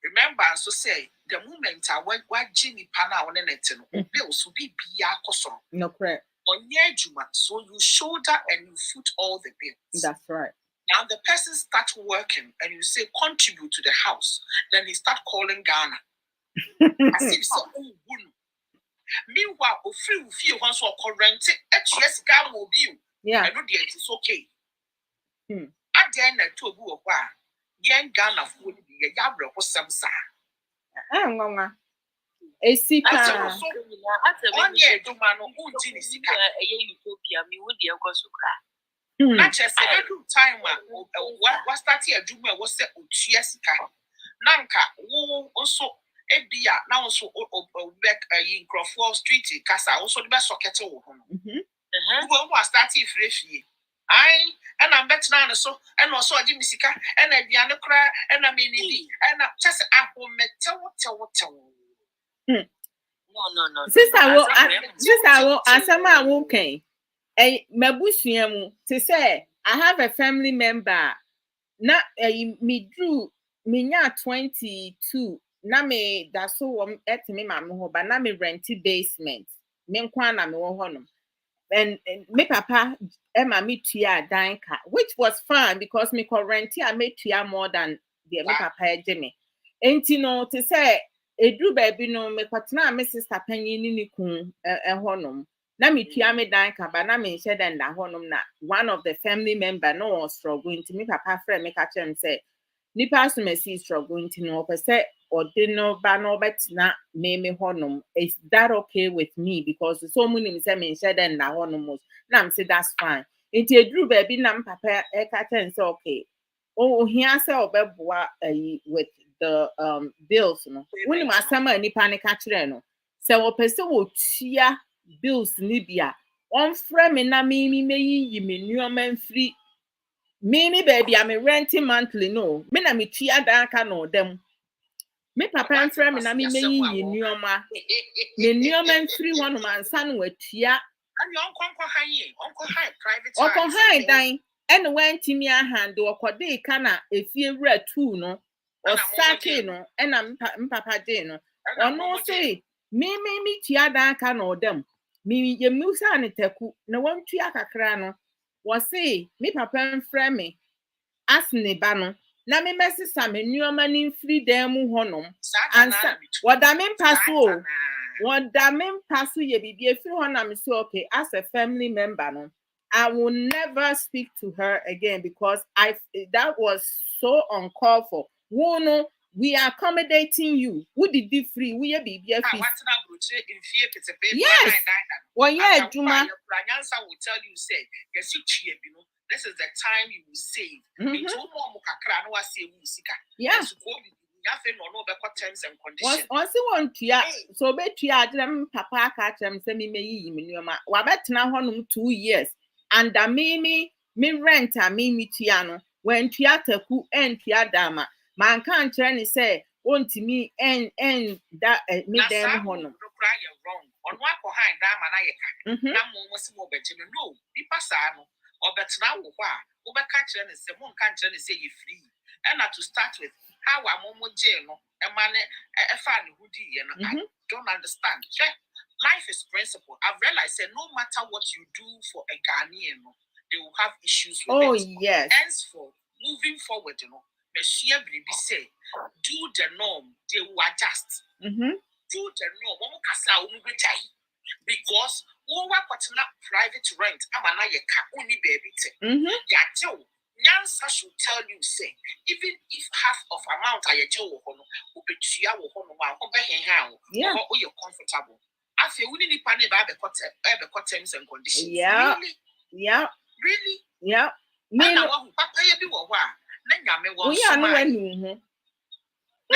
[SPEAKER 3] Remember, so say the moment I went what Jimmy Pana on the bills will be koso.
[SPEAKER 1] No correct.
[SPEAKER 3] On near Juma, so you shoulder and you foot all the bills.
[SPEAKER 1] That's right.
[SPEAKER 3] Now the person starts working and you say contribute to the house, then he start calling Ghana. As if so, meanwhile, free feel once or current HS Ghana will be.
[SPEAKER 1] Yeah.
[SPEAKER 3] I know it is okay. At the end of 2 of young Ghana would be a yabra or some sa.
[SPEAKER 1] A sick
[SPEAKER 2] one year to man who didn't see a utopia, me would be a cosocra.
[SPEAKER 3] Not just a good time. What started a junior was set with Chiesica. Nanka, who also a beer now also back in Crawford Street, Casa, also the best socket. Who was starting fresh. And I'm better now, so and also a Jimisica and a Diana cry and a mini and just a home
[SPEAKER 2] No.
[SPEAKER 1] Sister, I will answer my okay. A mabusiamu to say I have a family member. Na me drew me nya 22. Na me da so at me ma me ho ba na me renty basement. Me nkwa na me wo ho no. And me papa Emma me tua dan ka, which was fine because me ko rent I me tua more than the me papa eje me. Enti no to say edru baby no me kwatena me sister panyin ni kun honom. Na me tua me dan ka ba na me hye den da honom na one of the family member no was struggling to me papa friend me ka chem say nipa so me see struggling to no pese or no ba no betina me honom. Is that okay with me? Because so many say me share then na honom na am say that's fine. Into a drew baby nam papa e ka ten say okay. Oh here say obeboa with the bills no. When ma sama nipa ne ka kire no. Say wo pese wo tua bills ni bia. On frame me na me yi me nuoma free. Me baby, I'm renting monthly. No, me na me tia danka no them. Me papa and friend me na me yi nuoma. Me nuoma free one man son we tia.
[SPEAKER 3] And your uncle high private.
[SPEAKER 1] Uncle high dying. And when Timmy hand or kwade kana if you read two no or sake no and I'm papa no. Or no say me tia danka no them. Me ye musa ne teku na one tia kakra no. Was say me papa and friend me. As ne ba no na me mesesa me nuoma ni free dem mu honom ansa wada me mpaso ye bibie free honam me say okay as a family member no I will never speak to her again because that was so uncalled for. No, we are accommodating you. Who did the free? We are bibie free. Yes. Well, yeah, Juma.
[SPEAKER 3] Will tell you say yes you this is the time you will save.
[SPEAKER 1] Yeah.
[SPEAKER 3] Terms and conditions.
[SPEAKER 1] Once you want to, so bet you are them papa catch them send me minima. Wabetna honum 2 years. And me rent a me tiano when theater ku and dama. Man can't try say want to me and that me them honum.
[SPEAKER 3] Wrong. On what behind Dama no, Pipasano, or better now, over catcher and say, one can't say you free. And not to start with, how a momo jail, a man, a fan who I don't understand. Life is principle. I've realized that no matter what you do for a Ghanaian, they will have issues with it.
[SPEAKER 1] Oh, yes.
[SPEAKER 3] Henceforth, moving forward, Monsieur Bibi say, do the norm, they will adjust. Do the norm, because we work private rent, I'm an only baby. Nyansa should tell you, say, even if half of amount I tell you, will be you're comfortable. I feel we need to pay terms and conditions.
[SPEAKER 1] Yeah.
[SPEAKER 3] Really?
[SPEAKER 1] Yeah.
[SPEAKER 3] Really?
[SPEAKER 1] Yeah.
[SPEAKER 3] Me no papa ye bi wo ho a na nyame wo so ma na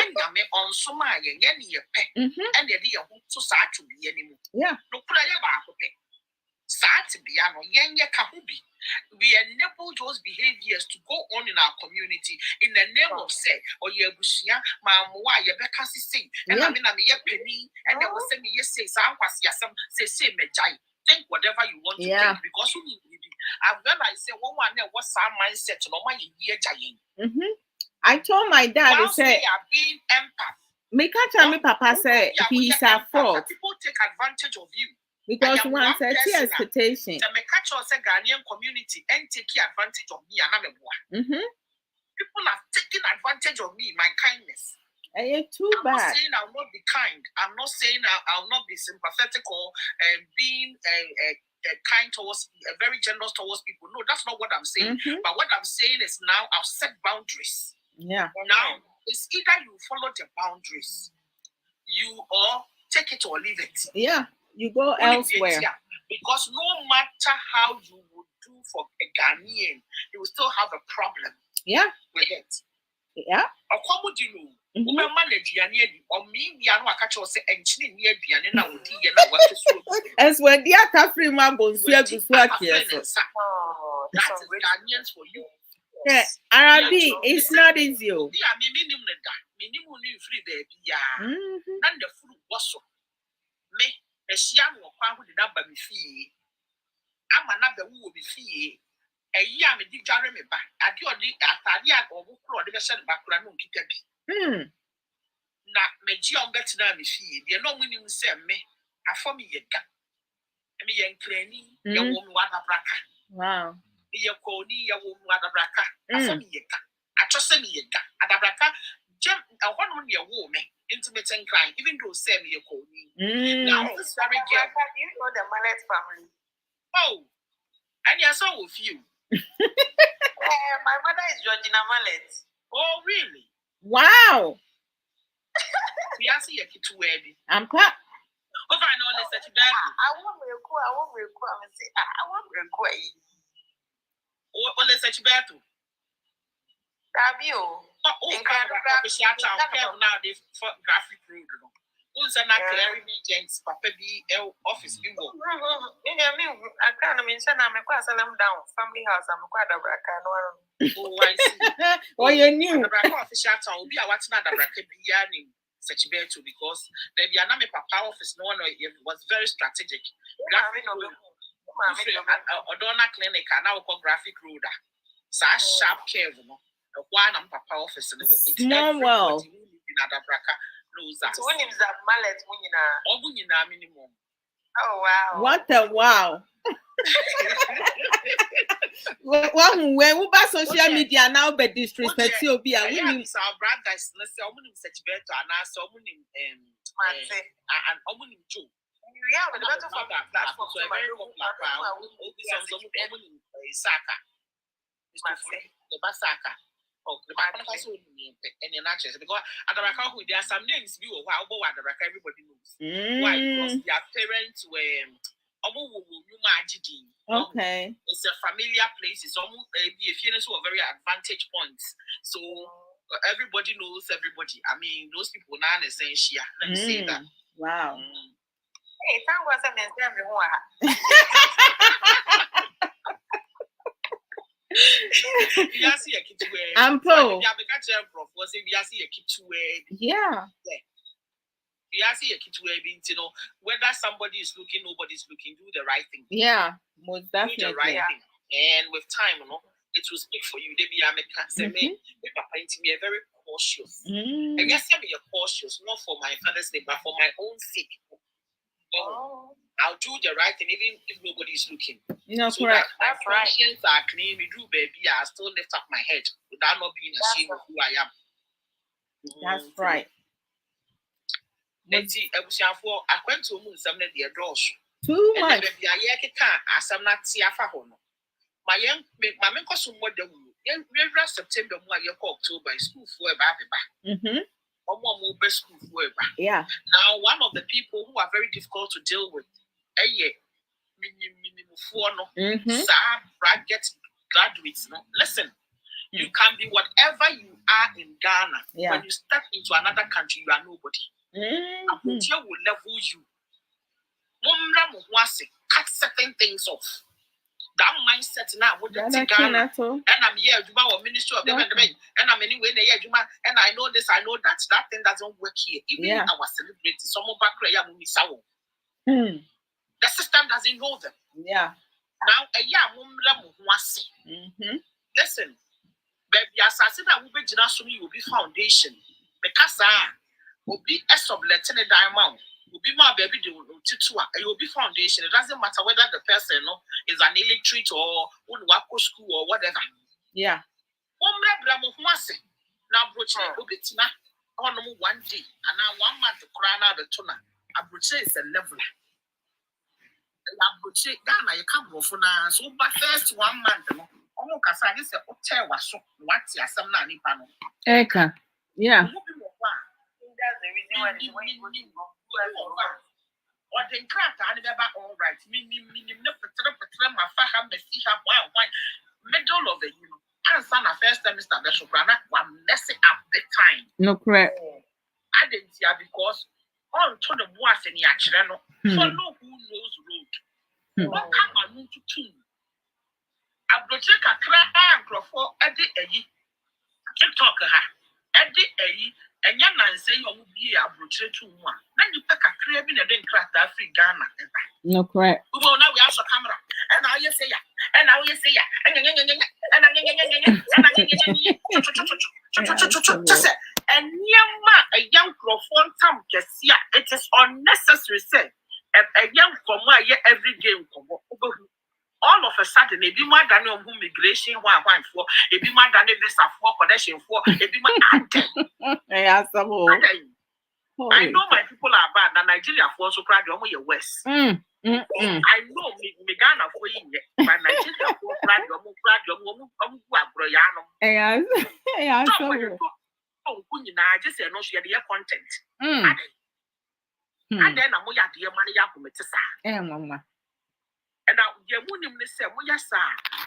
[SPEAKER 3] nyame onso ma ye ne ye pe and ye de ye ho so sa atwo bi ani mu.
[SPEAKER 1] Yeah.
[SPEAKER 3] No kura ye ba ko pe. Sa atbia no ye ka ho bi. We enable those behaviors to go on in our community in the name of say or ye busia ma mo wa ye be kasi say and na me ye pani and they will say me ye say sa kwasi asem say me jai. Think whatever you want to think because you need I've realized one what's our mindset no my year giant.
[SPEAKER 1] I told my dad
[SPEAKER 3] he said being empath.
[SPEAKER 1] Me can't me papa say he's a fraud.
[SPEAKER 3] People take advantage of you.
[SPEAKER 1] Because one said expectation.
[SPEAKER 3] The me catch us a Ghanaian community and take advantage of me and I'm a boy. People are taking advantage of me, my kindness.
[SPEAKER 1] Too bad.
[SPEAKER 3] I'm not saying I'll not be kind. I'm not saying I'll not be sympathetic or being kind towards, very generous towards people. No, that's not what I'm saying. But what I'm saying is now I've set boundaries.
[SPEAKER 1] Yeah.
[SPEAKER 3] Now it's either you follow the boundaries, you or take it or leave it.
[SPEAKER 1] Yeah, you go elsewhere.
[SPEAKER 3] Because no matter how you would do for a Ghanaian, he will still have a problem.
[SPEAKER 1] Yeah.
[SPEAKER 3] With it.
[SPEAKER 1] Yeah.
[SPEAKER 3] Or come do you know? Manage Yanni or me, Yano catch us and chin near Bian now with the
[SPEAKER 1] as when the African mambos here to work here.
[SPEAKER 3] That is Ghanaians for you.
[SPEAKER 1] Yes. Arabi, it's not easy.
[SPEAKER 3] Yeah, minimum free baby. Yeah. None the food was so. Me, a Shiam or Quan with the number me fee. I'm another who will be fee. A year me did jarre me back. I do a Tadia or who pro the shed back when I don't keep it. Not me John better than me fee. The no winning send me. I for me yet. Me young cranny, your woman one a braca.
[SPEAKER 1] Wow.
[SPEAKER 3] Me your coney, your woman one a braca. I for me yet. I trust me yet. At a braca, jump a one on your woman, intimate and crying, even though send me your coney. Now, this very girl.
[SPEAKER 2] You know the Mallet family.
[SPEAKER 3] Oh, and yes, so with you.
[SPEAKER 2] My mother is Georgina Mallet.
[SPEAKER 3] Oh, really?
[SPEAKER 1] Wow.
[SPEAKER 3] We are seeing a kid to wear it.
[SPEAKER 1] I'm clap.
[SPEAKER 3] Oh, I know this that you die.
[SPEAKER 2] I won't require. I won't require.
[SPEAKER 3] Oh, let's set you back to
[SPEAKER 2] Rabio.
[SPEAKER 3] Oh, now this graphic road. Who's an actor? Agents, Papa B. Office. You go.
[SPEAKER 2] I can't mention I'm a class and I'm down. Family house, I'm quite a bracket.
[SPEAKER 3] Oh, I see.
[SPEAKER 1] Oh, you knew.
[SPEAKER 3] The bracket official town will be a what's not a bracket beginning. Such bear to because the Vietnamese Papa office no one was very strategic. Graphic Odona clinic and now called graphic road. So sharp care, one and Papa office and
[SPEAKER 1] small well
[SPEAKER 3] in other bracket.
[SPEAKER 2] So when is that Mallet
[SPEAKER 3] Winina minimum.
[SPEAKER 2] Oh wow.
[SPEAKER 1] What a wow. Well, when we buy social media now, but disrespect you be a
[SPEAKER 3] winning our brothers, let's say, such better and our someone and Omunim Joe.
[SPEAKER 2] We have a better platform,
[SPEAKER 3] so a very popular Saka. The Basaka. Oh, the Basaka and the naturals because at the back there are some names you wow, at the back everybody knows. Why? Because their parents were.
[SPEAKER 1] Okay.
[SPEAKER 3] It's a familiar place. It's almost a few very advantage points. So everybody knows everybody. I mean, those people now essential. Let me say that.
[SPEAKER 1] Wow.
[SPEAKER 2] Hey, that was a mess everyone.
[SPEAKER 1] I'm pro.
[SPEAKER 3] Yeah. You see a kid whether somebody is looking, nobody's looking, do the right thing.
[SPEAKER 1] Yeah, most definitely.
[SPEAKER 3] Do the right thing. And with time, it will speak for you. They be a very cautious. And yes, I'm cautious, not for my father's sake, but for my own sake. I'll do the right thing even if nobody's looking.
[SPEAKER 1] No,
[SPEAKER 3] so
[SPEAKER 1] correct.
[SPEAKER 3] That's right. Conscience are clean. We do, baby. I still lift up my head without not being ashamed of who I am.
[SPEAKER 1] That's right.
[SPEAKER 3] Let's see, I went to Mu Nsem the adults.
[SPEAKER 1] Too much.
[SPEAKER 3] Baby, I can't ask them not see a fahono. My young mamma costume what the regular September, October, school for a baby. Or more best school for a baby.
[SPEAKER 1] Yeah.
[SPEAKER 3] Now, one of the people who are very difficult to deal with, graduates. Listen, you can be whatever you are in Ghana.
[SPEAKER 1] Yeah.
[SPEAKER 3] When you step into another country, you are nobody. Abuja will level you. Cut certain things off. That mindset now would Ghana. And I'm here, or Ministry of Development, and I'm anywhere there, and I know this, I know that. That thing doesn't work here. Even our celebrities, some of the system doesn't know them.
[SPEAKER 1] Yeah.
[SPEAKER 3] Now, listen, baby, assassin that will be generally will be foundation. Because will be a subletting a diamond. Will be my baby, it will be foundation. It doesn't matter whether the person is an illiterate or would work for school or whatever.
[SPEAKER 1] Yeah.
[SPEAKER 3] Now, Broche will be on 1 day, and now 1 month to crown out the tuna. A Broche is a leveler. Ghana, you come for now. So, but first 1 month, I guess hotel was so what's your some nanny panel.
[SPEAKER 1] Eka. Yeah.
[SPEAKER 2] That's the reason why you go.
[SPEAKER 3] or the crack and never all right. Minim my father messy have one middle of the and son of first semester the soprano one messy up the time.
[SPEAKER 1] No correct.
[SPEAKER 3] I didn't see because all to the boys in Yachirano, follow who knows road. What come on to two? I will take a crack and for Eddie TikTok Eddie and young man say you will be a brochure to one. Then you pack a crab in a then crack that free Ghana.
[SPEAKER 1] No correct.
[SPEAKER 3] Well, now we have a camera. And now you say ya. And now you say ya. And Yama, a young Crawford, some just yeah, it is unnecessary. Say a young from my every day. All of a sudden, it be more than no migration one for, it be more than a visa for connection for, it be more. I know my people are bad, and Nigeria for so proud of your West. I know me Ghana for you, but Nigeria for proud of I just say no, she had the content. And then I'm going to dear money up with the and now, your moon say, yes, sir,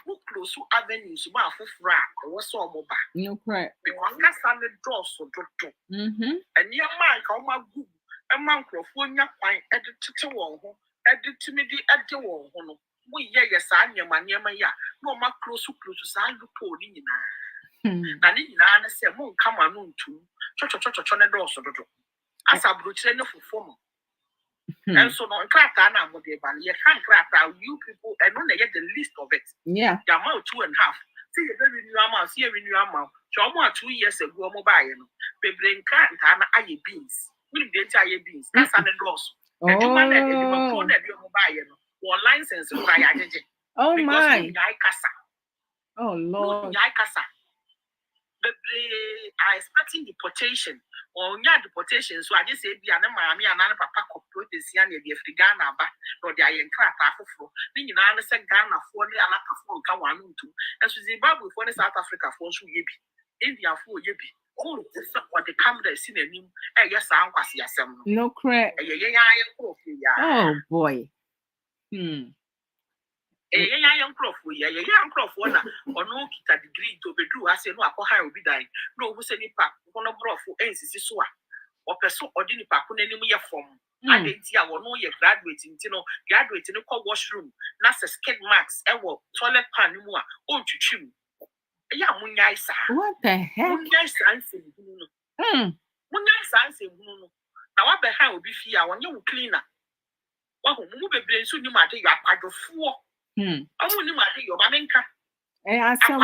[SPEAKER 3] who close to avenues, my fufra, or so mobile.
[SPEAKER 1] No correct.
[SPEAKER 3] Because that's on the door so doctor. And your mind, how my good, a monk of one young pine at the Titawon, at the timidity at the wall. We yes, I am my near my ya, no more close to sign the pony. Nanina said, won't come on to church on the door so doctor. As a brutally for former. And so no crack you can't crack out you people and only get the list of it.
[SPEAKER 1] Yeah.
[SPEAKER 3] The amount 2.5. See a very new amount, see a new amount. So almost 2 years ago, mobile. They bring can't have beans. We did beans. That's on the doors. And you man that you mobile or license.
[SPEAKER 1] Oh my. Oh Lord.
[SPEAKER 3] But they are expecting deportation or near deportation. So I just say, be an mammy and another papa could this young lady if the Ghana back or the iron crap half of floor. Then you know, I said Ghana for the Alaka for Kawan to. As with Zimbabwe for the South Africa for Yebi, India for Yebi. Oh, what the camera is in a new. Yes, I'm quasi some.
[SPEAKER 1] No crap. Oh boy.
[SPEAKER 3] A young crop, a young crop, one or no kita degree to be true. I say no, I will be dying. No, who said it pack, one of broth for NCC or person or didn't pack on any form. I didn't see our no year graduating, graduating a co washroom, Nasa skid marks, toilet pan, own to chew. Yeah,
[SPEAKER 1] what the heck?
[SPEAKER 3] Nice answer. Nice answer. Now, what the hell will be fear when you cleaner? What will move a brain soon you might take your part of 4. I wouldn't matter your mamenka.
[SPEAKER 1] I saw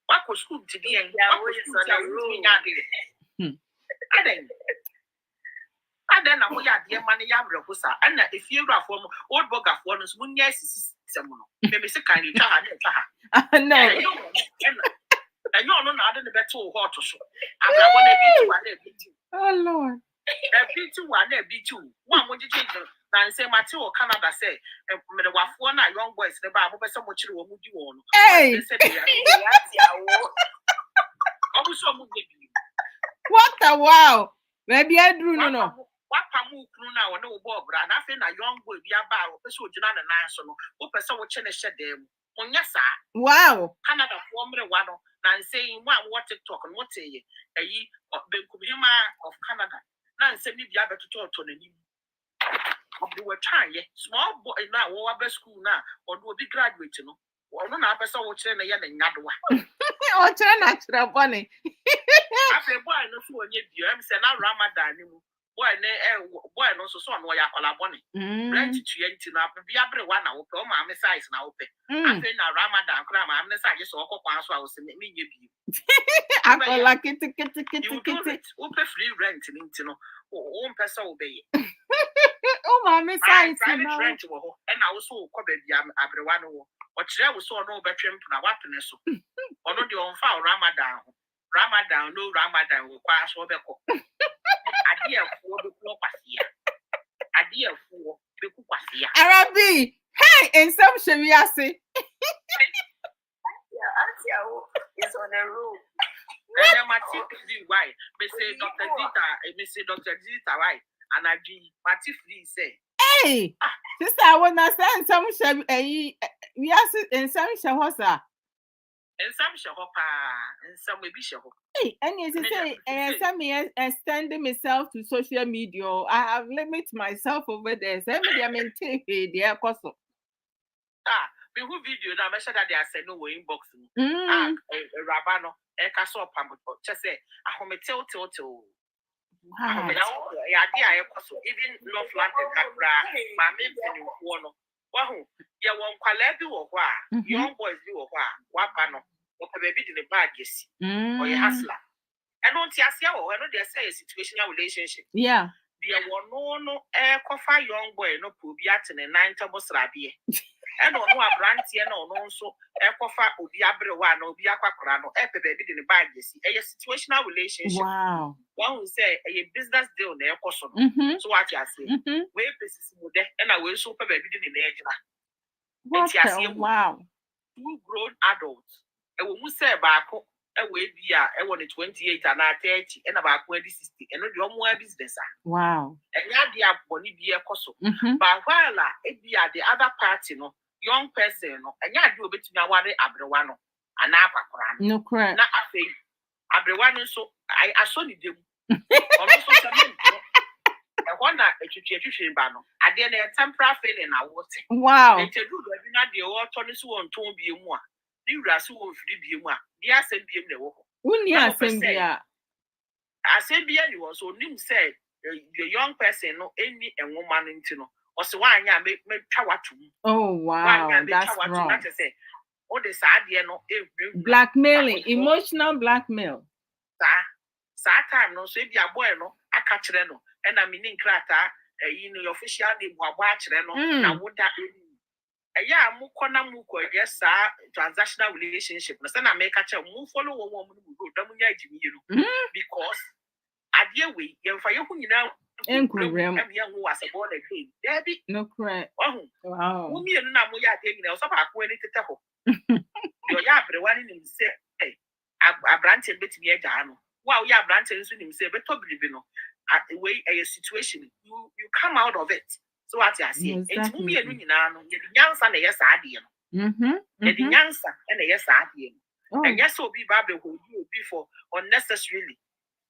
[SPEAKER 3] what was school to be and then I will have dear money Yabrabusa, and if you are from old bogger for us, one yes, someone. Maybe say kindly to her. No, I know no other than the better hot to show. I want to be
[SPEAKER 1] oh Lord.
[SPEAKER 3] B2 one would you change and say Matthew or Canada say one young boys the Bible so much you on.
[SPEAKER 1] Hey, what a wow. Maybe I do no.
[SPEAKER 3] What Pamu now no Bob and I think a young boy be a bar or person and national who person watching a shed them. On yes, sir.
[SPEAKER 1] Wow.
[SPEAKER 3] Canada formula one and saying what TikTok and what say ye the Kubima of Canada. Now say me be able to talk to the they were trying small boy now or school now or do be graduate no or no na person watching a yan and Adwoa
[SPEAKER 1] or turn natural bunny.
[SPEAKER 3] I say boy no so on you am say na Ramadan boy no so on why akola bunny branch to yenti na be abre one na ope o ma me size na ope I say na Ramadan kra ma me size so okokwan so a wo se me nye bi
[SPEAKER 1] akola kiti
[SPEAKER 3] ope free rent ni no o mpesa obey.
[SPEAKER 1] Oh, my size
[SPEAKER 3] rent wo ho and I also ko ba bia abrewa no wo o kire wo so no betwem na wapene so ono de on fa Ramadan no Ramadan wo kwa so be ko ade afo be ko kwasia ade afo be ko kwasia
[SPEAKER 1] Arabi hey in some shemiase
[SPEAKER 2] is on a road.
[SPEAKER 3] And I'm why? Me say Dr. Zita, why? And I be party free say.
[SPEAKER 1] Hey, sister, I wanna send some we are in some shahosa.
[SPEAKER 3] And some shahopa, and some maybe shaho.
[SPEAKER 1] Hey, and as you say, some extending myself to social media. I have limited myself over there. Some media maintain their cost.
[SPEAKER 3] Me who video now, make sure that they are sending no inbox. Rabano, Ekaso Pambo, just say, I home a till.
[SPEAKER 1] Wow.
[SPEAKER 3] Even North London, my main one. Wahoo, ya won't quality or why, young boys do or why, wapano, or baby in the bag, yes, or your hustler. And don't you say, oh, I know they say a situational relationship.
[SPEAKER 1] Yeah.
[SPEAKER 3] There were no air coffee young boy, no pubiat and a 9 tabos rabie. And no brand here, no, so Ecofa, Obiabrewan, Obiaquacrano, Epe baby in the bag, you see, a situational relationship.
[SPEAKER 1] Wow.
[SPEAKER 3] One will say a business deal, near person. So what you say, where places and I will super baby in the edge.
[SPEAKER 1] Wow.
[SPEAKER 3] 2 grown adults. And when we say back, away be a 28 and 30 and about 60 and no more business.
[SPEAKER 1] Wow.
[SPEAKER 3] And ya boni be a coso. But while it be at the other party, no young person, and ya do a bit now what Abrabo and Aquacran.
[SPEAKER 1] No correct.
[SPEAKER 3] Not a thing. Abrabo, so I saw the deal. Also, I want a tuition banner. I did a temporary feeling I was.
[SPEAKER 1] Wow.
[SPEAKER 3] And to do the water is one to be more. You rasu will be more. Dear send him the walk. I said, be anyone, so Nim said, the young person, no, any and woman into no, or so why I make power to.
[SPEAKER 1] Oh, wow. That's wrong.
[SPEAKER 3] Oh, the sad, no,
[SPEAKER 1] blackmailing, emotional blackmail.
[SPEAKER 3] Sad time, no, so be a boy, no, I catch them, and I mean, crata, your official name, watch them, no, would that yeah, muko, yes, sir, transactional relationship. No, I make a move follow a woman who go down because at the way, you're for you now, and young was a born again. Debbie, no cry. Wow, me and Namuya taking us about when it tackle. Your yabre one in him say, hey, I branch a bit me a dano. Wow, ya branches in him say, but probably at the way a situation, you come out of it. So what I say, it's me and you now, young son, a yes, idea. The young son, and a yes, idea. And yes, so be Babel who you before unnecessarily.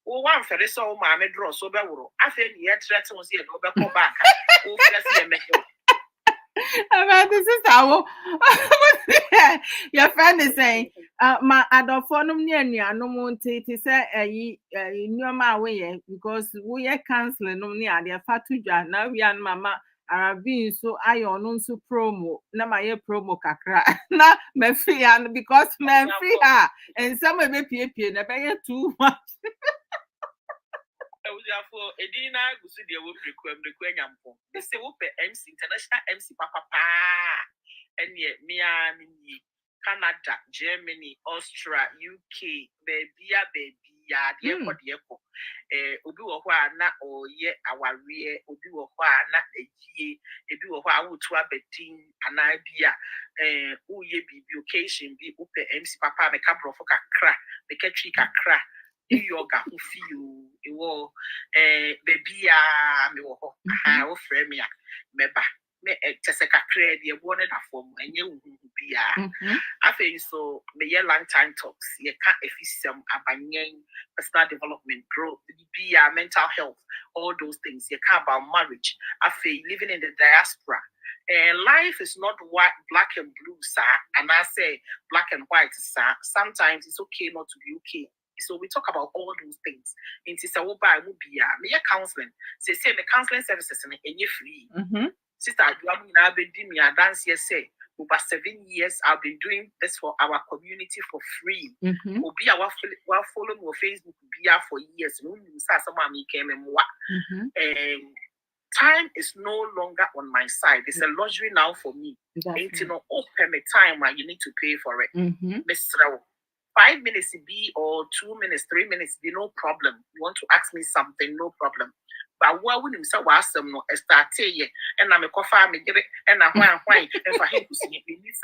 [SPEAKER 3] Oh, one for this old mammy draw so bad. I think yet threatens here, go back. Oh,
[SPEAKER 1] about this is our your friend is saying, my adopfonum near no more to say a new my way because we are canceling no near their fatuja. Now we are mama are being so I on so promo. Now my promo kakra. Now me free and because me free her and some may be never too much.
[SPEAKER 3] For Edina, who said they will require the Quenyampo. They say, Open MC, International MC Papa, and yet Miami, Canada, Germany, Austria, UK, baby, dear, Obi-Wana, or yet our rear, Obi-Wana, a ye, a view of our to a betting, an idea, who ye be occasion, be Open MC Papa, the couple of a crack, the catchika crack. Yoga who feel you will baby me will frame me meba me teseka create the one that form and you be I think so me long time talks you can't efficient abanyeng personal development growth be mental health all those things you can't about marriage I feel living in the diaspora and life is not white, black and blue, sir. And I say black and white, sir. Sometimes it's okay not to be okay. So we talk about all those things. In Sister Oba, me counseling. Say me counseling services and you free. Sister, you have been doing me a dance here. Say over 7 years, I've been doing this for our community for free. Obi our follow me on Facebook be for years. Someone came and time is no longer on my side. It's a luxury now for me. Ain't you know open me time where you need to pay for it. Mr. 5 minutes be or 2 minutes, 3 minutes be no problem. You want to ask me something, no problem. But what would himself ask them no start here and I'm a coffee me get it and I why and for him to see it needs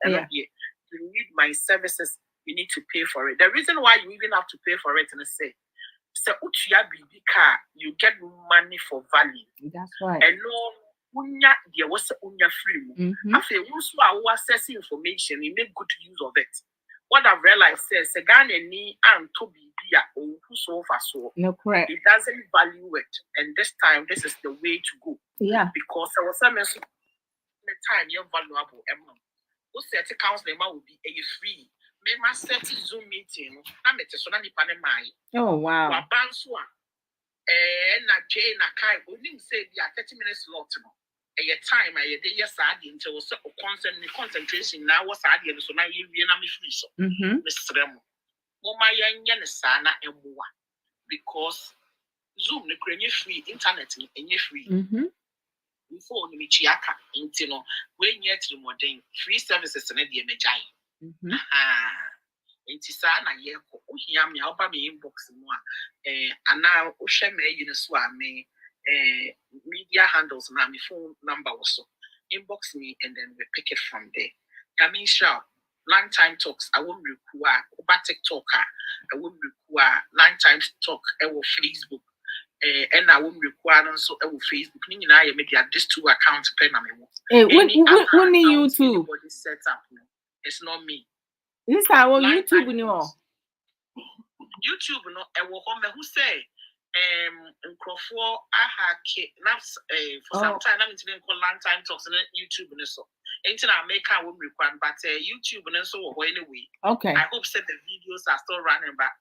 [SPEAKER 3] and you need my services, you need to pay for it. The reason why you even have to pay for it and say So utuya bibi car, you get money for value.
[SPEAKER 1] That's right.
[SPEAKER 3] And no unya there was unya free. After once you access information, you make good use of it. What I've realized is a Ghana ni and to be or who so far so.
[SPEAKER 1] No, correct.
[SPEAKER 3] It doesn't value it. And this time this is the way to go.
[SPEAKER 1] Yeah.
[SPEAKER 3] Because there was some the time you're valuable who set a counseling will be a free. Me ma set Zoom meeting. Na me te so na nipa ne mai.
[SPEAKER 1] Oh wow.
[SPEAKER 3] Wa banso a na Jay na kai onim say be 30 minutes slot no. Time I dey yes ade until so concentration na was ade so na we na me free so. Mr. Mo ma yenye ne sa na emwa because Zoom ne krenye free, internet ni enye free. Before ni chiaka intino when yet modern free services na de mejai. Enti sa na ye ko ohia me oba me inbox mu a ana o hwe me yi so a me media handles na me phone number also inbox me and then we pick it from there. I mean sure long time talks I won't require over TikTok I won't require long time talk I will Facebook and I won't require also I will Facebook ni na ye media these two accounts pen na me wo.
[SPEAKER 1] When YouTube
[SPEAKER 3] set up no it's not me.
[SPEAKER 1] This is our YouTube no.
[SPEAKER 3] YouTube no e wo home who say nkrofo ahake na for some time I'm even call long time talks on YouTube no so. Anything I make I won't require but YouTube no so wo anyway.
[SPEAKER 1] Okay.
[SPEAKER 3] I hope said the videos are still running but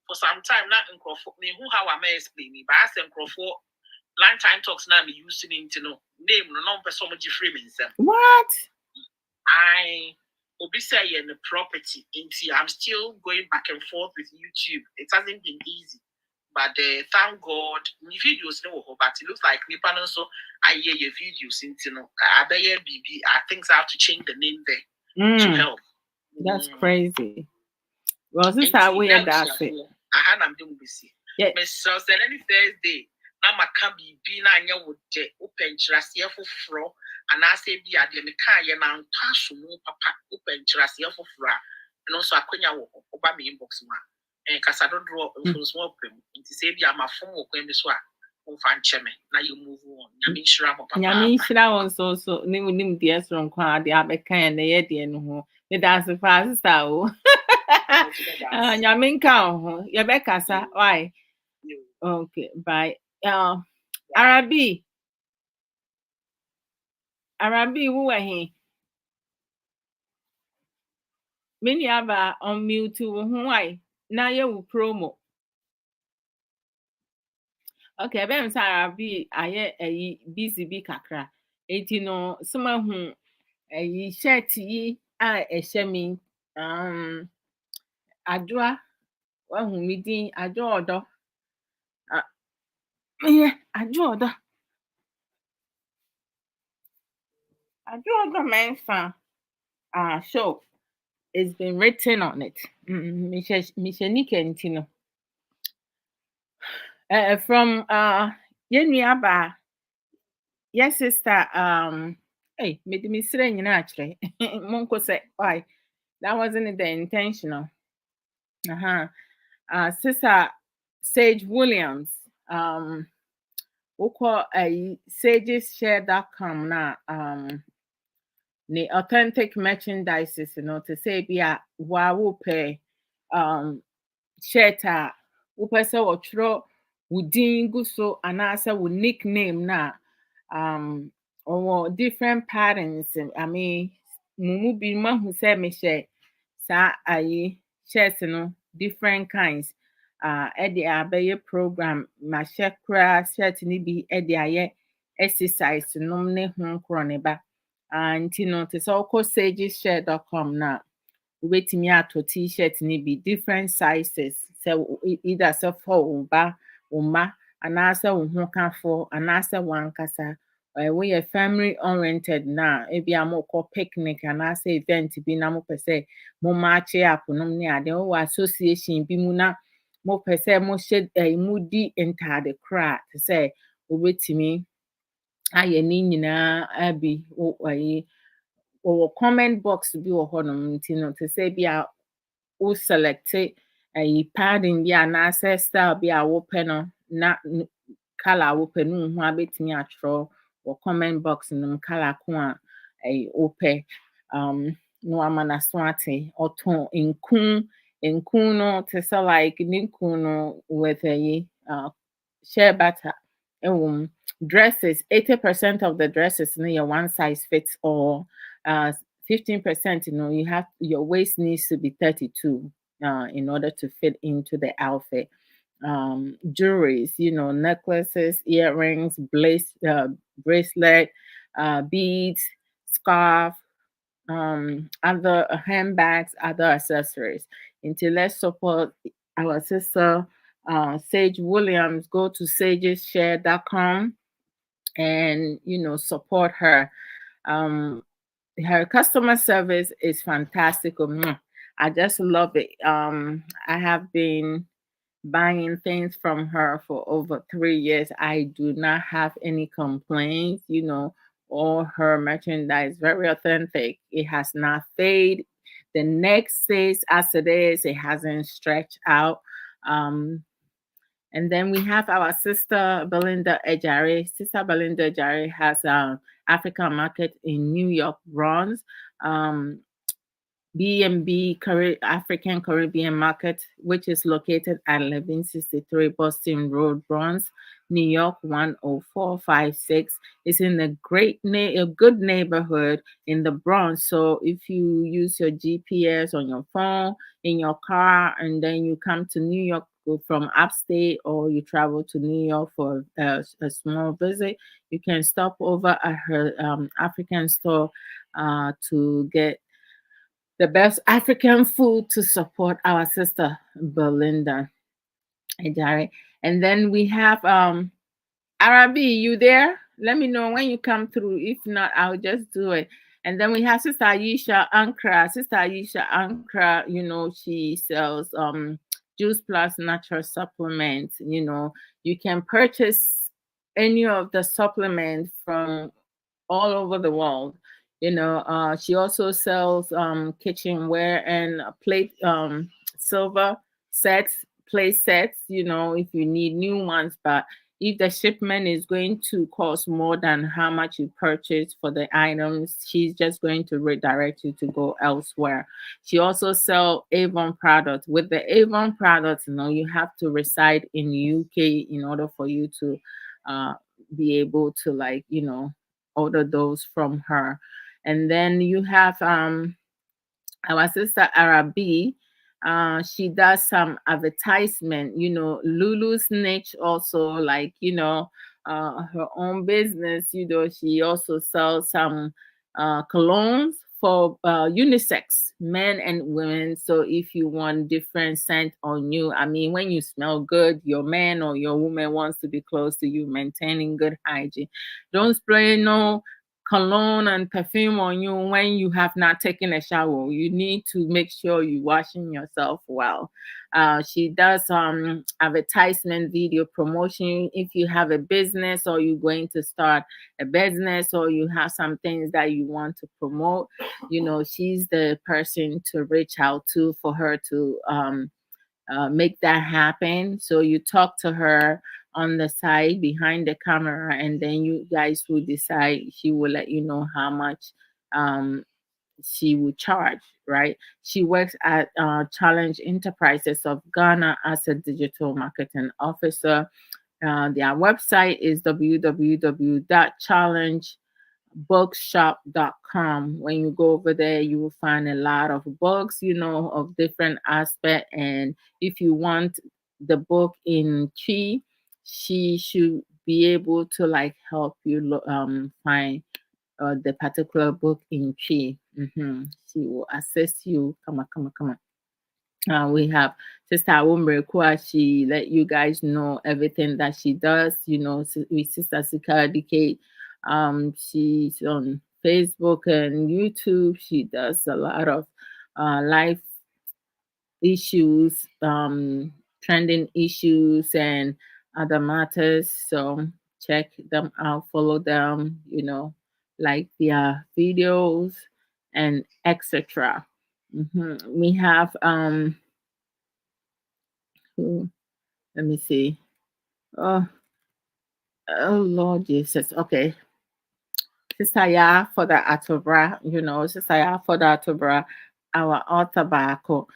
[SPEAKER 3] for some time not nkrofo me who how I may explain me but I say nkrofo long time talks now me using into no name no person much free me nsem.
[SPEAKER 1] What?
[SPEAKER 3] I Obi say in the property into I'm still going back and forth with YouTube. It hasn't been easy. But thank God, my videos no but it looks like me so I hear your videos into no I BB I think I have to change the name there to help.
[SPEAKER 1] That's crazy. Well, this is how we end that.
[SPEAKER 3] I had I'm doing busy. Yeah. So then any Thursday, now my can be na anya would open chirasia for fro. And I say, be at the Mikaya now, Tashu, papa, open Chirasia for Fra, and also a Quenya over me inbox ma. And Casado draw from small prim, and to say, I'm a form of Queen Biswa, who find Cheme. Now you move on. Yamin Shramo,
[SPEAKER 1] Yamin Shra so name the from Qua, the Abeca and the Edian who the dance of fast so. Yamin cow, Yabeka, sir, why? Okay, bye. Arabi. Arabi, who are he? Many aba on mute to why now you promo. Okay, ben Arabi, I a busy big kakra. 18 no, someone who a shetty, I a shemi, Adwoa one who meeting Adwoa Odo. Yeah, Adwoa Odo. Adwoa Odo man fan. Show. It's been written on it. Michelle Ntino. From Yenyaba. Yes, sister. Hey, made me saying actually. Monko said, why? That wasn't the intentional. Sister Sage Williams. We call sageshare.com now. The authentic merchandise is to say be a wow pay shirt wopɛ sɛ wɔtwerɛ wo din gu so anaasɛ wo nickname na or different patterns. I mean mumu bi mahu sɛ mehyɛ saa ayi shirt no different kinds ɛde abɛyɛ program mahyɛ koraa shirt ni bi ɛde ayɛ exercise nom ne ho korɔ ne ba nti no te sɛ wokɔ sageshare.com na wobɛtumi atɔ t-shirt ni bi different sizes sɛ either sɛ for wo ba wo ma anaasɛ wo ho kafo anaasɛ wankasa woyɛ family oriented na ebi amokɔ picnic anaasɛ event bi na mopɛ sɛ mo match up nom ne ade wo association bi mu na mopɛ sɛ mo hyɛ mudi ntade kora te sɛ wobɛtumi ayɛ ne nyinaa abi wo comment box bi wɔ hɔ nom nti no te sɛ bi a wo select a padding be an ancestor be a open na color open no ho abetimi atro or comment box no color ko a open no amana swate or ton in kuno to sell like ninkuno with a share butter. Dresses, 80% of the dresses near one size fits all. 15%, you have your waist needs to be 32 in order to fit into the outfit. Jewelries, necklaces, earrings, bracelet, beads, scarf, other handbags, other accessories. Until let's support our sister Sage Williams. Go to sageshare.com and support her. Her customer service is fantastic. I just love it. I have been buying things from her for over 3 years. I do not have any complaints. All her merchandise very authentic. It has not faded. The neck stays as it is. It hasn't stretched out. And then we have our sister Belinda Ejare. Sister Belinda Ejare has an African market in New York, Bronx. B&B African Caribbean Market, which is located at 1163 Boston Road, Bronx, New York 10456. It's in a good neighborhood in the Bronx. So if you use your GPS on your phone, in your car, and then you come to New York from upstate, or you travel to New York for a small visit, you can stop over at her African store to get the best African food to support our sister Belinda Ejare. And then we have Arabi, you there? Let me know when you come through. If not, I'll just do it. And then we have Sister Aisha Ankara. Sister Aisha Ankara, she sells Juice Plus natural supplements. You can purchase any of the supplements from all over the world. She also sells kitchenware and plate silver sets, plate sets, if you need new ones. But if the shipment is going to cost more than how much you purchase for the items, she's just going to redirect you to go elsewhere. She also sells Avon products. With the Avon products, you have to reside in UK in order for you to be able to order those from her. And then you have our sister Arabi. She does some advertisement, Lulu's niche also, her own business. She also sells some colognes for unisex, men and women. So if you want different scent on you, when you smell good, your man or your woman wants to be close to you, maintaining good hygiene. Don't spray no cologne and perfume on you when you have not taken a shower. You need to make sure you're washing yourself well. She does advertisement video promotion. If you have a business or you're going to start a business or you have some things that you want to promote, she's the person to reach out to for her to make that happen. So you talk to her on the side behind the camera, and then you guys will decide. She will let you know how much she will charge, right? She works at Challenge Enterprises of Ghana as a digital marketing officer. Their website is www.challengebookshop.com. When you go over there, you will find a lot of books, of different aspects. And if you want the book in Chi, she should be able to help you find the particular book in Chi. She will assist you. Come on. We have Sister Awumrekua. She let you guys know everything that she does. With Sister Sika Dike. She's on Facebook and YouTube. She does a lot of life issues, trending issues, and other matters. So check them out, follow them, like their videos and etc. We have who, let me see. Oh, oh Lord Jesus. Okay. Sister Ya for the Atobra, Sister Ya for the Atobra, our author Bako.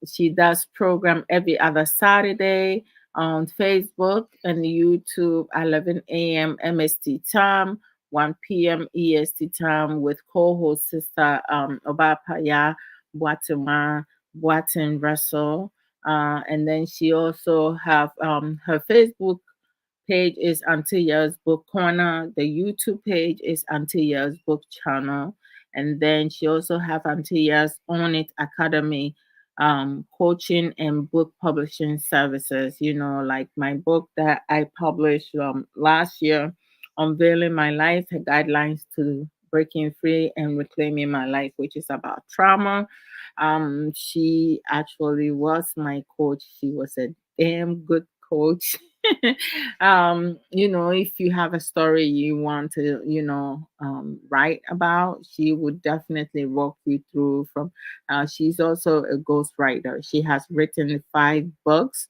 [SPEAKER 1] She does program every other Saturday on Facebook and YouTube, 11 a.m. MST time, 1 p.m. EST time with co-host Sister Obapaya Boatima Boatin Russell. And then she also have her Facebook page is Antilla's Book Corner. The YouTube page is Antilla's Book Channel. And then she also have Antilla's Own It Academy, coaching and book publishing services. Like my book that I published last year, Unveiling My Life, Guidelines to Breaking Free and Reclaiming My Life, which is about trauma. She actually was my coach. She was a damn good coach. If you have a story you want to, write about, she would definitely walk you through from. She's also a ghostwriter. She has written 5 books.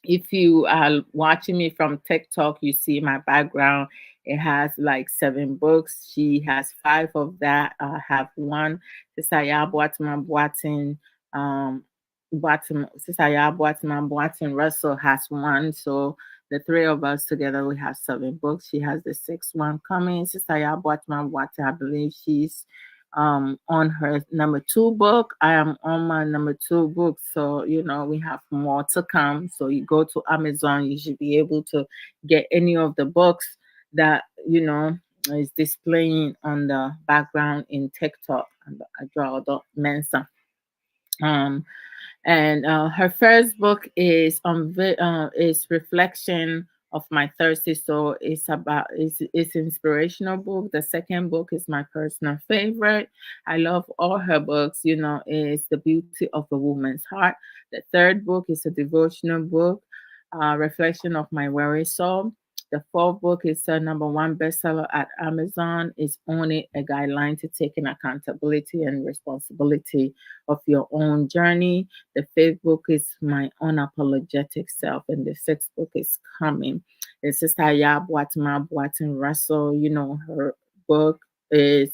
[SPEAKER 1] If you are watching me from TikTok, you see my background. It has like 7 books. She has 5 of that. I have one. Sisaya Boatman Boatin, Sisaya Boatman Boatin Russell has one. So the 3 of us together, we have 7 books. She has the 6th one coming. Sisaya Boatman Boatin, I believe she's on her number 2 book. I am on my number 2 book. So, we have more to come. So you go to Amazon, you should be able to get any of the books that, is displaying on the background in TikTok and Adwoa Odo Mensah. And her first book is is Reflection of My Thirsty Soul. It's inspirational book. The second book is my personal favorite. I love all her books. Is The Beauty of a Woman's Heart. The third book is a devotional book, Reflection of My Weary Soul. The 4th book is her number 1 bestseller at Amazon. Is Own It, a guideline to taking accountability and responsibility of your own journey. The 5th book is My Unapologetic Self, and the 6th book is Coming. And Sister Ya Boatima Boatin Russell, her book is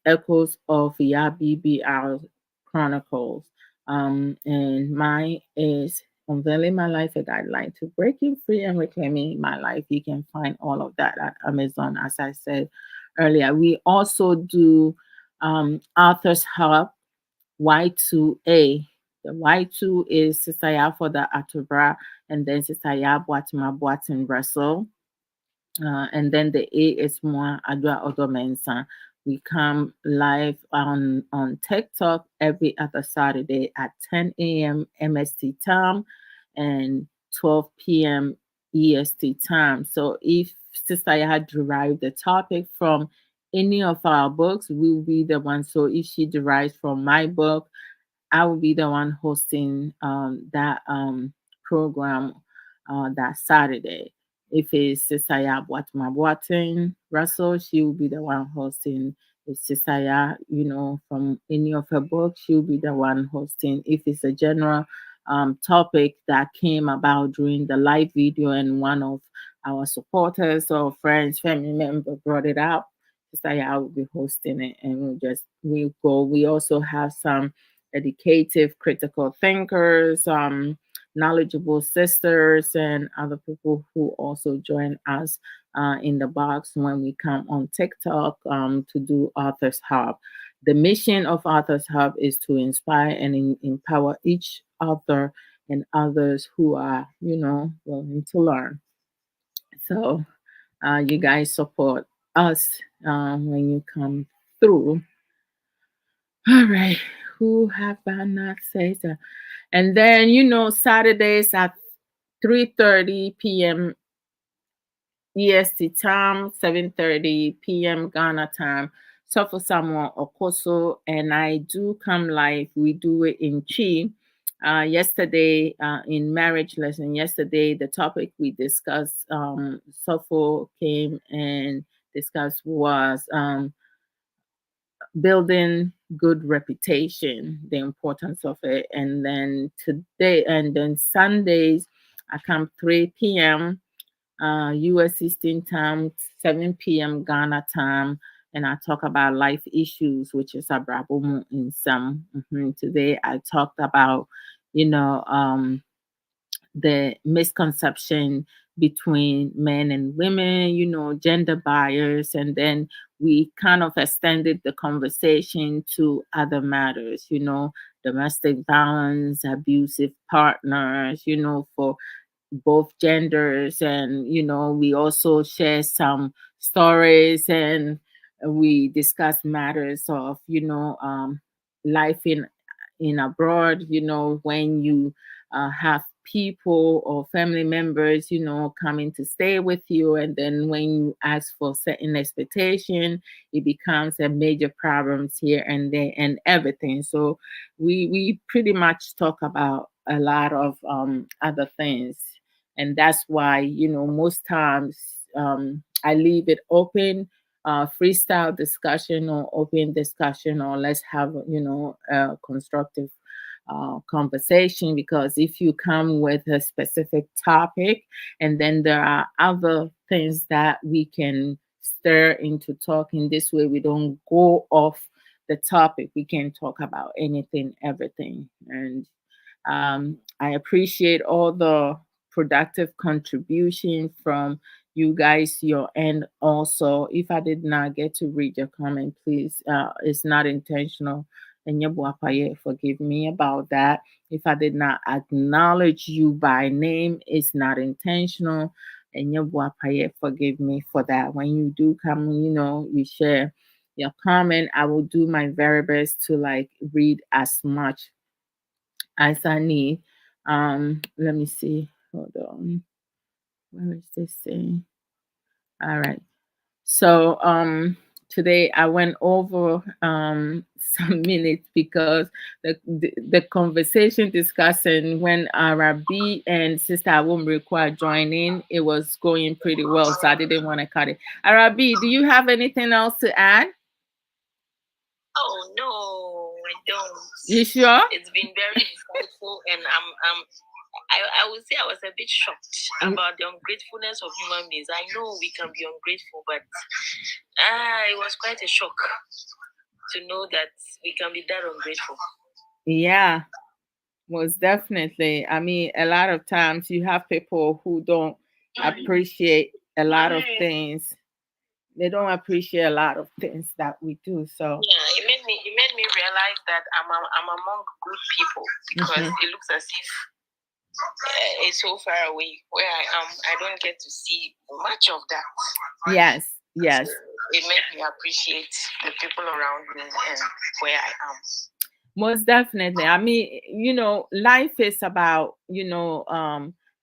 [SPEAKER 1] Echoes of Ya BBR Chronicles. And mine is Unveiling My Life, a guideline to breaking free and reclaiming my life. You can find all of that at Amazon, as I said earlier. We also do Authors Hub Y2A. The Y2 is Sister Ya for the Atubra, and then Sister Ya Boatima Boatin Russell. And then the A is more Adwoa Odo Mensah. We come live on TikTok every other Saturday at 10 a.m. MST time and 12 p.m. EST time. So if Sister Ya had derived the topic from any of our books, we will be the one. So if she derives from my book, I will be the one hosting that program that Saturday. If it's Sister Ya Boatima Boatin Russell, she will be the one hosting. If Sister Ya, from any of her books, she'll be the one hosting. If it's a general topic that came about during the live video and one of our supporters or friends, family member brought it up, Sister Ya will be hosting it, and we'll go. We also have some educative, critical thinkers, knowledgeable sisters, and other people who also join us in the box when we come on TikTok to do Authors Hub. The mission of Authors Hub is to inspire and empower each author and others who are, willing to learn. So you guys support us when you come through. All right. Who have I not said that? And then, Saturdays at 3:30 p.m. EST time, 7:30 p.m. Ghana time. So for someone Okoso, and I do come live. We do it in Chi. Yesterday, in marriage lesson, the topic we discussed, Sopho came and discussed was building good reputation, the importance of it. And then Sundays, I come 3 p.m. US Eastern Time, 7 p.m. Ghana time, and I talk about life issues, which is Abrabo Mu Nsem. Today I talked about, you know, the misconception between men and women, gender bias, and then we kind of extended the conversation to other matters, domestic violence, abusive partners, for both genders. And we also share some stories, and we discuss matters of life in abroad, when you have people or family members coming to stay with you, and then when you ask for certain expectation, it becomes a major problems here and there and everything. So we pretty much talk about a lot of other things, and that's why most times I leave it open, freestyle discussion or open discussion, or let's have a constructive conversation. Because if you come with a specific topic, and then there are other things that we can stir into talking, this way we don't go off the topic, we can talk about anything, everything. And I appreciate all the productive contribution from you guys, your end. Also, if I did not get to read your comment, please, it's not intentional. And forgive me about that. If I did not acknowledge you by name, it's not intentional. And forgive me for that. When you do come, you share your comment, I will do my very best to read as much as I need. Let me see. Hold on. Where is this thing? All right. So today I went over some minutes, because the conversation discussing when Arabi and Sister Awumrikwa joined in, it was going pretty well, so I didn't want to cut it. Arabi, do you have anything else to add?
[SPEAKER 2] Oh no, I don't.
[SPEAKER 1] You sure?
[SPEAKER 2] It's been very insightful, and I would say I was a bit shocked about the ungratefulness of human beings. I know we can be ungrateful, but it was quite a shock to know that we can be that ungrateful.
[SPEAKER 1] Yeah, most definitely. I mean, a lot of times you have people who don't appreciate a lot of things. They don't appreciate a lot of things that we do. So
[SPEAKER 2] yeah, it made me realize that I'm among good people, because it looks as if it's so far away where I am. I don't get to see much of that.
[SPEAKER 1] Yes. So
[SPEAKER 2] it made me appreciate the people around me and where I am.
[SPEAKER 1] Most definitely. I mean, life is about,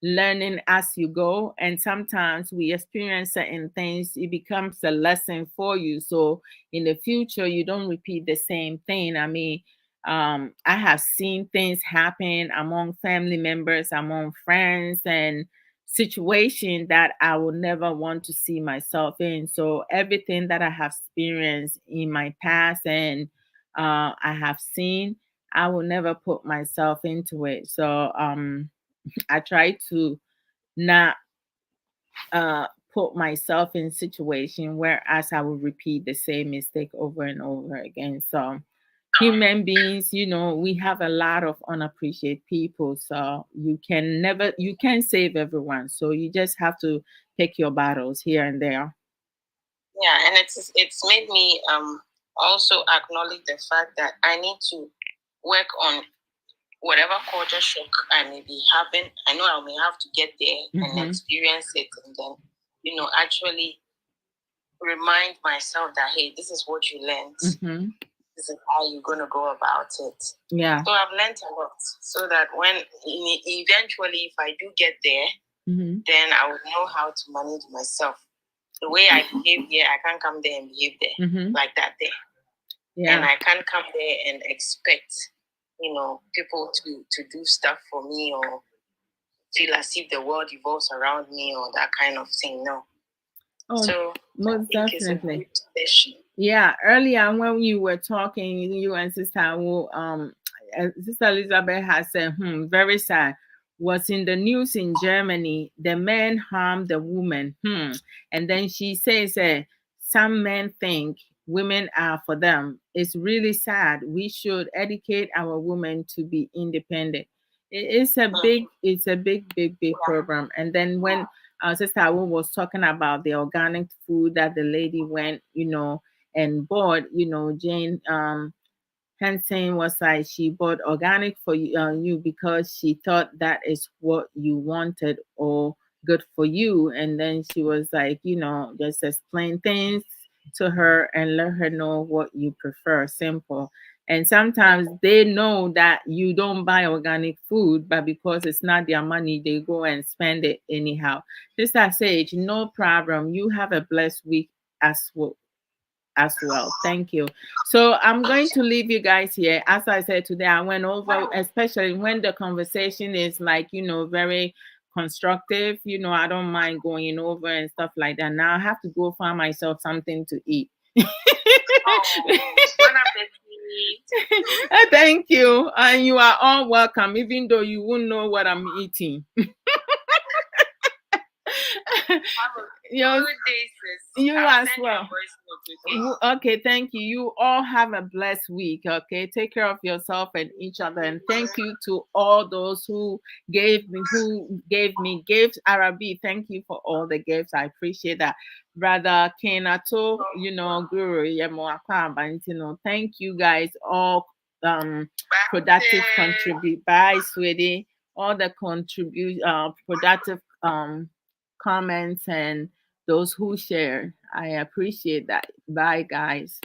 [SPEAKER 1] learning as you go. And sometimes we experience certain things, it becomes a lesson for you. So in the future, you don't repeat the same thing. I mean, I have seen things happen among family members, among friends, and situation that I will never want to see myself in. So everything that I have experienced in my past and I have seen, I will never put myself into it. So I try to not put myself in situation whereas I will repeat the same mistake over and over again. So human beings, we have a lot of unappreciated people. So you can't save everyone. So you just have to pick your battles here and there.
[SPEAKER 2] Yeah, and it's made me also acknowledge the fact that I need to work on whatever culture shock I may be having. I know I may have to get there and experience it, and then actually remind myself that, hey, this is what you learned. This is how you're going to go about it.
[SPEAKER 1] Yeah.
[SPEAKER 2] So I've learned a lot, so that when eventually, if I do get there, then I would know how to manage myself. The way I behave here, I can't come there and behave there like that there. Yeah. And I can't come there and expect, people to do stuff for me, or feel as if the world revolves around me, or that kind of thing. No.
[SPEAKER 1] Oh, so most definitely. Yeah, earlier when you were talking, you and Sister Elizabeth has said, very sad. Was in the news in Germany, the man harmed the woman. And then she says, some men think women are for them. It's really sad. We should educate our women to be independent. It's a big program. And then when our sister Awo was talking about the organic food that the lady went, and bought, Jane Hansen was like, she bought organic for you because she thought that is what you wanted or good for you. And then she was like, just explain things to her and let her know what you prefer. Simple. And sometimes they know that you don't buy organic food, but because it's not their money, they go and spend it anyhow. Sister Sage, no problem. You have a blessed week as well. Thank you. So I'm going to leave you guys here. As I said today, I went over, especially when the conversation is like, very constructive, I don't mind going over and stuff like that. Now I have to go find myself something to eat. Thank you. And you are all welcome, even though you won't know what I'm eating. You as well. Okay, thank you. You all have a blessed week. Okay, take care of yourself and each other. And thank you to all those who gave me gifts. Arabi, thank you for all the gifts. I appreciate that. Brother Kenato, Guru Yemo Akwa, thank you guys all. Productive contribute. Bye, sweetie. All the productive comments and those who share. I appreciate that. Bye, guys.